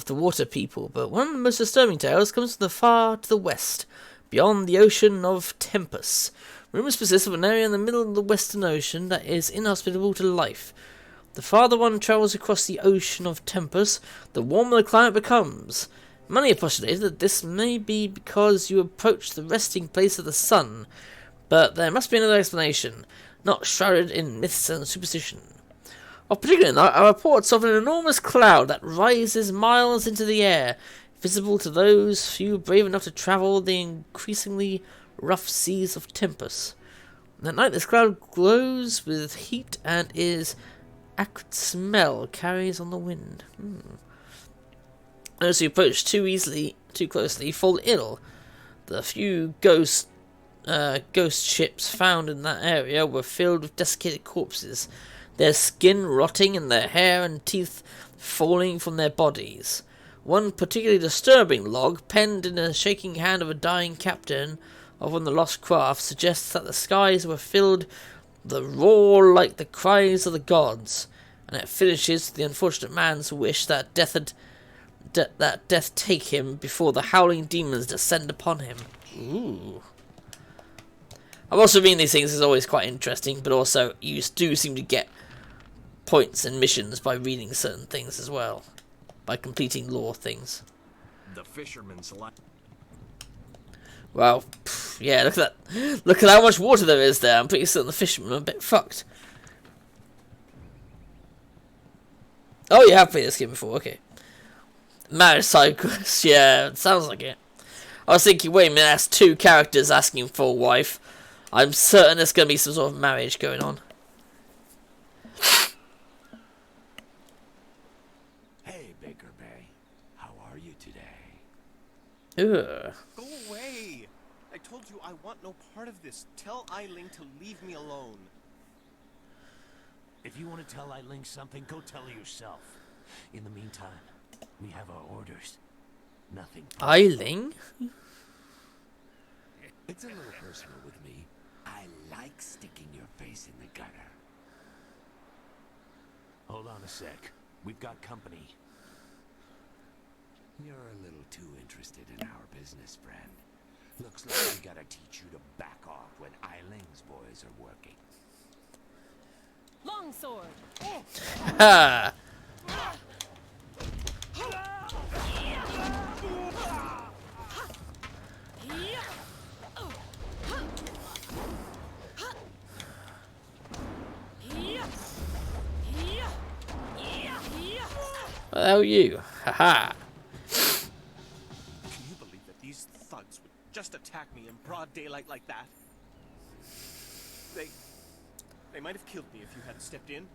the water people, but one of the most disturbing tales comes from the far to the west, beyond the ocean of Tempus. Rumours persist of an area in the middle of the Western Ocean that is inhospitable to life. The farther one travels across the ocean of Tempus, the warmer the climate becomes. Many have postulated that this may be because you approach the resting place of the sun, but there must be another explanation, not shrouded in myths and superstition. Of particular note are reports of an enormous cloud that rises miles into the air, visible to those few brave enough to travel the increasingly rough seas of Tempus. At night this cloud glows with heat and its acrid smell carries on the wind. Those who approach too closely fall ill. The few ghost ships found in that area were filled with desiccated corpses, their skin rotting and their hair and teeth falling from their bodies. One particularly disturbing log, penned in a shaking hand of a dying captain of one of the lost craft, suggests that the skies were filled with a roar like the cries of the gods, and it finishes with the unfortunate man's wish that death take him before the howling demons descend upon him. Ooh. I've also reading these things is always quite interesting, but also you do seem to get points and missions by reading certain things as well, by completing lore things. The fisherman's life. Well, yeah, look at that. Look at how much water there is there. I'm pretty certain the fishermen are a bit fucked. Oh, you have played this game before, okay. Marriage side quest, yeah, it sounds like it. I was thinking, wait a minute, that's 2 characters asking for a wife. I'm certain there's going to be some sort of marriage going on. Hey, Baker Bay. How are you today? Ugh. Go away! I told you I want no part of this. Tell Eiling to leave me alone. If you want to tell Eiling something, go tell her yourself. In the meantime, we have our orders. Nothing. Eiling? It's a little personal with me. I like sticking your face in the gutter. Hold on a sec. We've got company. You're a little too interested in our business, friend. Looks like we gotta teach you to back off when Eiling's boys are working. Longsword! Ha! Well, you. Haha. Can you believe that these thugs would just attack me in broad daylight like that? They might have killed me if you hadn't stepped in.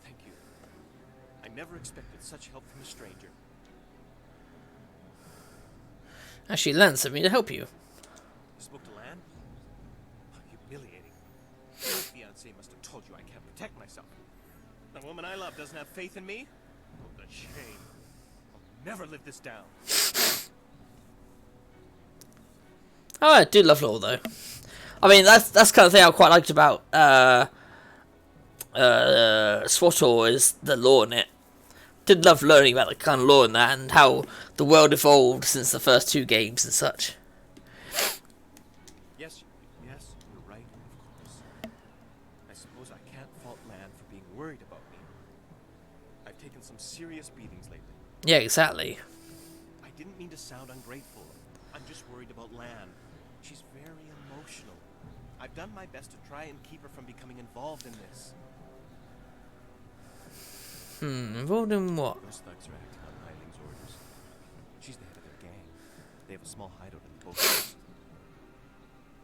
Thank you. I never expected such help from a stranger. Actually, Lan sent me to help you. You spoke to Lan? How humiliating. My fiancé must have told you I can't protect myself. The woman I love doesn't have faith in me? What a shame. I'll never live this down. Oh, I do love law, though. I mean, that's kind of thing I quite liked about SWTOR is the law in it. Did love learning about the kind of law in that and how the world evolved since the first 2 games and such. Yes, you're right, of course. I suppose I can't fault Lan for being worried about me. I've taken some serious beatings lately. Yeah, exactly. I didn't mean to sound ungrateful. I'm just worried about Lan. She's very emotional. I've done my best to try and keep her from becoming involved in this. Involved in what? Those thugs are acting on Eiling's orders. She's the head of their gang. They have a small hideout in the boat.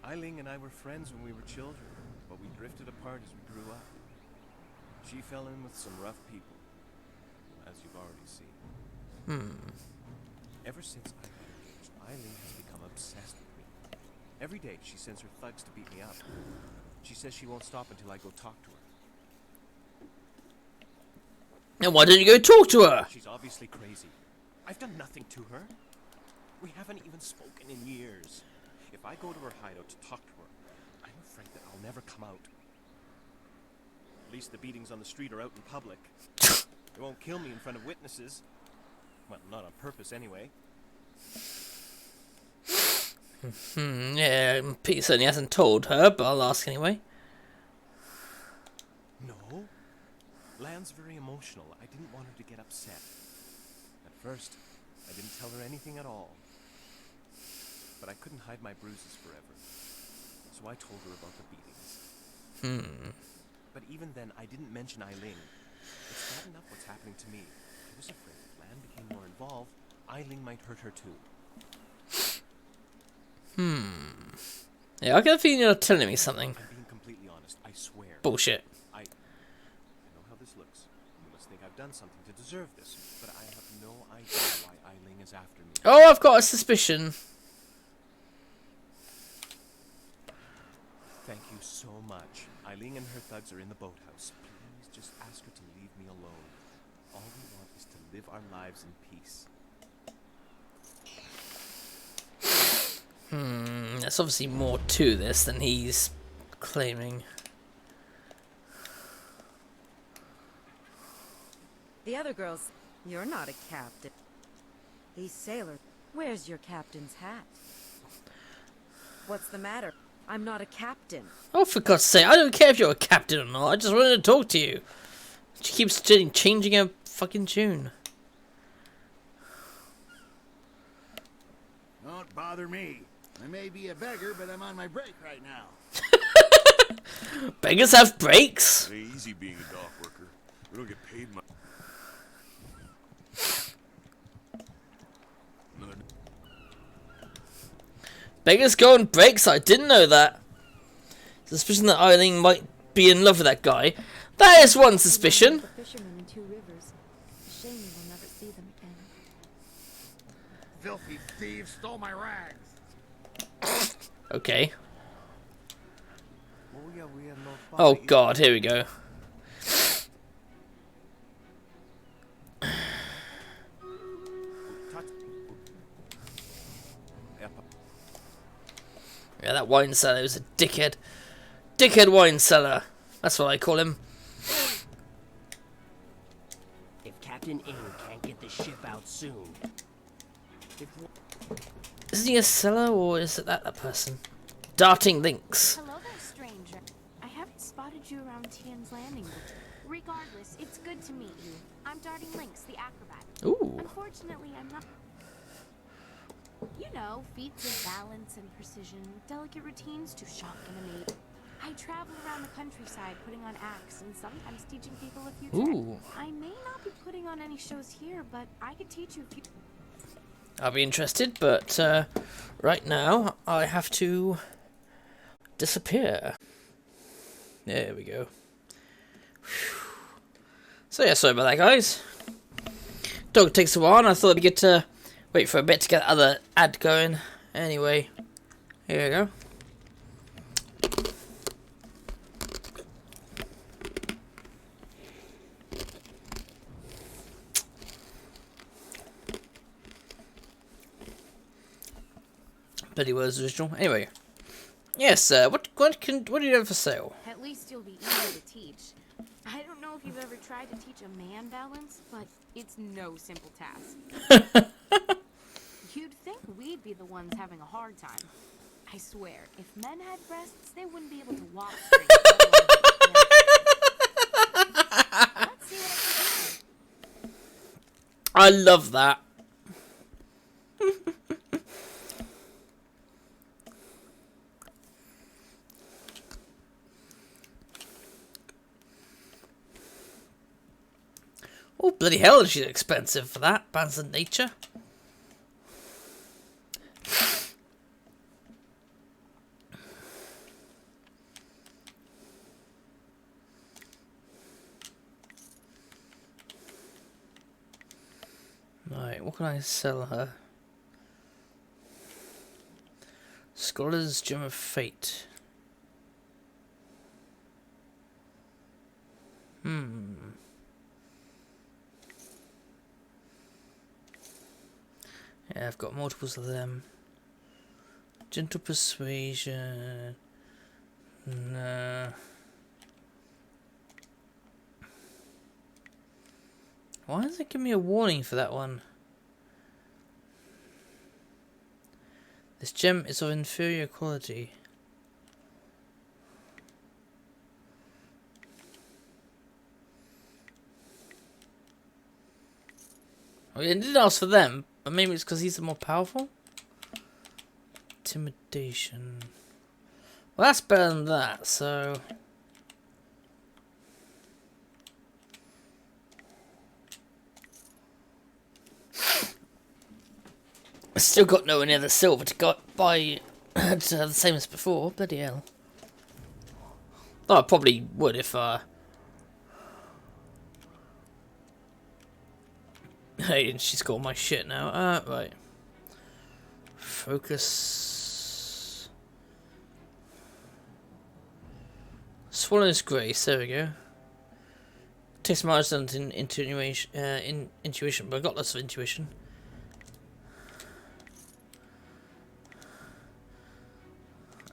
Eiling and I were friends when we were children, but we drifted apart as we grew up. She fell in with some rough people, as you've already seen. Ever since I got engaged, Eiling has become obsessed with me. Every day she sends her thugs to beat me up. She says she won't stop until I go talk to her. And why didn't you go talk to her? She's obviously crazy. I've done nothing to her. We haven't even spoken in years. If I go to her hideout to talk to her, I'm afraid that I'll never come out. At least the beatings on the street are out in public. They won't kill me in front of witnesses. Well, not on purpose anyway. Yeah, Pete certainly hasn't told her, but I'll ask anyway. No. Lan's very emotional. I didn't want her to get upset. At first, I didn't tell her anything at all. But I couldn't hide my bruises forever. So I told her about the beatings. But even then, I didn't mention Eiling. It's bad enough what's happening to me. I was afraid if Lan became more involved, Eiling might hurt her too. Yeah, I get a feeling you're telling me something. I'm being completely honest, I swear. Bullshit. I know how this looks. You must think I've done something to deserve this, but I have no idea why Eiling is after me. Oh, I've got a suspicion. Thank you so much. Eiling and her thugs are in the boathouse. Please just ask her to leave me alone. All we want is to live our lives in peace. There's obviously more to this than he's claiming. The other girls, you're not a captain. These sailors, where's your captain's hat? What's the matter? I'm not a captain. Oh, for God's sake, I don't care if you're a captain or not. I just wanted to talk to you. She keeps changing her fucking tune. Don't bother me. I may be a beggar, but I'm on my break right now. Beggars have breaks? It ain't easy being a dock worker. We don't get paid much. Beggars go on breaks? I didn't know that. Suspicion that Eiling might be in love with that guy. That is one suspicion. The fishermen in 2 Rivers. Shame we will never see them again. Filthy thieves stole my rags. Okay. Oh God, here we go. Yeah, that wine seller was a dickhead. Dickhead wine seller. That's what I call him. If Captain Ing can't get the ship out soon. Isn't he a seller or is it that person? Darting Lynx. Hello there, stranger. I haven't spotted you around Tian's landing. Regardless, it's good to meet you. I'm Darting Lynx, the acrobat. Ooh. Unfortunately, I'm not... You know, feats of balance and precision, delicate routines to shock and amaze. I travel around the countryside putting on acts and sometimes teaching people a few Ooh. tricks. I may not be putting on any shows here, but I could teach you a few. I'll be interested, but right now I have to disappear. There we go. So yeah, sorry about that, guys. Dog takes a while, and I thought it'd be good to wait for a bit to get the other ad going. Anyway, here we go. Bloody words original. Anyway, yes. What do you have for sale? At least you'll be easy to teach. I don't know if you've ever tried to teach a man balance, but it's no simple task. You'd think we'd be the ones having a hard time. I swear, if men had breasts, they wouldn't be able to walk straight. Let's see what I can do. I love that. Oh, bloody hell, she's expensive for that. Balance of nature. Right, what can I sell her? Scholar's Gem of Fate. Yeah, I've got multiples of them. Gentle Persuasion. Nah. Why does it give me a warning for that one? This gem is of inferior quality. Well, it didn't ask for them, but maybe it's because he's the more powerful? Intimidation. Well, that's better than that, so... I still got nowhere near the silver to buy to have the same as before. Bloody hell. Oh, I probably would if Hey, and she's got all my shit now. Right. Focus. Swallow's Grace. There we go. Takes some milestones in intuition, but I got lots of intuition.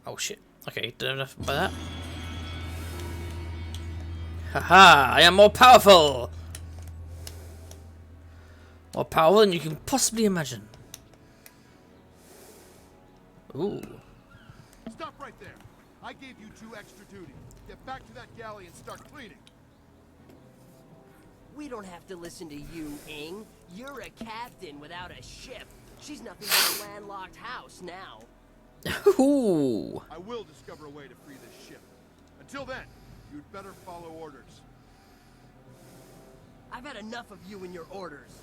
Oh shit. Okay, don't have enough by that. Haha! I am more powerful! More powerful than you can possibly imagine. Ooh. Stop right there. I gave you 2 extra duty. Get back to that galley and start cleaning. We don't have to listen to you, Ing. You're a captain without a ship. She's nothing but a landlocked house now. Ooh. I will discover a way to free this ship. Until then, you'd better follow orders. I've had enough of you and your orders.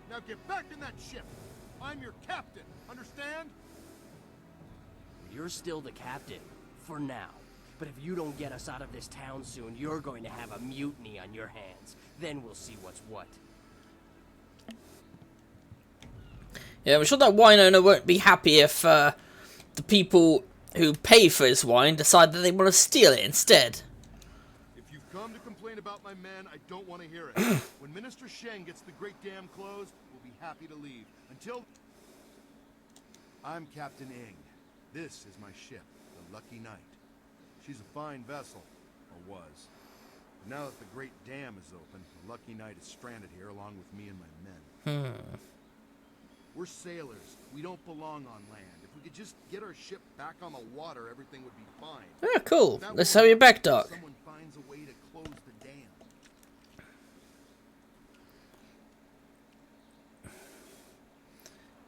Now get back in that ship. I'm your captain, understand? You're still the captain, for now. But if you don't get us out of this town soon, you're going to have a mutiny on your hands. Then we'll see what's what. Yeah, I'm sure that wine owner won't be happy if the people who pay for his wine decide that they want to steal it instead. If you've come to complain about my men, I don't want to hear it. When Minister Sheng gets the Great Dam closed, we'll be happy to leave. Until... I'm Captain Ing. This is my ship, the Lucky Knight. She's a fine vessel, or was. But now that the Great Dam is open, the Lucky Knight is stranded here along with me and my men. We're sailors. We don't belong on land. If we could just get our ship back on the water, everything would be fine. Oh, cool. Let's have you back, Doc. Someone finds a way to close the dam.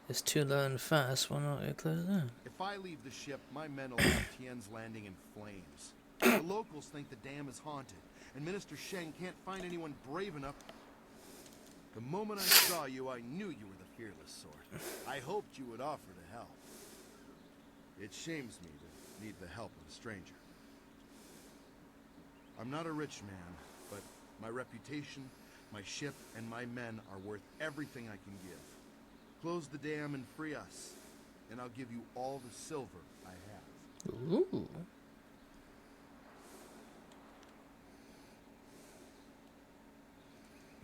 It's too low and fast. Why not get close down? If If I leave the ship, my men will have Tian's landing in flames. The locals think the dam is haunted, and Minister Sheng can't find anyone brave enough. The moment I saw you, I knew you were the fearless sort. I hoped you would offer to help. It shames me to need the help of a stranger. I'm not a rich man, but my reputation, my ship, and my men are worth everything I can give. Close the dam and free us, and I'll give you all the silver I have. Ooh.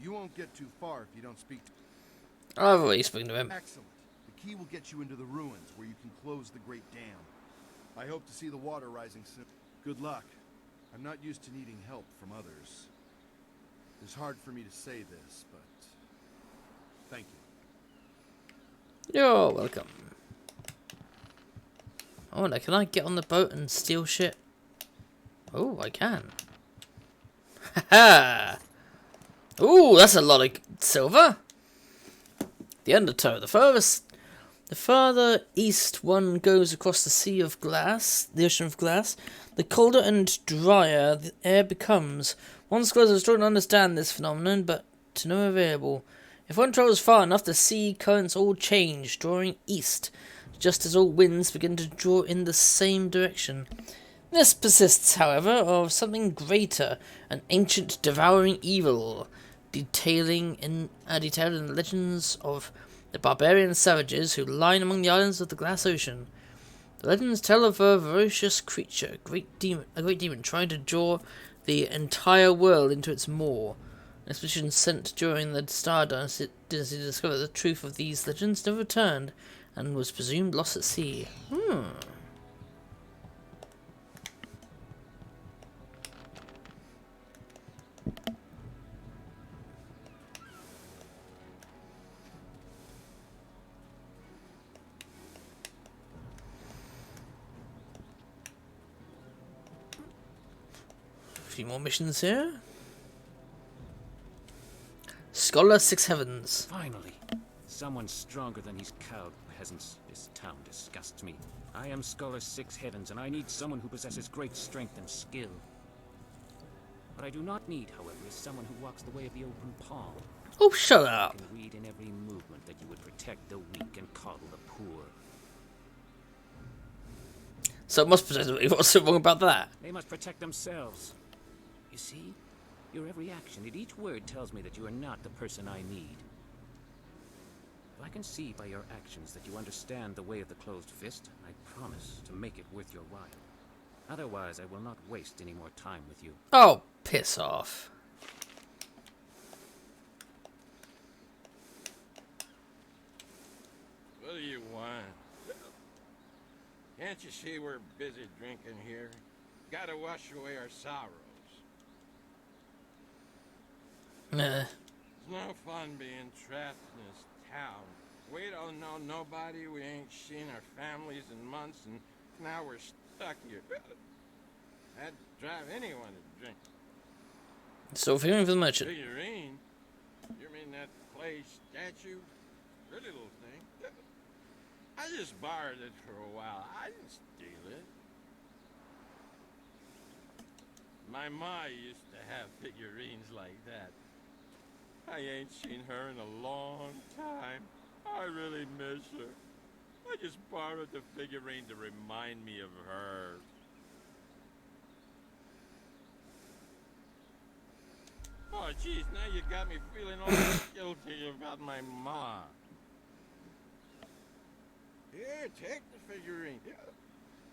You won't get too far if you don't speak to... I've already spoken to him. Excellent. The key will get you into the ruins, where you can close the great dam. I hope to see the water rising soon. Good luck. I'm not used to needing help from others. It's hard for me to say this, but... thank you. You're welcome. Oh, now can I get on the boat and steal shit? Oh, I can. Haha! Ooh, that's a lot of silver. The undertow. The further east one goes across the sea of glass, the ocean of glass, the colder and drier the air becomes. One scholars are strong to understand this phenomenon, but to no available. If one travels far enough, the sea currents all change, drawing east, just as all winds begin to draw in the same direction. This persists, however, of something greater, an ancient devouring evil, detailed in the legends of the barbarian savages who line among the islands of the glass ocean. The legends tell of a ferocious creature, a great demon trying to draw the entire world into its maw. An expedition sent during the Star Dynasty to discover the truth of these legends never returned, and was presumed lost at sea. A few more missions here. Scholar Six Heavens. Finally, someone stronger than these cowed peasants. This town disgusts me. I am Scholar Six Heavens, and I need someone who possesses great strength and skill. What I do not need, however, is someone who walks the way of the open palm. Oh, shut up. I can read in every movement that you would protect the weak and coddle the poor. So it must protect them. What's so wrong about that? They must protect themselves. You see? Your every action and each word tells me that you are not the person I need. If I can see by your actions that you understand the way of the closed fist, I promise to make it worth your while. Otherwise, I will not waste any more time with you. Oh, piss off. What do you want? Can't you see we're busy drinking here? Gotta wash away our sorrows. It's no fun being trapped in this town. We don't know nobody, we ain't seen our families in months, and now we're stuck here. That'd drive anyone to drink. So feeling for the merchant. Figurine? You mean that clay statue? Pretty little thing. I just borrowed it for a while. I didn't steal it. My ma used to have figurines like that. I ain't seen her in a long time. I really miss her. I just borrowed the figurine to remind me of her. Oh, jeez, now you got me feeling all guilty about my ma. Here, take the figurine.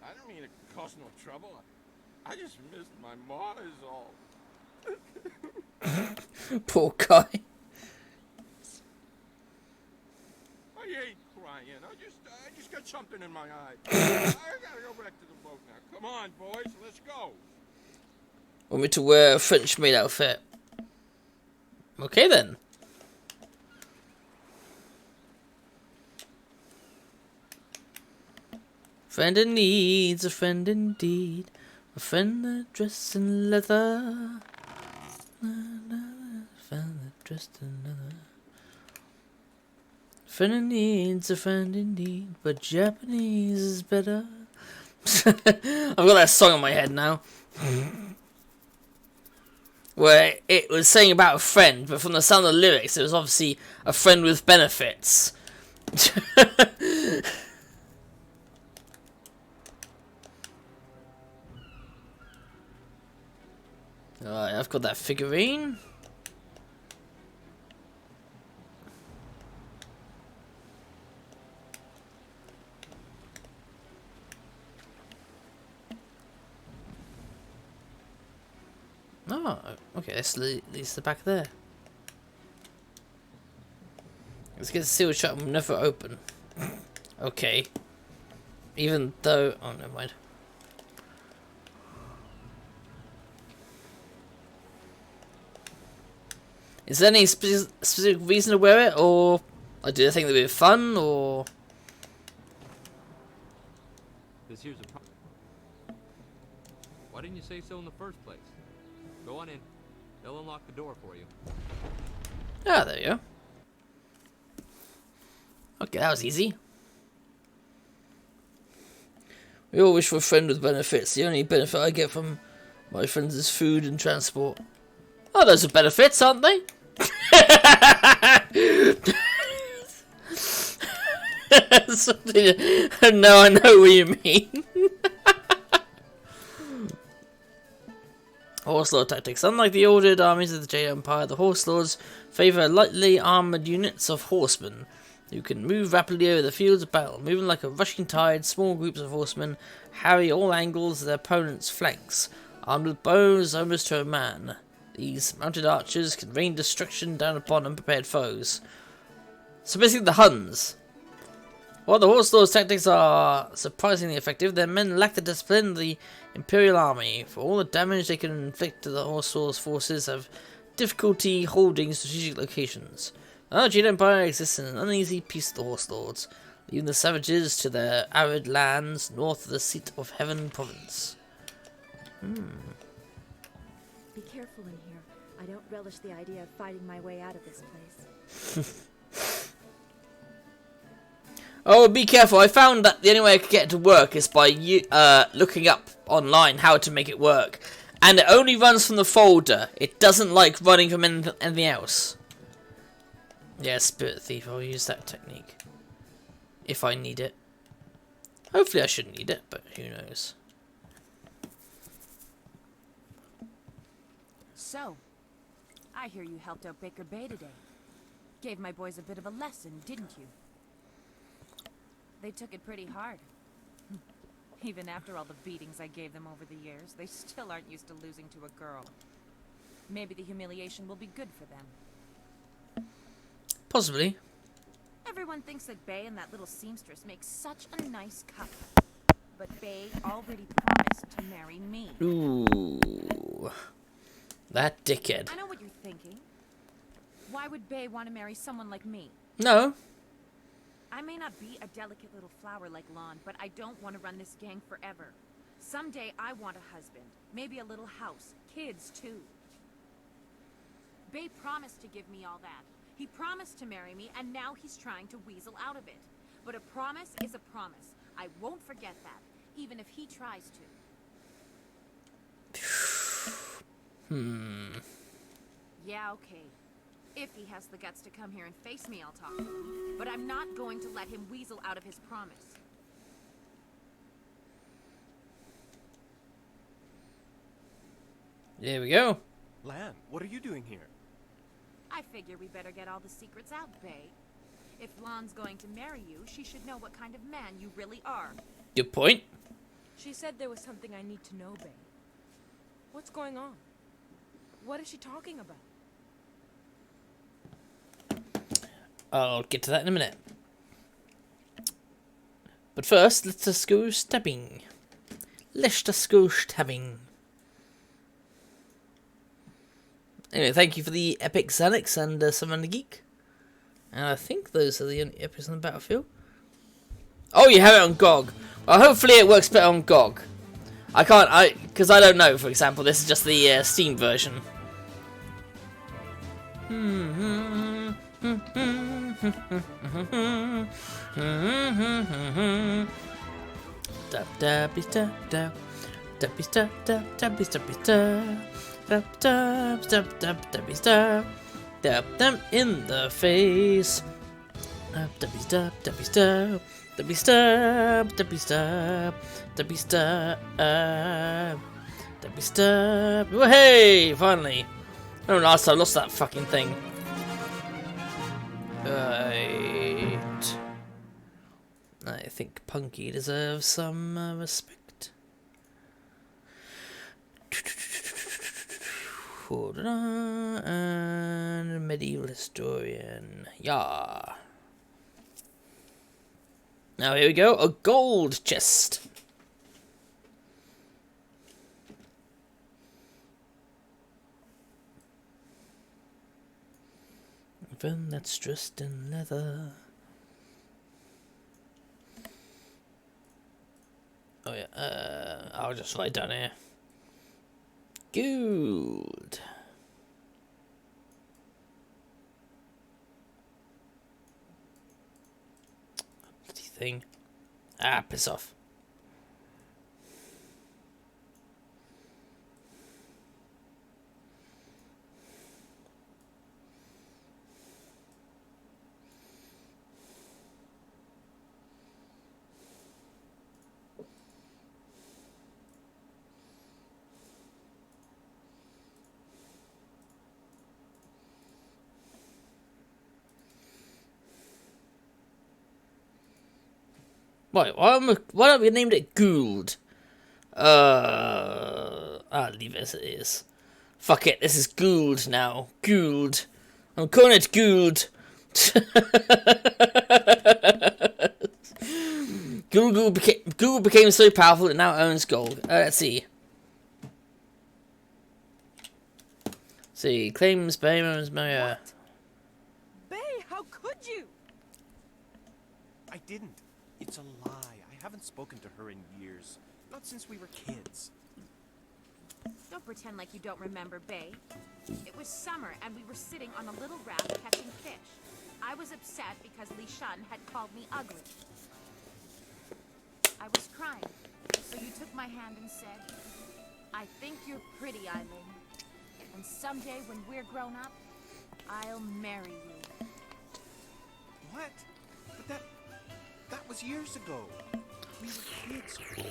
I don't mean to cause no trouble. I just missed my ma is all. Poor guy. I ain't crying. I just got something in my eye. I gotta go back to the boat now. Come on, boys, let's go. Want me to wear a French maid outfit? Okay then. Friend in need's a friend indeed. A friend that dressed in leather. A friend that dressed in leather. Friend needs a friend indeed, but Japanese is better. I've got that song in my head now. Where it was saying about a friend, but from the sound of the lyrics, it was obviously a friend with benefits. Alright, I've got that figurine. Oh, okay, this leads to the back there. Let's get the sealed shut and never open. Okay. Even though... oh, never mind. Is there any specific reason to wear it, or do they think they'd be fun, or... This here's a problem. Why didn't you say so in the first place? Go on in. They'll unlock the door for you. Ah, there you go. Okay, that was easy. We all wish for a friend with benefits. The only benefit I get from my friends is food and transport. Oh, those are benefits, aren't they? No, I know what you mean. Horse Lord tactics. Unlike the ordered armies of the Jade Empire, the Horse Lords favour lightly armoured units of horsemen who can move rapidly over the fields of battle. Moving like a rushing tide, small groups of horsemen harry all angles of their opponent's flanks, armed with bows almost to a man. These mounted archers can rain destruction down upon unprepared foes. So basically the Huns. While the Horse Lords' tactics are surprisingly effective, their men lack the discipline of the Imperial Army. For all the damage they can inflict to the Horse Lords' forces have difficulty holding strategic locations. The Jade Empire exists in an uneasy peace with the Horse Lords, leaving the savages to their arid lands north of the seat of Heaven province. Be careful in here. I don't relish the idea of fighting my way out of this place. Oh, be careful. I found that the only way I could get it to work is by looking up online how to make it work. And it only runs from the folder. It doesn't like running from anything else. Yeah, Spirit Thief. I'll use that technique. If I need it. Hopefully I shouldn't need it, but who knows. So, I hear you helped out Baker Bay today. Gave my boys a bit of a lesson, didn't you? They took it pretty hard. Even after all the beatings I gave them over the years, they still aren't used to losing to a girl. Maybe the humiliation will be good for them. Possibly. Everyone thinks that Bay and that little seamstress make such a nice couple. But Bay already promised to marry me. Ooh. That dickhead. I know what you're thinking. Why would Bay want to marry someone like me? No. I may not be a delicate little flower like Lon, but I don't want to run this gang forever. Someday I want a husband, maybe a little house, kids too. Bay promised to give me all that. He promised to marry me, and now he's trying to weasel out of it. But a promise is a promise. I won't forget that, even if he tries to. Yeah, okay. If he has the guts to come here and face me, I'll talk to him. But I'm not going to let him weasel out of his promise. There we go. Lan, what are you doing here? I figure we better get all the secrets out, Bay. If Lon's going to marry you, she should know what kind of man you really are. Good point. She said there was something I need to know, Bay. What's going on? What is she talking about? I'll get to that in a minute. But first, let us go stabbing. Let us go stabbing. Anyway, thank you for the epic Xanax and Summon the Geek. And I think those are the only epics on the battlefield. Oh, you have it on GOG. Well, hopefully it works better on GOG. Because I don't know, for example, this is just the Steam version. Dab dabby dab dab dabby dab dab dabby dabby dab dab dab dab dab dabby dab dab them in the face. Dabby dab dabby dab dabby dab dabby dab dabby dab dabby dab. Hey, finally! Oh, last time I lost that fucking thing. Right. I think Punky deserves some respect. Hold on. And medieval historian. Yeah. Now here we go. A gold chest. Even that's dressed in leather. Oh yeah, I'll just write down here. Good. Bloody thing. Ah, piss off. Wait, why have we named it Gould? I'll leave it as it is. Fuck it, this is Gould now. Gould. I'm calling it Gould. Google became so powerful it now owns gold. Let's see. See, claims Bayman's Mayor. Bay, how could you? I didn't. It's a lie. I haven't spoken to her in years. Not since we were kids. Don't pretend like you don't remember, Bay. It was summer and we were sitting on a little raft catching fish. I was upset because Li Shan had called me ugly. I was crying, so you took my hand and said, I think you're pretty, Eileen. And someday when we're grown up, I'll marry you. What? But that was years ago. We were kids. Oh,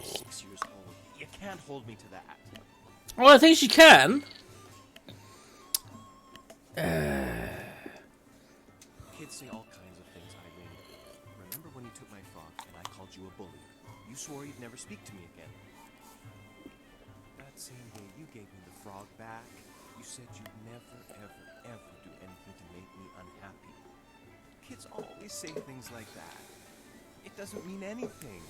6 years old. You can't hold me to that. Well, I think she can. Kids say all kinds of things, Eileen. Remember when you took my frog and I called you a bully? You swore you'd never speak to me again. That same day you gave me the frog back, you said you'd never, ever, ever do anything to make me unhappy. Kids always say things like that. It doesn't mean anything.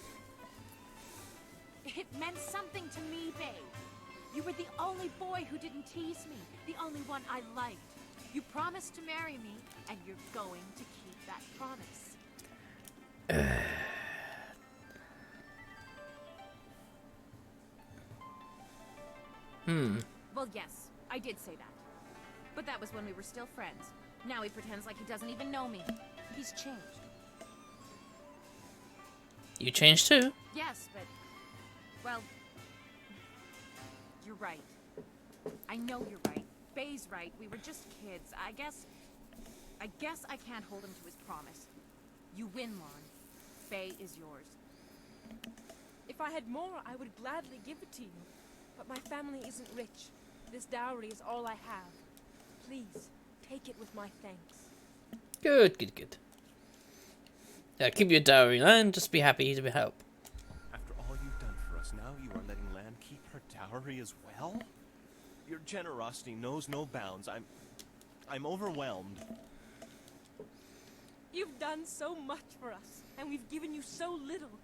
It meant something to me, babe. You were the only boy who didn't tease me, the only one I liked. You promised to marry me, and you're going to keep that promise. Well, yes, I did say that. But that was when we were still friends. Now he pretends like he doesn't even know me. He's changed. You changed too. Yes, but... well... you're right. I know you're right. Bay's right. We were just kids. I guess I can't hold him to his promise. You win, Lon. Bay is yours. If I had more, I would gladly give it to you. But my family isn't rich. This dowry is all I have. Please, take it with my thanks. Good, good, good. Yeah, keep your dowry, and just be happy to be help. After all you've done for us, now you are letting Lan keep her dowry as well? Your generosity knows no bounds. I'm overwhelmed. You've done so much for us, and we've given you so little.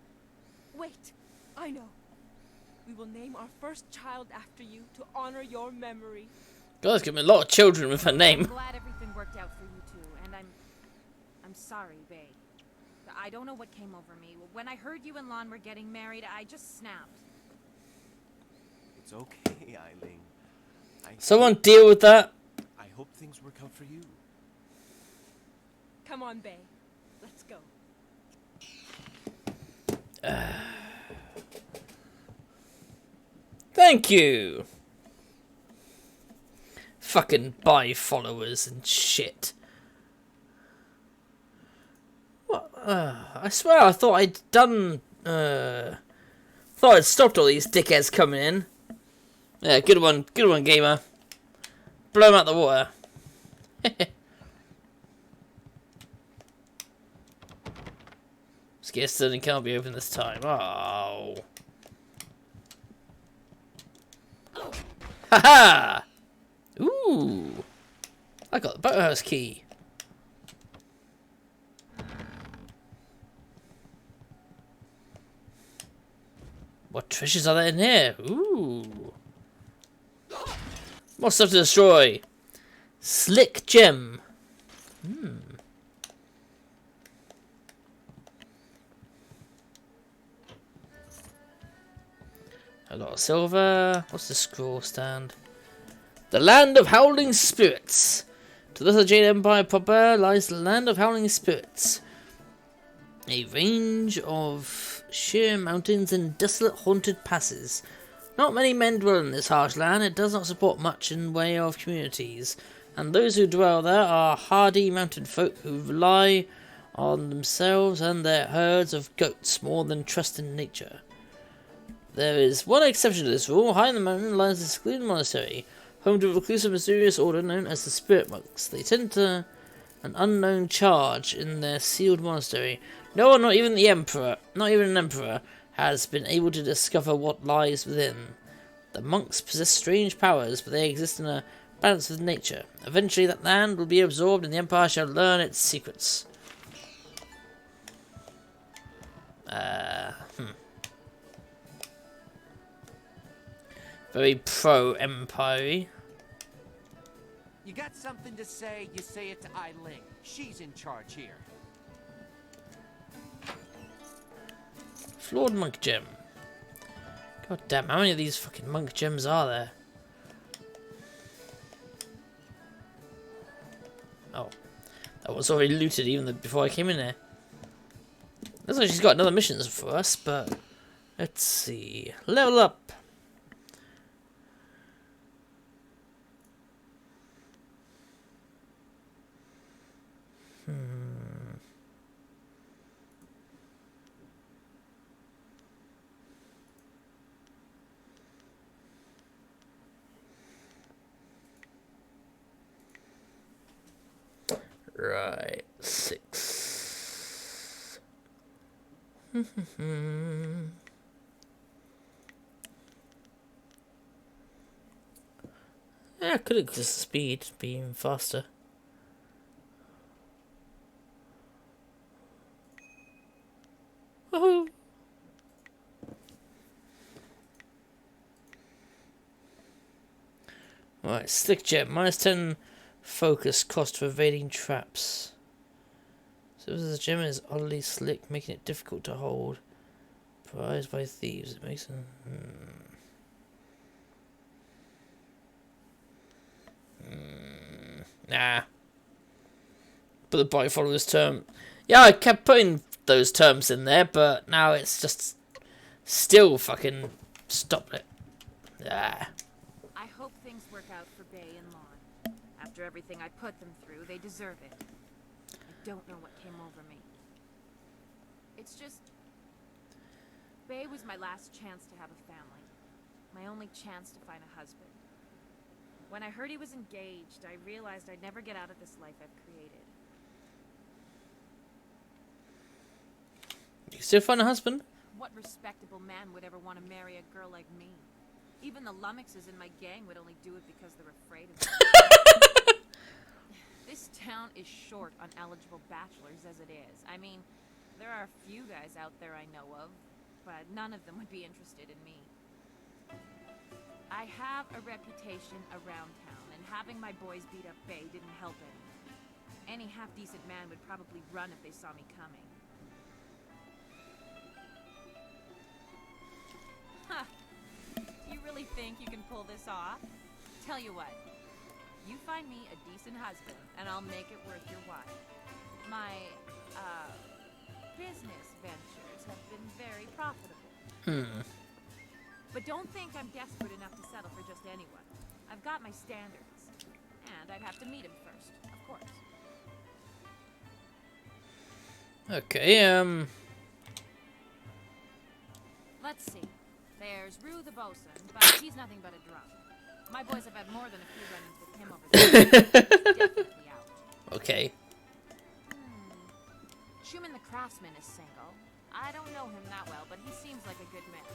Wait, I know. We will name our first child after you to honor your memory. God's given me a lot of children with her name. I'm glad everything worked out for you two, and I'm sorry, Bay. I don't know what came over me. When I heard you and Lon were getting married, I just snapped. It's okay, Eileen. Someone deal with that. I hope things work out for you. Come on, Bay. Let's go. Thank you. Fucking buy followers and shit. What? I swear I thought I'd done. Thought I'd stopped all these dickheads coming in. Yeah, good one, gamer. Blow them out the water. Scare certainly can't be open this time. Oh. Haha! Ooh! I got the boathouse key. What treasures are there in here? Ooh! More stuff to destroy. Slick gem. A lot of silver. What's the scroll stand? The land of howling spirits. To the Jade Empire proper lies the land of howling spirits. A range of sheer mountains and desolate haunted passes. Not many men dwell in this harsh land. It does not support much in way of communities, and those who dwell there are hardy mountain folk who rely on themselves and their herds of goats more than trust in nature. There is one exception to this rule. High in the mountain lies the secluded monastery, home to a reclusive mysterious order known as the Spirit Monks. They tend to an unknown charge in their sealed monastery. No one, not even an emperor, has been able to discover what lies within. The monks possess strange powers, but they exist in a balance with nature. Eventually that land will be absorbed and the empire shall learn its secrets. Very pro-empire. You got something to say, you say it to Eiling. She's in charge here. Flawed monk gem. God damn, how many of these fucking monk gems are there? Oh. That was already looted even before I came in there. Looks like she's got another mission for us, but let's see. Level up. Right, 6. Yeah, I could increase the speed, be even faster. Woohoo! Right, slick jet, -10 focus cost for evading traps. So the gem is oddly slick, making it difficult to hold. Prized by thieves, it makes them. Nah. Put the buy followers term. Yeah, I kept putting those terms in there, but now it's just still fucking stopped it. Ah. I hope things work out for Bay and Lon. After everything I put them through, they deserve it. I don't know what came over me. It's just... Bay was my last chance to have a family. My only chance to find a husband. When I heard he was engaged, I realized I'd never get out of this life I've created. You still find a husband? What respectable man would ever want to marry a girl like me? Even the lummoxes in my gang would only do it because they're afraid of me. This town is short on eligible bachelors as it is. I mean, there are a few guys out there I know of, but none of them would be interested in me. I have a reputation around town, and having my boys beat up Bay didn't help any. Any half-decent man would probably run if they saw me coming. Huh. You really think you can pull this off? Tell you what. You find me a decent husband, and I'll make it worth your while. My, business ventures have been very profitable. But don't think I'm desperate enough to settle for just anyone. I've got my standards. And I'd have to meet him first, of course. Okay, Let's see. There's Rue the bosun, but he's nothing but a drunk. My boys have had more than a few run-ins with him over there. He's definitely out. okay. Schumann the craftsman is single. I don't know him that well, but he seems like a good man.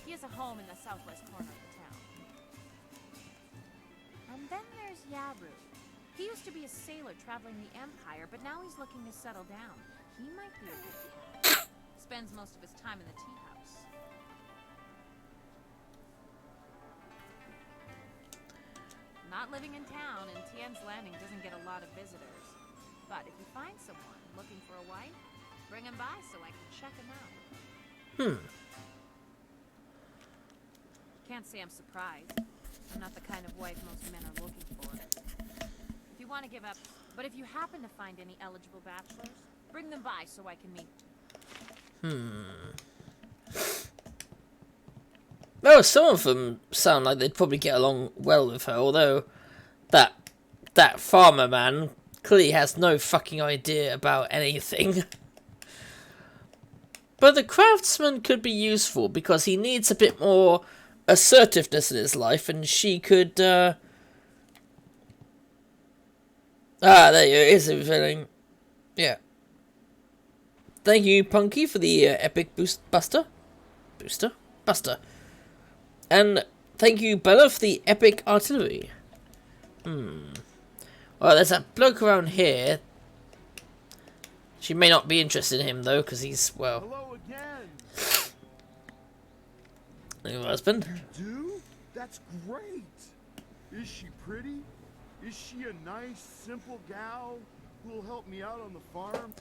He has a home in the southwest corner of the town. And then there's Yaru. He used to be a sailor traveling the Empire, but now he's looking to settle down. He might be a good cat. Spends most of his time in the tea house. Not living in town, and Tian's Landing doesn't get a lot of visitors. But if you find someone looking for a wife, bring him by so I can check him out. Can't say I'm surprised. I'm not the kind of wife most men are looking for. If you want to give up, but if you happen to find any eligible bachelors, bring them by so I can meet. Well, some of them sound like they'd probably get along well with her, although that farmer man clearly has no fucking idea about anything. But the craftsman could be useful because he needs a bit more assertiveness in his life, and she could there you go, is a feeling. Yeah. Thank you, Punky, for the epic buster. And thank you, Bella, for the epic artillery. Well, there's a bloke around here. She may not be interested in him, though, because he's, well... Hello again. Your husband. You do? That's great. Is she pretty? Is she a nice, simple gal who'll help me out on the farm?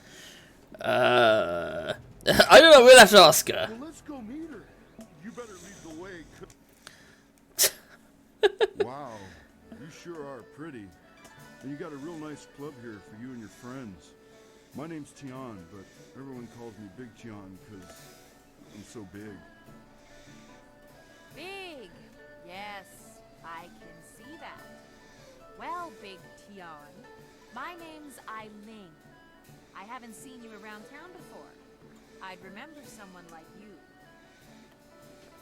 I don't know. We'll have to ask her. Well, let's go meet her. You better lead the way. Wow, you sure are pretty. And you got a real nice club here for you and your friends. My name's Tian, but everyone calls me Big Tian because I'm so big. Big! Yes, I can see that. Well, Big Tian, my name's Eileen. I haven't seen you around town before. I'd remember someone like you.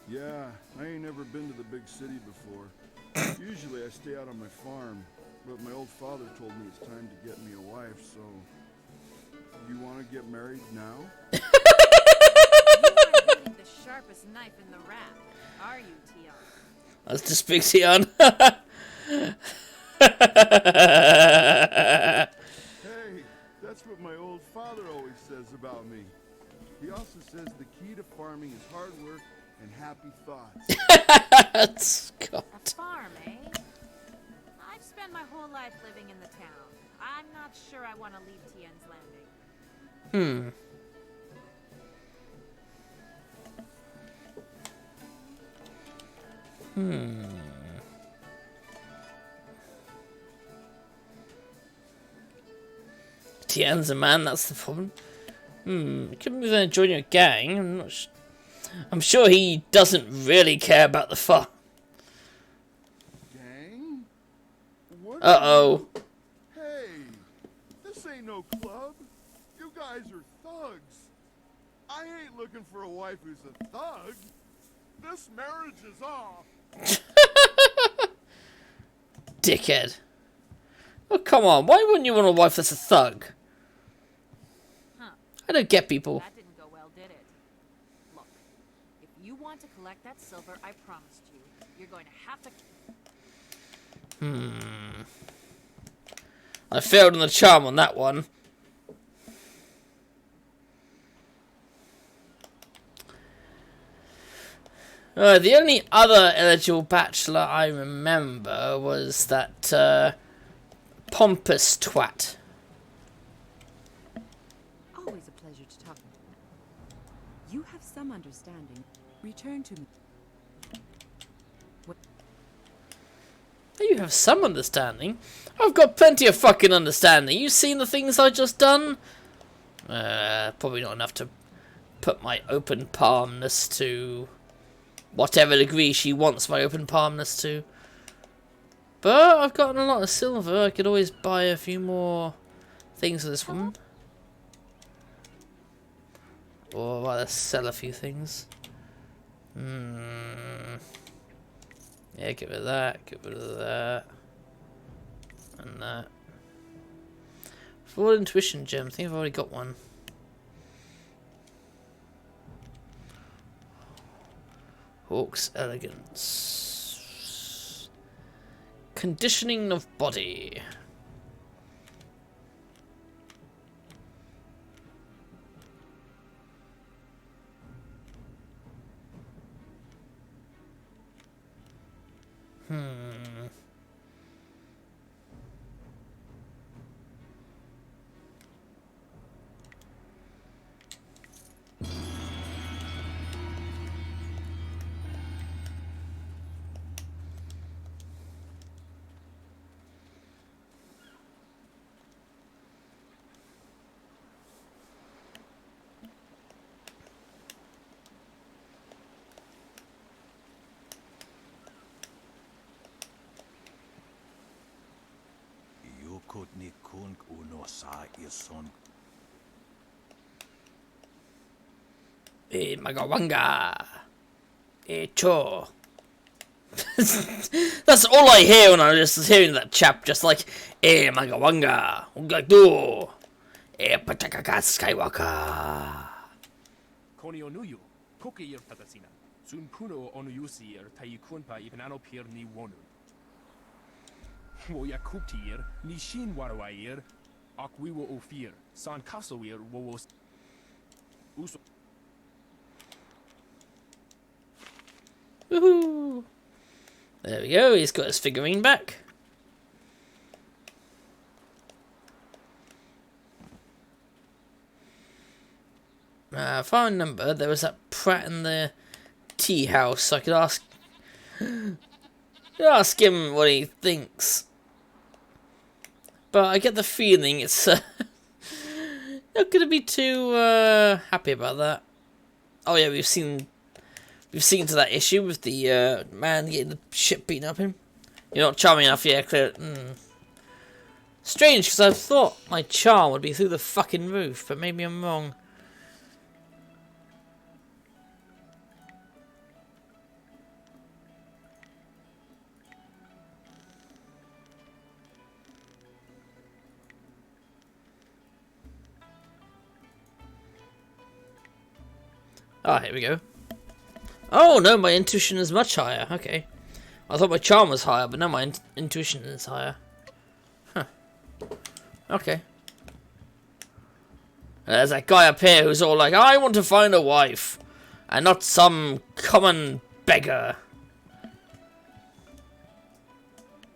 Yeah, I ain't never been to the big city before. Usually I stay out on my farm, but my old father told me it's time to get me a wife, so... You want to get married now? You aren't hitting the sharpest knife in the rack, are you, Tian? That's just Big Tian. Hey, that's what my old father always says about me. He also says the key to farming is hard work and happy thoughts. God. A farm, eh? I've spent my whole life living in the town. I'm not sure I want to leave Tian's Landing. Tian's a man, that's the problem. Could be then join your gang. I'm sure he doesn't really care about the farm. Gang? Uh-oh. Hey, this ain't no club. You guys are thugs. I ain't looking for a wife who's a thug. This marriage is off. Dickhead. Oh, come on. Why wouldn't you want a wife that's a thug? Huh. I don't get people. That didn't go well, did it? Look, if you want to collect that silver I promised you, you're going to have to... I failed on the charm on that one. The only other eligible bachelor I remember was that pompous twat. Always a pleasure to talk. You have some understanding. Return to me. Are you you have some understanding. I've got plenty of fucking understanding. You seen the things I just done? Probably not enough to put my open palmness to whatever degree she wants my open palmness to. But I've gotten a lot of silver. I could always buy a few more things for this woman. Or rather sell a few things. Yeah, get rid of that, get rid of that. And that. Forward intuition gem, I think I've already got one. Hawk's elegance. Conditioning of body. Magawanga. Cho. That's all I hear when I'm just hearing that chap, just like, Magawanga. Ugagdo. Pataka Skywalker. Konio nuyu, koke yer tatasina. Sun puno onuyusi er taikunpa ipanano pier ni wonu. Wo yakuptir, ni shin warwair, akwiwo ofir, san kasowir wo uso. Woohoo! There we go, he's got his figurine back. Phone number, there was that prat in the tea house. I could ask him what he thinks. But I get the feeling it's not gonna be too happy about that. Oh yeah, we've seen to that issue with the man getting the shit beaten up him. You're not charming enough, yeah, clear. Strange, because I thought my charm would be through the fucking roof, but maybe I'm wrong. Ah, here we go. Oh no, my intuition is much higher. Okay. I thought my charm was higher, but now my intuition is higher. Huh. Okay. There's that guy up here who's all like, I want to find a wife. And not some common beggar.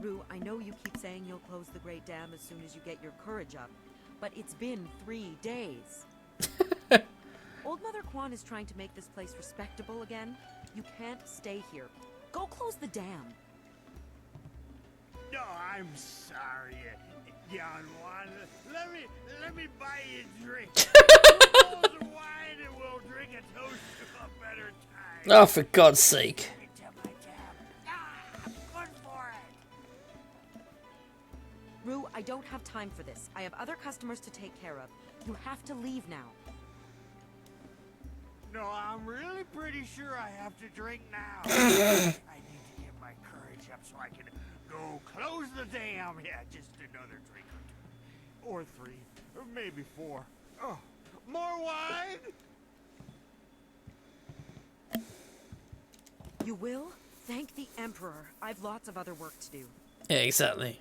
Rue, I know you keep saying you'll close the Great Dam as soon as you get your courage up. But it's been 3 days. Old Mother Quan is trying to make this place respectable again. You can't stay here. Go close the dam. No, I'm sorry, young one. Let me buy you a drink. Close the wine and we'll drink a toast to a better time. Oh, for God's sake. Good for it. Rue, I don't have time for this. I have other customers to take care of. You have to leave now. No, I'm really pretty sure I have to drink now. I need to get my courage up so I can go close the dam. Yeah, just another drink or 2. Or 3. Or maybe 4. Oh, more wine? You will? Thank the Emperor. I've lots of other work to do. Yeah, exactly.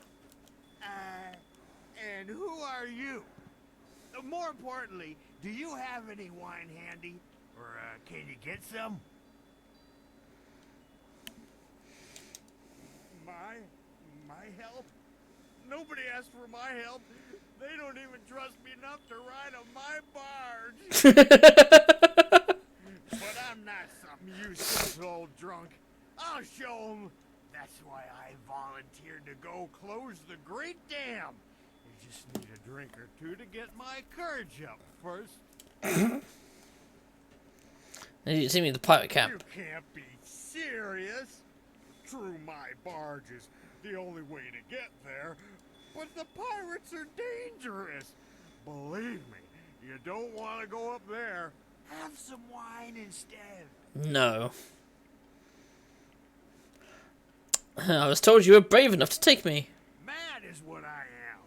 And who are you? More importantly, do you have any wine handy? Or, can you get some? My help? Nobody asked for my help. They don't even trust me enough to ride on my barge. But I'm not some useless old drunk. I'll show them. That's why I volunteered to go close the Great Dam. You just need a drink or two to get my courage up first. You see me in the pirate camp. You can't be serious. True, my barge is the only way to get there, but the pirates are dangerous. Believe me, you don't want to go up there. Have some wine instead. No. I was told you were brave enough to take me. Mad is what I am.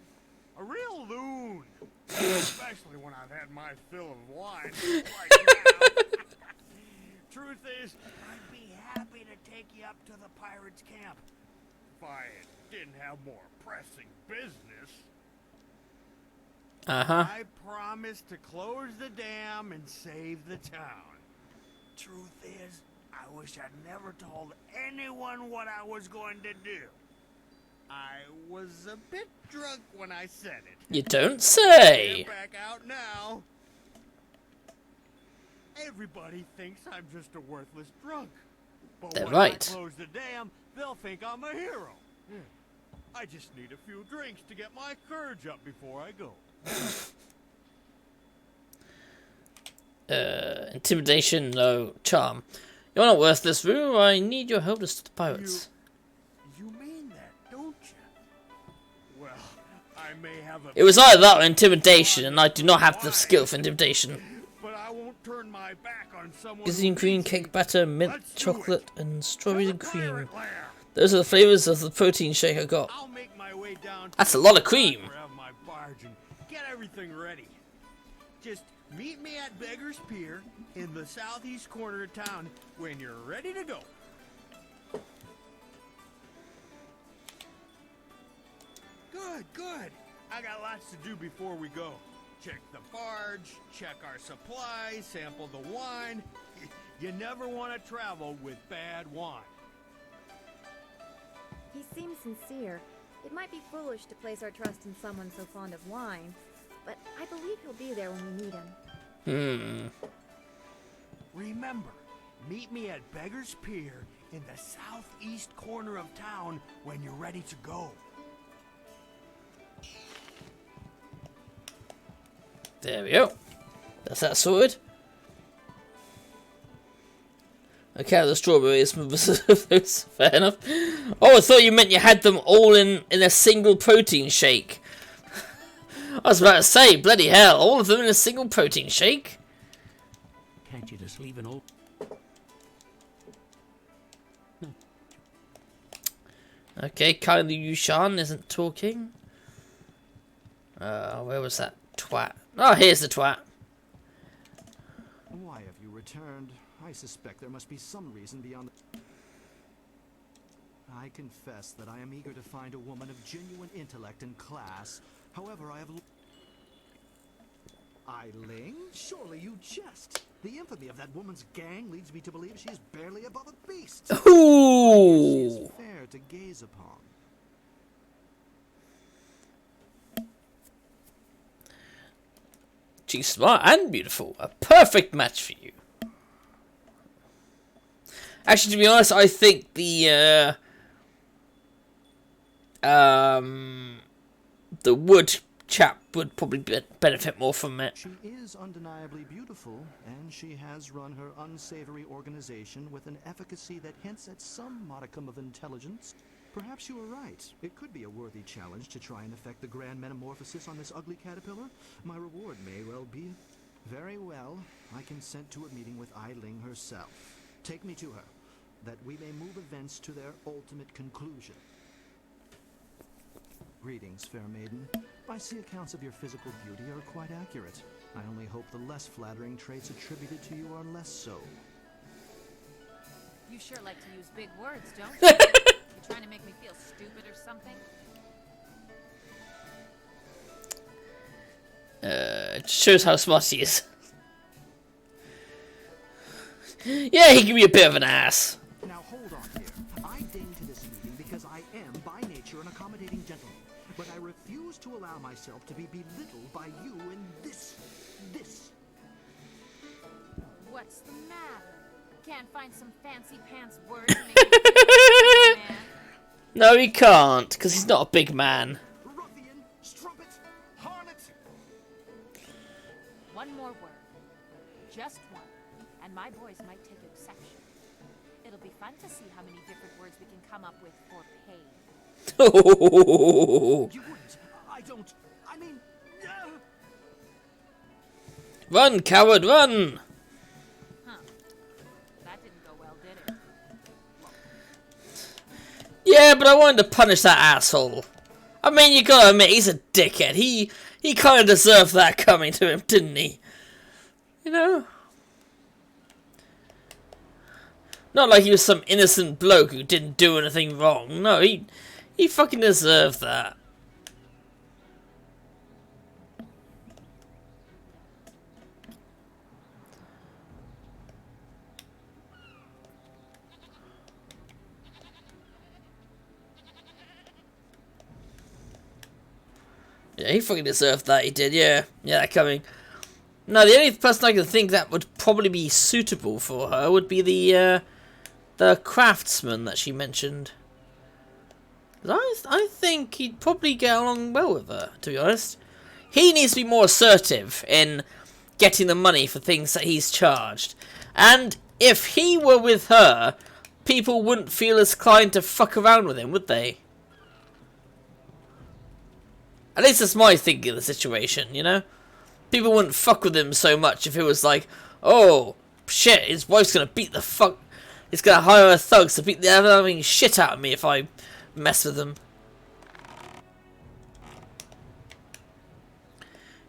A real loon. Especially when I've had my fill of wine like now. Truth is, I'd be happy to take you up to the pirates' camp if I didn't have more pressing business. Uh-huh. I promised to close the dam and save the town. Truth is, I wish I'd never told anyone what I was going to do. I was a bit drunk when I said it. You don't say. Get back out now. Everybody thinks I'm just a worthless drunk. But They're when right. I close the dam, they'll think I'm a hero. I just need a few drinks to get my courage up before I go. Intimidation, no. Charm. You're not worthless, Rue. I need your help to stop the pirates. You mean that, don't you? Well, I may have a... It was either that or intimidation, and I do not have the skill for intimidation. But I won't turn my back on someone. Cuisine cream, cake batter, mint chocolate, and strawberries and cream. Those are the flavors of the protein shake I got. I'll make my way down. That's a lot of cream. Grab my barge and get everything ready. Just meet me at Beggar's Pier in the southeast corner of town when you're ready to go. Good, good. I got lots to do before we go. Check the barge, check our supplies, sample the wine. You never want to travel with bad wine. He seems sincere. It might be foolish to place our trust in someone so fond of wine, but I believe he'll be there when we need him. Remember, meet me at Beggar's Pier in the southeast corner of town when you're ready to go. There we go. That's that sorted. Okay, the strawberries. Fair enough. Oh, I thought you meant you had them all in a single protein shake. I was about to say, bloody hell, all of them in a single protein shake? Can't you just leave an old... Okay, kindly Yushan isn't talking. Where was that twat? Oh, here's the twat. Why have you returned? I suspect there must be some reason beyond the... I confess that I am eager to find a woman of genuine intellect and class. However, I have... Eiling? Surely you jest. The infamy of that woman's gang leads me to believe she is barely above a beast. Ooh! She is fair to gaze upon. She's smart and beautiful. A perfect match for you. Actually, to be honest, I think the wood chap would probably benefit more from it. She is undeniably beautiful, and she has run her unsavory organization with an efficacy that hints at some modicum of intelligence. Perhaps you are right. It could be a worthy challenge to try and effect the grand metamorphosis on this ugly caterpillar. My reward may well be... Very well. I consent to a meeting with Eiling herself. Take me to her, that we may move events to their ultimate conclusion. Greetings, fair maiden. I see accounts of your physical beauty are quite accurate. I only hope the less flattering traits attributed to you are less so. You sure like to use big words, don't you? You trying to make me feel stupid or something? It shows how smart he is. Yeah, he can be a bit of an ass. Now hold on here. I deign to this meeting because I am by nature an accommodating gentleman, but I refuse to allow myself to be belittled by you in this. What's the matter? Can't find some fancy pants words to make you feel like a man? No, he can't, because he's not a big man. Ruffian, strumpet, harlot. One more word. Just one. And my boys might take exception. It'll be fun to see how many different words we can come up with for pain. You wouldn't. I don't. I mean... Run, coward, run! Huh. That didn't go well, did it? Yeah, but I wanted to punish that asshole. I mean, you gotta admit, he's a dickhead. He kind of deserved that coming to him, didn't he? You know? Not like he was some innocent bloke who didn't do anything wrong. No, he fucking deserved that. Yeah, he fucking deserved that, he did, yeah. Yeah, that coming. No, the only person I can think that would probably be suitable for her would be the craftsman that she mentioned. I think he'd probably get along well with her, to be honest. He needs to be more assertive in getting the money for things that he's charged. And if he were with her, people wouldn't feel as inclined to fuck around with him, would they? At least that's my thinking of the situation, you know? People wouldn't fuck with him so much if it was like, oh, shit, his wife's gonna beat the fuck... He's gonna hire her thugs to beat the living shit out of me if I mess with them.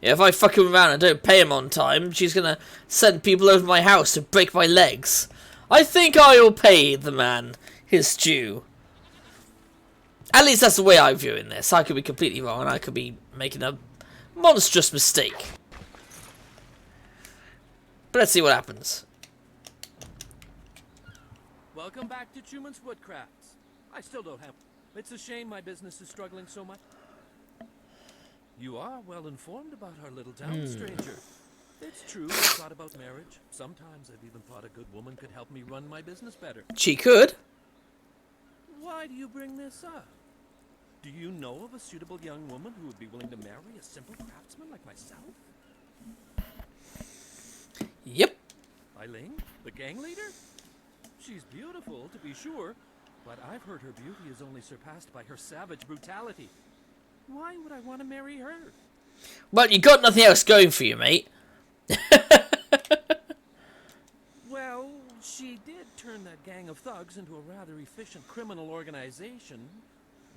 Yeah, if I fuck him around and don't pay him on time, she's gonna send people over my house to break my legs. I think I will pay the man his due. At least that's the way I'm viewing this. I could be completely wrong, and I could be making a monstrous mistake. But let's see what happens. Welcome back to Truman's Woodcrafts. I still don't have... It's a shame my business is struggling so much. You are well informed about our little town, stranger. It's true, I've thought about marriage. Sometimes I've even thought a good woman could help me run my business better. She could. Why do you bring this up? Do you know of a suitable young woman who would be willing to marry a simple craftsman like myself? Yep. Eileen, the gang leader? She's beautiful, to be sure, but I've heard her beauty is only surpassed by her savage brutality. Why would I want to marry her? Well, you got nothing else going for you, mate. Well, she did turn that gang of thugs into a rather efficient criminal organization.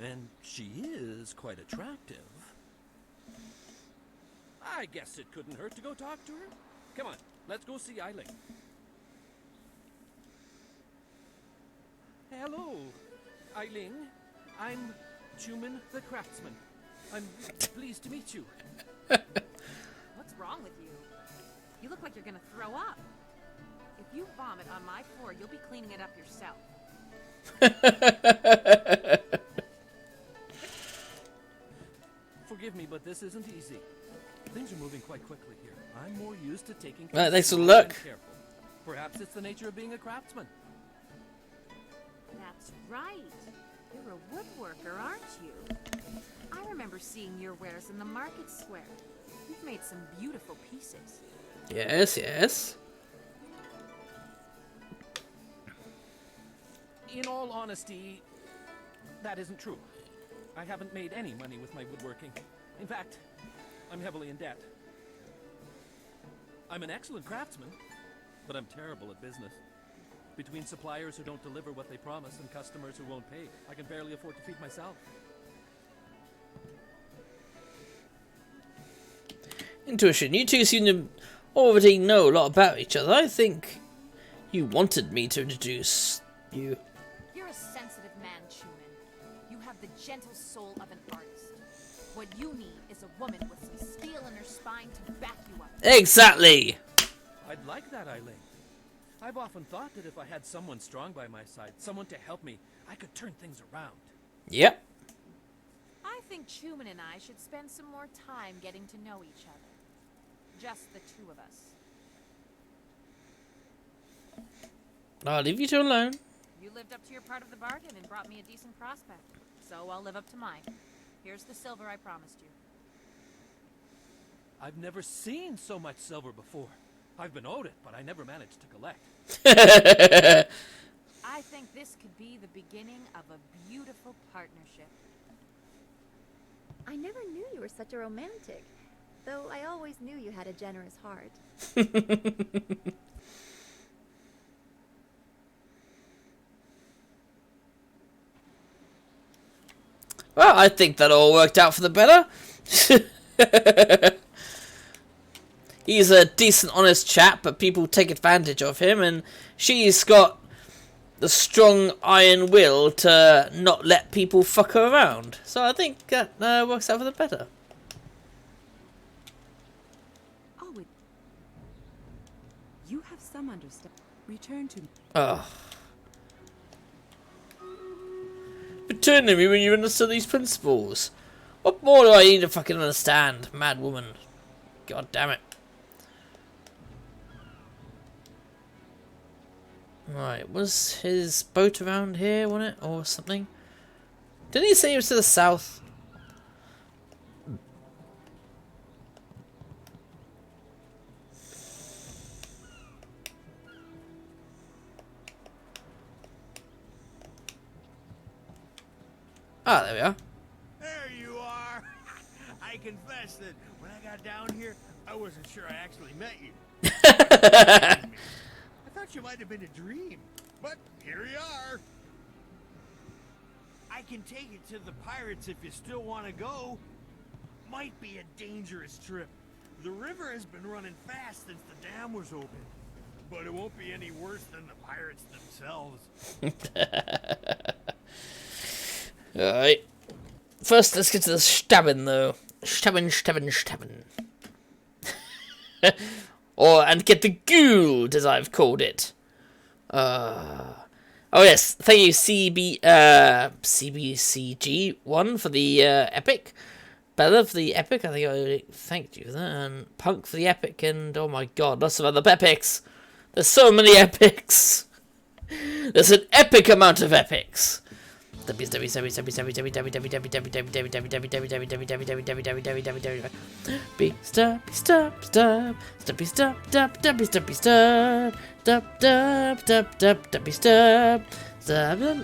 And she is quite attractive. I guess it couldn't hurt to go talk to her. Come on, let's go see Eileen. Hello, Eileen. I'm Truman the Craftsman. I'm pleased to meet you. What's wrong with you? You look like you're gonna throw up. If you vomit on my floor, you'll be cleaning it up yourself. Forgive me, but this isn't easy. Things are moving quite quickly here. I'm more used to taking Right, thanks for the things look. slow and careful. Perhaps it's the nature of being a craftsman. That's right. You're a woodworker, aren't you? I remember seeing your wares in the market square. You've made some beautiful pieces. Yes, yes. In all honesty, that isn't true. I haven't made any money with my woodworking. In fact, I'm heavily in debt. I'm an excellent craftsman, but I'm terrible at business. Between suppliers who don't deliver what they promise and customers who won't pay, I can barely afford to feed myself. Intuition. You two seem to already know a lot about each other. I think you wanted me to introduce you. You're a sensitive man, Truman. You have the gentle soul of an artist. What you need is a woman with some steel in her spine to back you up. Exactly. I'd like that, Eileen. I've often thought that if I had someone strong by my side, someone to help me, I could turn things around. Yep. I think Truman and I should spend some more time getting to know each other. Just the two of us. I'll leave you two alone. You lived up to your part of the bargain and brought me a decent prospect. So I'll live up to mine. Here's the silver I promised you. I've never seen so much silver before. I've been owed it, but I never managed to collect. I think this could be the beginning of a beautiful partnership. I never knew you were such a romantic, though I always knew you had a generous heart. Well, I think that all worked out for the better. He's a decent, honest chap, but people take advantage of him, and she's got the strong iron will to not let people fuck her around. So I think that works out for the better. Oh, you have some understanding. Return to me. Oh. Return to me when you understand these principles. What more do I need to fucking understand, mad woman? God damn it. Right, was his boat around here, wasn't it? Or something? Didn't he say he was to the south? Ah, there we are. There you are. I confess that when I got down here, I wasn't sure I actually met you. I thought you might have been a dream, but here you are. I can take it to the pirates if you still want to go. Might be a dangerous trip. The river has been running fast since the dam was open, but it won't be any worse than the pirates themselves. Alright. First, let's get to the stabbing, though. Stabbing. And get the gold, as I've called it. Oh yes, thank you CBCG1 for the epic. Bella for the epic, I think I already thanked you for that. And Punk for the epic, and oh my god, lots of other epics. There's so many epics. There's an epic amount of epics. Stab them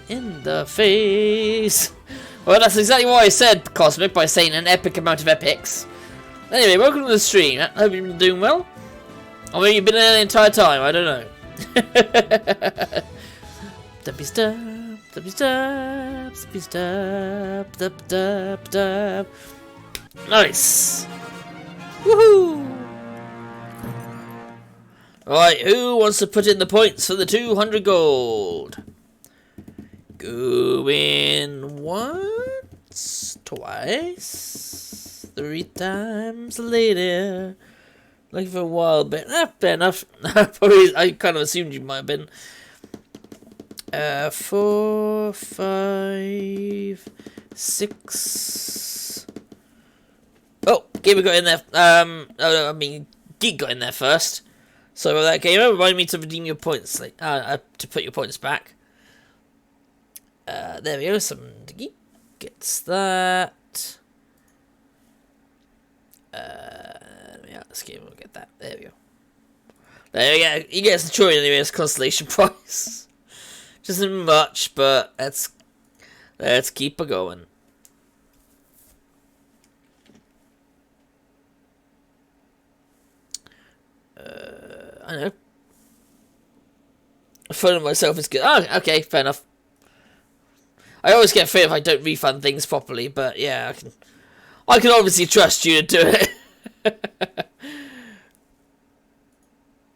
in the face. Well, that's exactly what I said, Cosmic, by saying an epic amount of epics. Anyway, welcome to the stream. I hope you've been doing well. Or maybe you've been there the entire time, I don't know. Nice. Woohoo! Alright, who wants to put in the points for the 200 gold? Going once, twice, 3 times later. Looking for a while, but fair enough. Probably, I kind of assumed you might have been. 4, 5, 6. Oh, Gamer got in there. I mean, Geek got in there first. Sorry about that, Gamer. Remind me to redeem your points, like, to put your points back. There we go. Some Geek gets that. Yeah, this Gamer will get that. There we go. There we go. He gets the Troy anyway as constellation prize. Just isn't much, but let's keep it going. I know. Phoning myself is good. Oh, okay, fair enough. I always get afraid if I don't refund things properly, but yeah, I can obviously trust you to do it.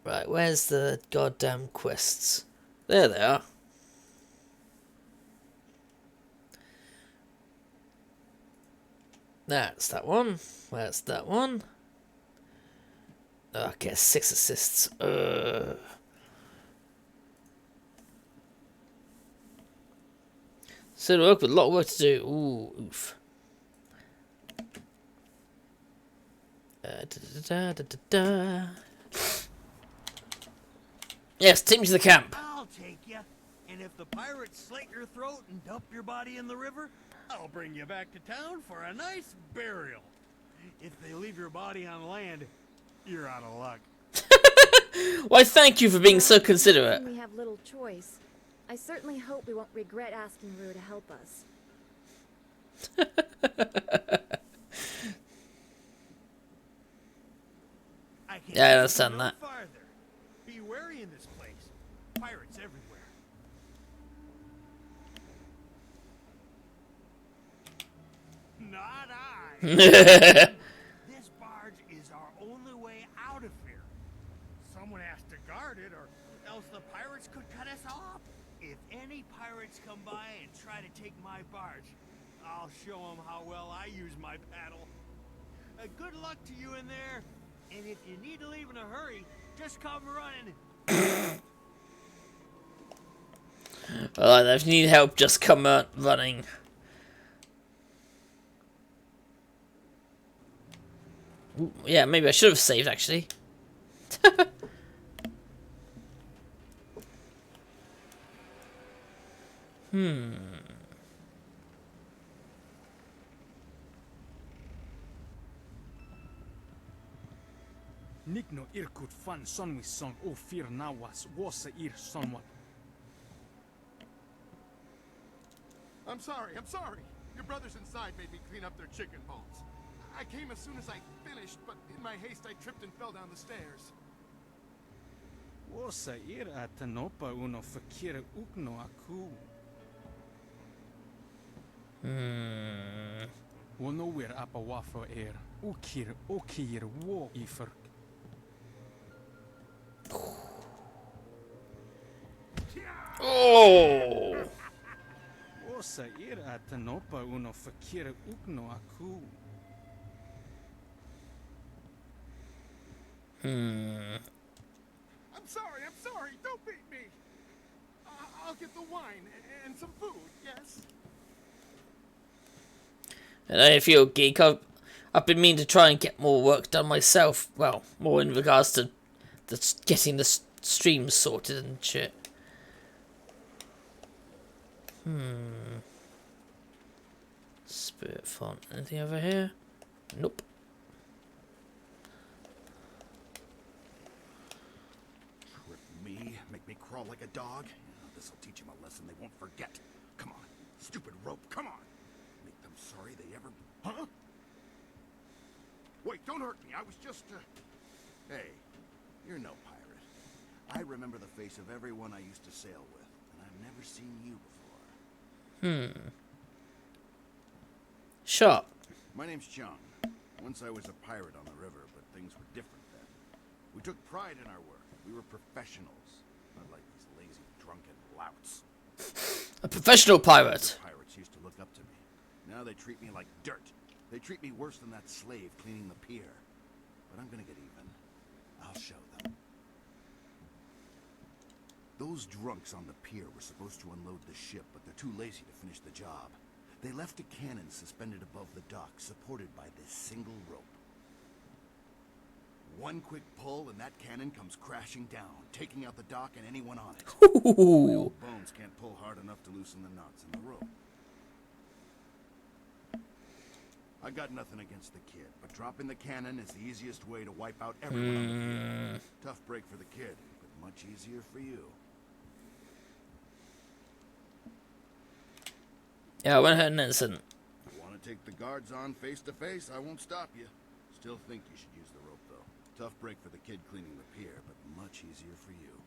Right, where's the goddamn quests? There they are. That's that one. That's that one. Oh, I get 6 assists. So work with a lot of work to do. Ooh, oof. Yes, take me to the camp. I'll take you, And if the pirates slit your throat and dump your body in the river, I'll bring you back to town for a nice burial. If they leave your body on land, you're out of luck. Why, thank you for being so considerate. We have little choice. I certainly hope we won't regret asking Rue to help us. Yeah, I understand that. Farther. Be wary in this place. Pirates everywhere. Not I. This barge is our only way out of here. Someone has to guard it, or else the pirates could cut us off. If any pirates come by and try to take my barge, I'll show them how well I use my paddle. Good luck to you in there. And if you need to leave in a hurry, just come running. Alright, if you need help, just come out running. Ooh, yeah, maybe I should have saved, actually. Nikno irkut fan sonwison o fir nawas wasa ir sonwat. I'm sorry. Your brothers inside made me clean up their chicken bones. I came as soon as I finished, but in my haste I tripped and fell down the stairs. Wasa ir atanopa uno fakir ukno aku. Wono wir apa wafo er. Ukir wo ifer. Oh! Osa ir atanopa uno fakir ukno aku. I'm sorry. Don't beat me. I'll get the wine and some food, yes? And I feel geek. I've been meaning to try and get more work done myself. Well, more in regards to getting the streams sorted and shit. Spirit font. Anything over here? Nope. Trip me, make me crawl like a dog. This'll teach him a lesson they won't forget. Come on, stupid rope, come on. Make them sorry they ever... Huh? Wait, don't hurt me, I was just, Hey, you're no pirate. I remember the face of everyone I used to sail with, and I've never seen you before. Sure. My name's John. Once I was a pirate on the river, but things were different then. We took pride in our work. We were professionals, not like these lazy, drunken louts. A professional pirate. The pirates used to look up to me. Now they treat me like dirt. They treat me worse than that slave cleaning the pier. But I'm gonna get even. I'll show them. Those drunks on the pier were supposed to unload the ship, but they're too lazy to finish the job. They left a cannon suspended above the dock, supported by this single rope. One quick pull and that cannon comes crashing down, taking out the dock and anyone on it. My old bones can't pull hard enough to loosen the knots in the rope. I got nothing against the kid, but dropping the cannon is the easiest way to wipe out everyone on the pier. Tough break for the kid, but much easier for you. Yeah, I went ahead and innocent. You want to take the guards on face to face, I won't stop you. Still think you should use the rope, though. Tough break for the kid cleaning the pier, but much easier for you.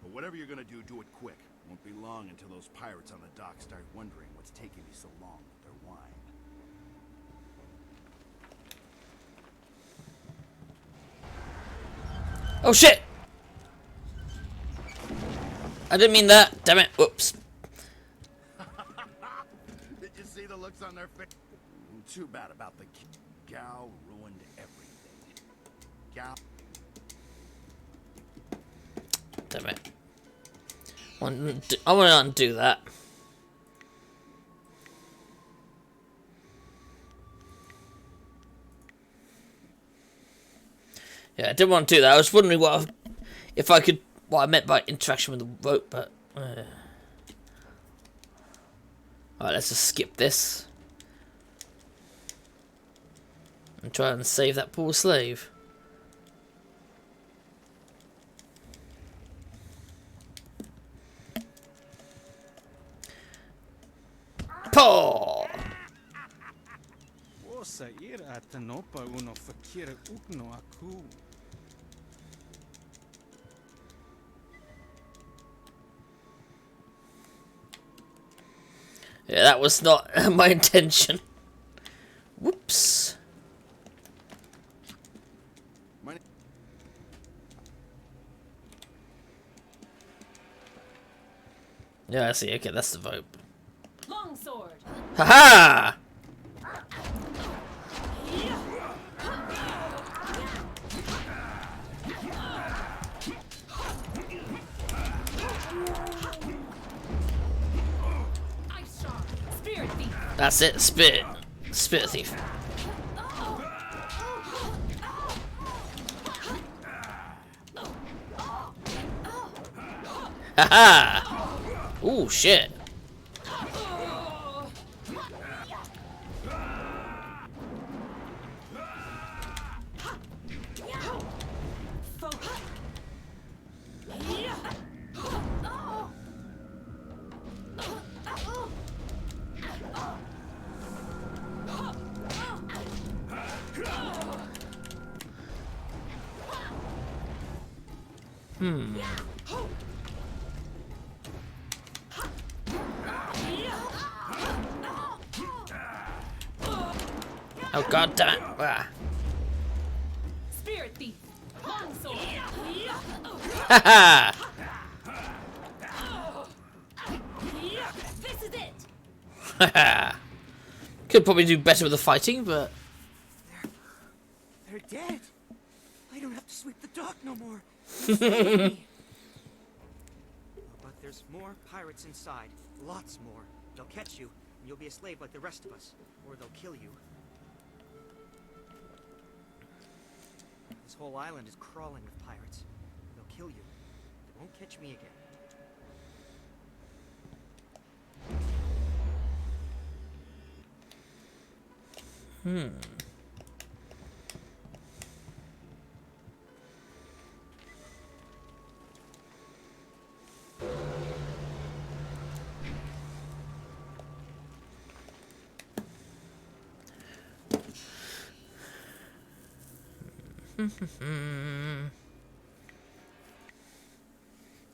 But whatever you're gonna do, do it quick. Won't be long until those pirates on the dock start wondering what's taking me so long with their wine. Oh shit! I didn't mean that. Damn it. Whoops. Did you see the looks on their face? Too bad about the gal ruined everything. Gal. Damn it. I want to undo that. Yeah, I didn't want to do that. I was wondering if I could what I meant by interaction with the rope, but... Alright, let's just skip this. And try and save that poor slave. Paw! Yeah, that was not my intention. Whoops. Yeah, I see. Okay, that's the rope. Longsword. Haha! Ice shard. Spirit thief. That's it. Spirit. Spirit thief. Haha! Ooh, shit. Oh god damn it. Ah. Spirit thief. Longsword. Haha! This is it. Haha! Could probably do better with the fighting, but... They're dead. I don't have to sweep the dock no more. But there's more pirates inside. Lots more. They'll catch you, and you'll be a slave like the rest of us. Or they'll kill you. This whole island is crawling with pirates. They'll kill you. They won't catch me again.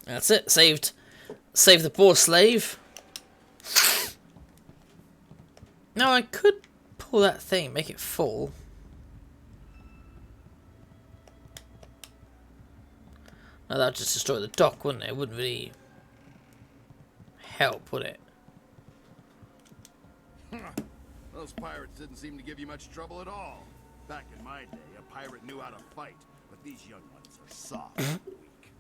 That's it. Saved the poor slave. Now I could pull that thing, make it full. Now that would just destroy the dock, wouldn't it? It wouldn't really help, would it? Those pirates didn't seem to give you much trouble at all. Back in my day, a pirate knew how to fight, but these young ones are soft and weak.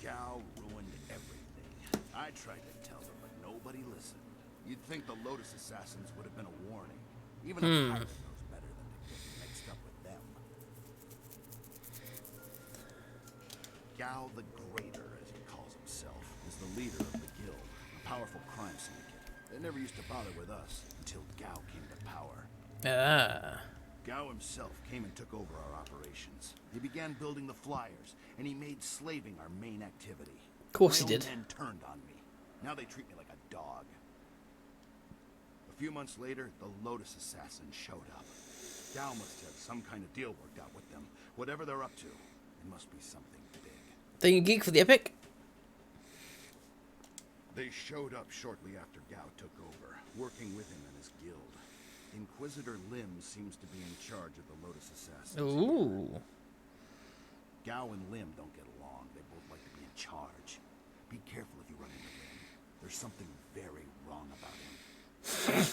Gao ruined everything. I tried to tell them, but nobody listened. You'd think the Lotus Assassins would have been a warning. Even a pirate knows better than to get mixed up with them. Gao the Greater, as he calls himself, is the leader of the guild, a powerful crime syndicate. They never used to bother with us until Gao came to power. Gao himself came and took over our operations. He began building the flyers, and he made slaving our main activity. Of course he My own did. men turned on me. Now they treat me like a dog. A few months later, the Lotus Assassins showed up. Gao must have some kind of deal worked out with them. Whatever they're up to, it must be something big. Thank you, Geek, for the epic. They showed up shortly after Gao took over, working with him and his guild. Inquisitor Lim seems to be in charge of the Lotus Assassins. Ooh. Gao and Lim don't get along. They both like to be in charge. Be careful if you run into Lim. There's something very wrong about him.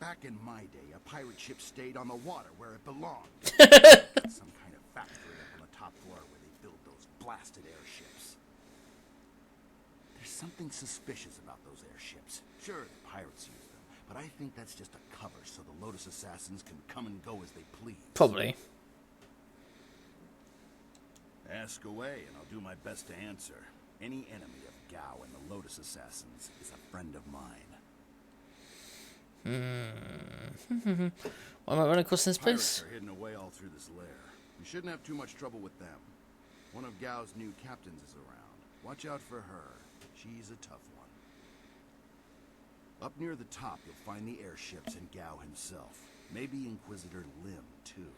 Back in my day, a pirate ship stayed on the water where it belonged. Some kind of factory up on the top floor where they build those blasted airships. There's something suspicious about those airships. Sure, the pirates use them, but I think that's just a cover so the Lotus Assassins can come and go as they please. Probably. Ask away, and I'll do my best to answer. Any enemy of Gao and the Lotus Assassins is a friend of mine. Why am I running across this Pirates place? are hidden away all through this lair. You shouldn't have too much trouble with them. One of Gao's new captains is around. Watch out for her. She's a tough one. Up near the top, you'll find the airships and Gao himself. Maybe Inquisitor Lim, too.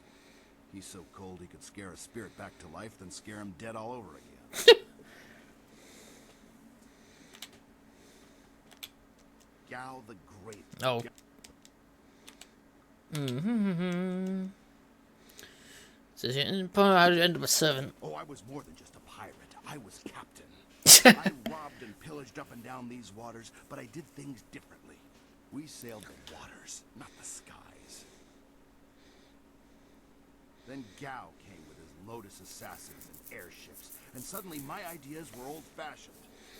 He's so cold he could scare a spirit back to life, then scare him dead all over again. Gao the Great. Oh. So how did you end up a servant? Oh, I was more than just a pirate. I was captain. I robbed and pillaged up and down these waters, but I did things differently. We sailed the waters, not the skies. Then Gao came with his Lotus Assassins and airships, and suddenly my ideas were old-fashioned.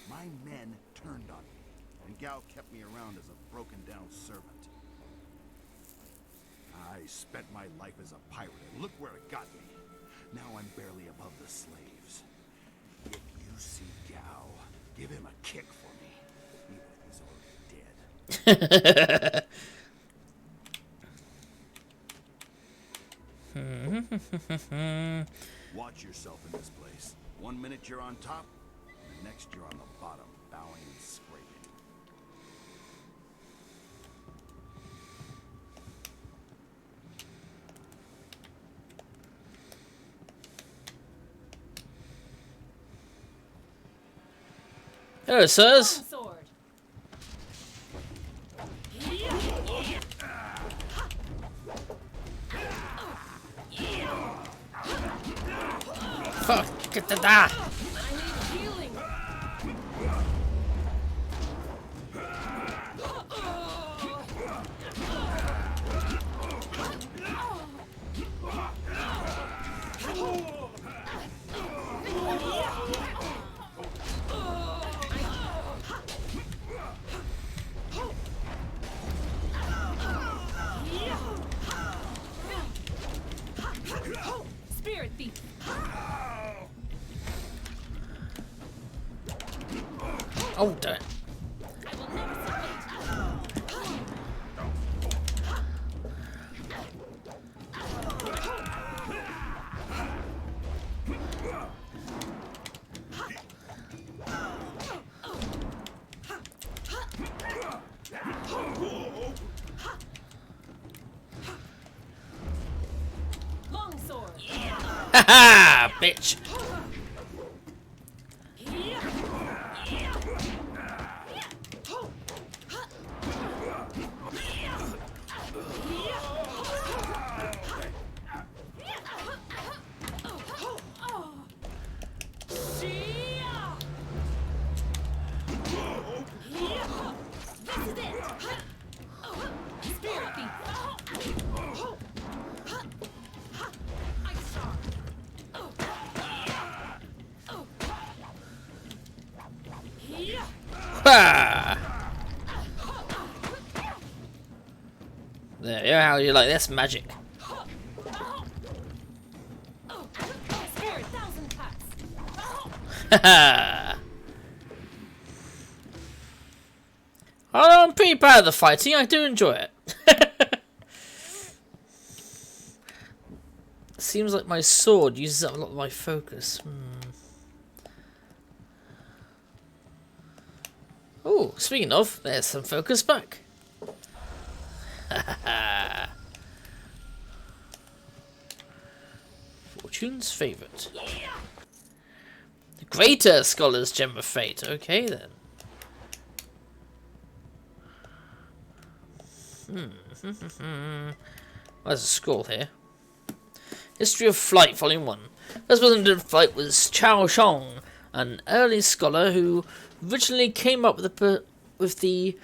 My men turned on me, and Gao kept me around as a broken-down servant. I spent my life as a pirate, and look where it got me. Now I'm barely above the slaves. If you see Gao, give him a kick for me, even if he's already dead. Watch yourself in this place. 1 minute you're on top, and the next you're on the bottom, bowing and scraping. Hello, sirs. Fuck, get the da. Spirit thief. Oh, damn it. Longsword. Haha, bitch. Ha! There you go, how you like this magic. Haha! I'm pretty proud of the fighting, I do enjoy it. Seems like my sword uses up a lot of my focus. Oh, speaking of, there's some focus back. Fortune's favourite. The Greater Scholar's Gem of Fate. Okay then. There's a scroll here. History of Flight, Volume 1. First person to flight was Chao Shong, an early scholar who originally came up with the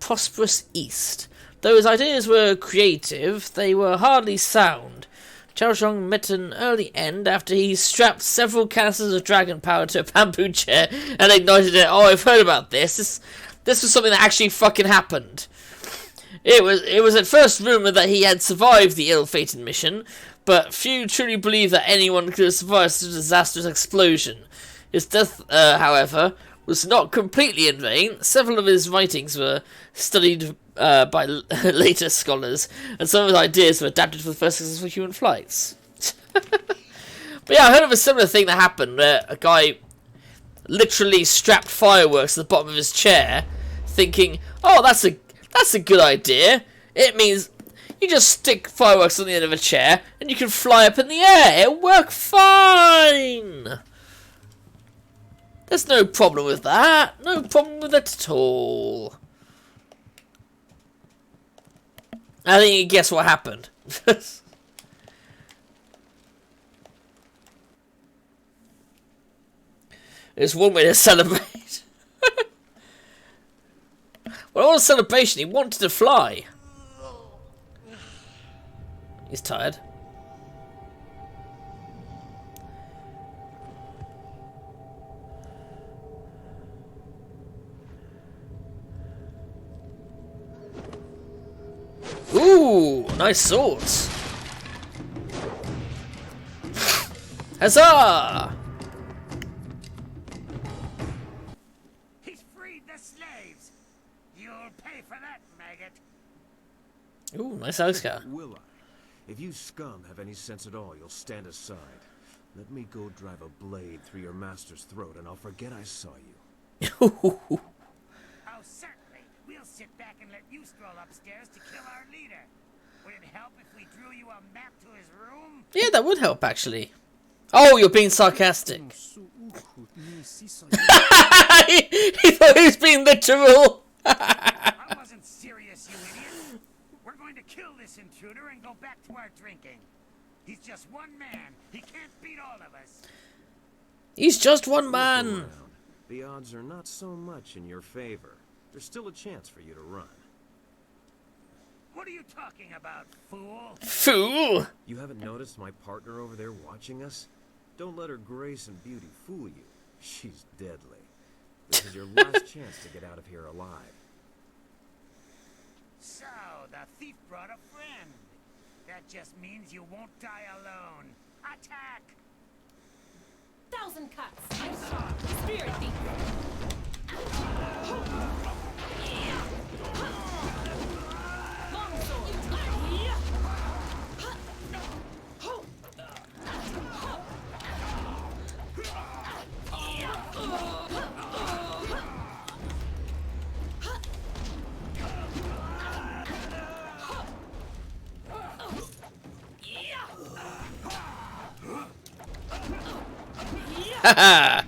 prosperous East. Though his ideas were creative, they were hardly sound. Chao Shong met an early end after he strapped several canisters of dragon power to a bamboo chair and ignited it. Oh, I've heard about this. This was something that actually fucking happened. It was at first rumoured that he had survived the ill-fated mission, but few truly believe that anyone could have survived such a disastrous explosion. His death, however, was not completely in vain. Several of his writings were studied by later scholars, and some of his ideas were adapted for the first successful human flights. But yeah, I heard of a similar thing that happened where a guy literally strapped fireworks to the bottom of his chair, thinking, "Oh, that's a good idea. It means you just stick fireworks on the end of a chair and you can fly up in the air. It'll work fine. There's no problem with that. No problem with it at all." I think you guess what happened. There's one way to celebrate. Well, on a celebration, he wanted to fly. He's tired. Ooh, nice swords. Huzzah! He's freed the slaves. You'll pay for that, maggot. Ooh, nice house car. Will I? If you scum have any sense at all, you'll stand aside. Let me go drive a blade through your master's throat, and I'll forget I saw you. Oh, certainly. We'll sit back and let you stroll upstairs to kill our leader. Would it help if we drew you a map to his room? Yeah, that would help, actually. Oh, you're being sarcastic. He thought he was being literal. I wasn't serious, you idiot. We're going to kill this intruder and go back to our drinking. He's just one man. He can't beat all of us. He's just one man. The odds are not so much in your favor. There's still a chance for you to run. What are you talking about, fool? Fool! You haven't noticed my partner over there watching us? Don't let her grace and beauty fool you. She's deadly. This is your last chance to get out of here alive. So, the thief brought a friend. That just means you won't die alone. Attack! 1,000 cuts. I'm sorry. Spirit thief. Haha!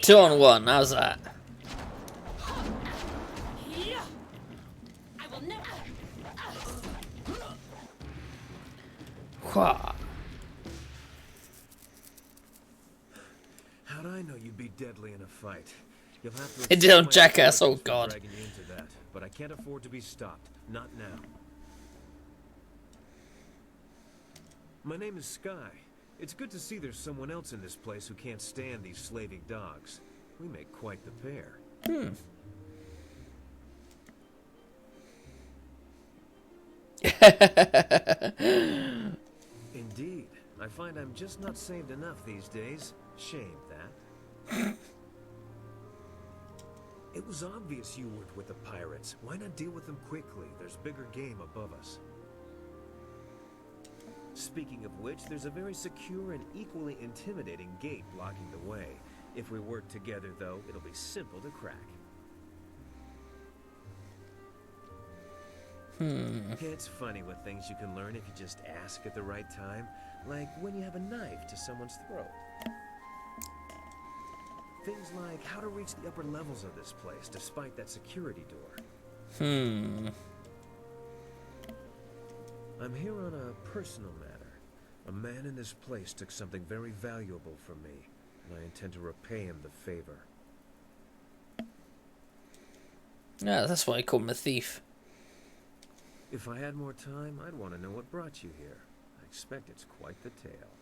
2 on 1, how's that? How'd I know you'd be deadly in a fight? You'll have to. It did on Jackass, oh god. Dragging you into that, but I can't afford to be stopped. Not now. My name is Sky. It's good to see there's someone else in this place who can't stand these slaving dogs. We make quite the pair. Indeed. I find I'm just not saved enough these days. Shame that. It was obvious you weren't with the pirates. Why not deal with them quickly? There's bigger game above us. Speaking of which, there's a very secure and equally intimidating gate blocking the way. If we work together, though, it'll be simple to crack. It's funny what things you can learn if you just ask at the right time. Like when you have a knife to someone's throat. Things like how to reach the upper levels of this place despite that security door. I'm here on a personal matter. A man in this place took something very valuable from me, and I intend to repay him the favor. Yeah, that's why I call him a thief. If I had more time, I'd want to know what brought you here. I expect it's quite the tale.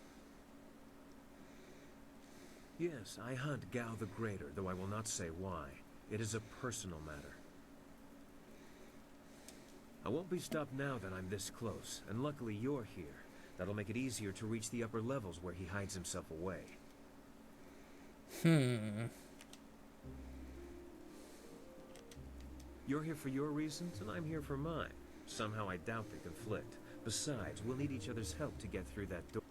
Yes, I hunt Gao the Greater, though I will not say why. It is a personal matter. I won't be stopped now that I'm this close, and luckily you're here. That'll make it easier to reach the upper levels where he hides himself away. You're here for your reasons, and I'm here for mine. Somehow I doubt they conflict. Besides, we'll need each other's help to get through that door.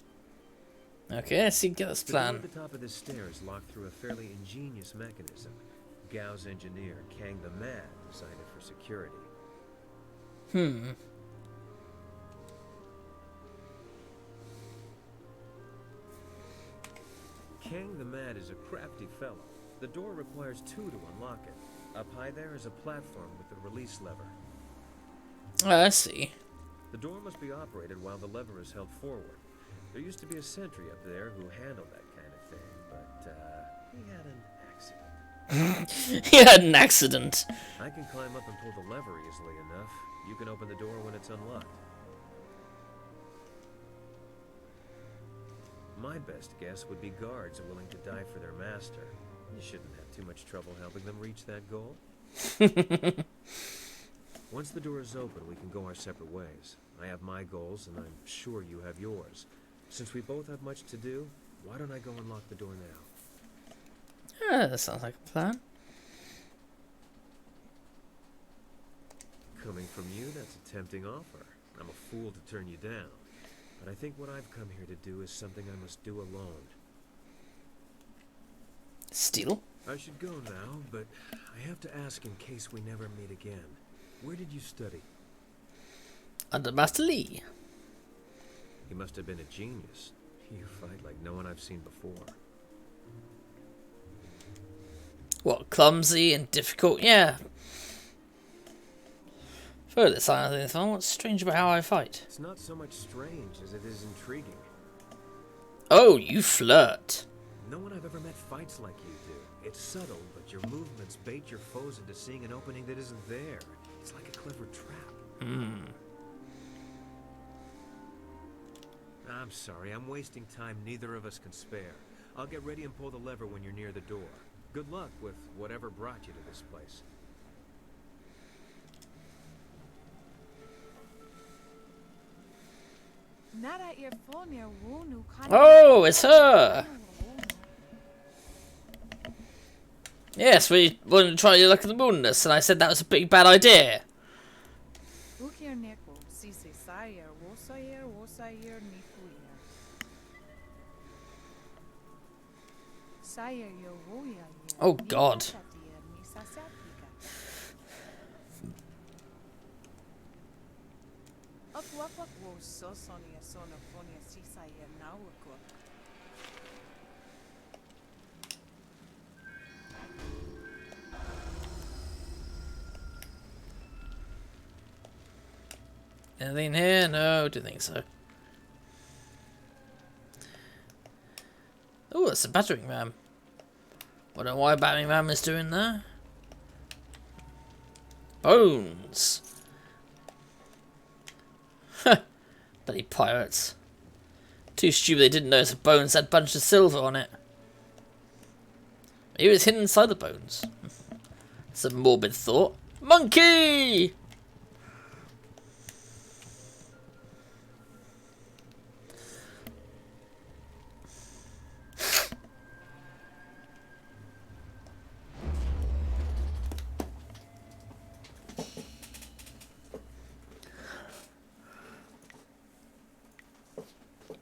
Okay, let's see, get this The door plan. at the top of this stair is locked through a fairly ingenious mechanism. Gao's engineer, Kang the Mad, designed it for security. Kang the Mad is a crafty fellow. The door requires 2 to unlock it. Up high there is a platform with a release lever. Oh, I see. The door must be operated while the lever is held forward. There used to be a sentry up there who handled that kind of thing, but he had an accident. He had an accident. I can climb up and pull the lever easily enough. You can open the door when it's unlocked. My best guess would be guards willing to die for their master. You shouldn't have too much trouble helping them reach that goal. Once the door is open, we can go our separate ways. I have my goals, and I'm sure you have yours. Since we both have much to do, why don't I go unlock the door now? That sounds like a plan. Coming from you, that's a tempting offer. I'm a fool to turn you down. But I think what I've come here to do is something I must do alone. Steal? I should go now, but I have to ask in case we never meet again. Where did you study? Under Master Li. He must have been a genius. You fight like no one I've seen before. What, clumsy and difficult? Yeah. Further side of this one, what's strange about how I fight? It's not so much strange as it is intriguing. Oh, you flirt. No one I've ever met fights like you do. It's subtle, but your movements bait your foes into seeing an opening that isn't there. It's like a clever trap. I'm sorry, I'm wasting time neither of us can spare. I'll get ready and pull the lever when you're near the door. Good luck with whatever brought you to this place. Oh, it's her! Yes, we wanted to try your luck in the wilderness, and I said that was a big bad idea. Oh God. Anything here? No, don't think so. Oh, that's a battering ram. I don't know why a battering ram is doing there. Bones. Bloody pirates. Too stupid they didn't notice the bones had a bunch of silver on it. Maybe it's hidden inside the bones. It's a morbid thought. Monkey!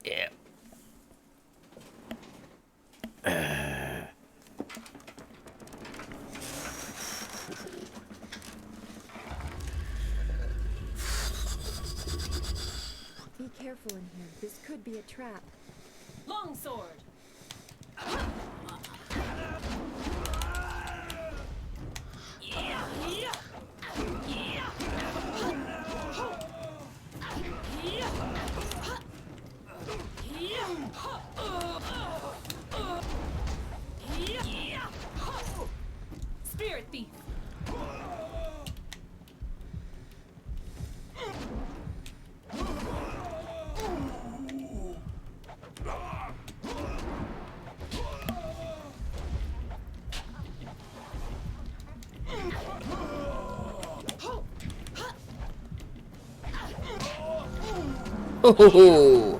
Yeah. Be careful in here. This could be a trap. Longsword. Spirit thief. Oh,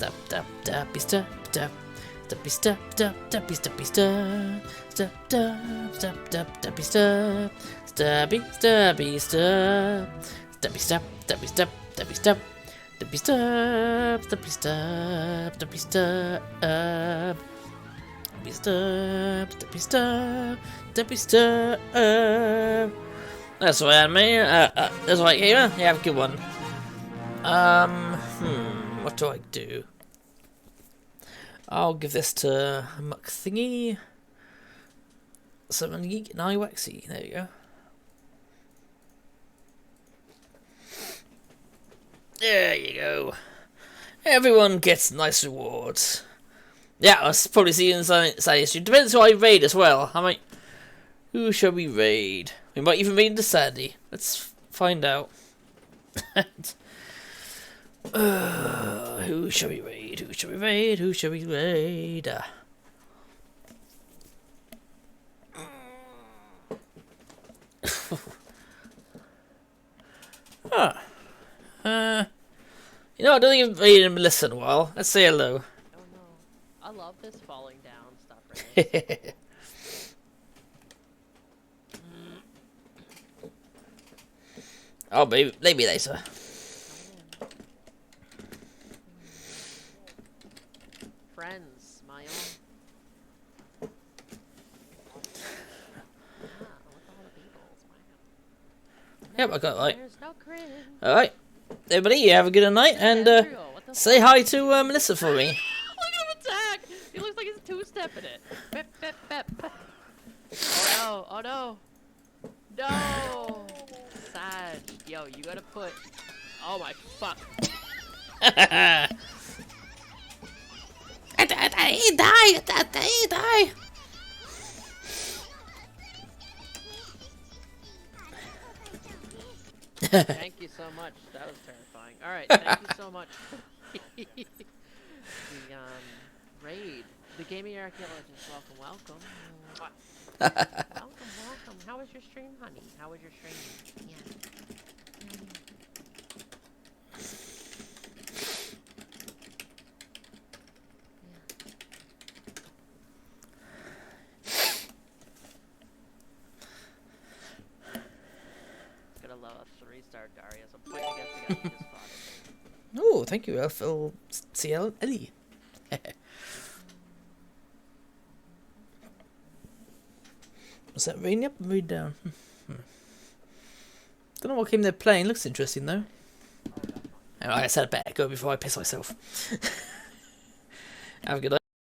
Stop, stop, stop, stop, stop. Stubby stop, stop, stubby stubby stop. Stop, stop, stop, stop, stubby stop. Stubby, stubby stop. Stubby stop, stubby stop, stubby stop. Stubby stop, stubby stop, stubby stop. Stubby stop, stubby stop, stubby stop. That's right, mate. That's right, Gamer. You have a good one. What do I do? I'll give this to Muck Thingy. Summon Geek and Waxy. There you go. There you go. Everyone gets nice rewards. Yeah, I'll probably see you in side issue. Depends who I raid as well. I might. Who shall we raid? We might even raid into Sandy. Let's find out. Who shall we raid? Who shall we raid? Who shall we raid? You know, I don't think I've raided Melissa in a while. Let's say hello. Oh no. I love this falling down stuff right Oh, maybe later. Friends, my own. Yep, I got it right. There's no cringe. Alright. Everybody, you have a good night, and say hi to Melissa for me. Look at him attack! He looks like he's two-stepping it. Bep, bep, bep. Oh no, oh no. No! Sag. Yo, you gotta put... Oh my fuck. He died! Thank you so much. That was terrifying. Alright, thank you so much. The raid. The gaming archaeologist, welcome. Welcome. How was your stream, honey? How was your stream? Yeah. Gonna love a 3-star Darius. I'm fighting against the guy who just fought it. Oh, thank you, FLCL Ellie. Was that rain up and rain down? Don't know what game they're playing. Looks interesting though. Like I said, I better go before I piss myself. Have a good night.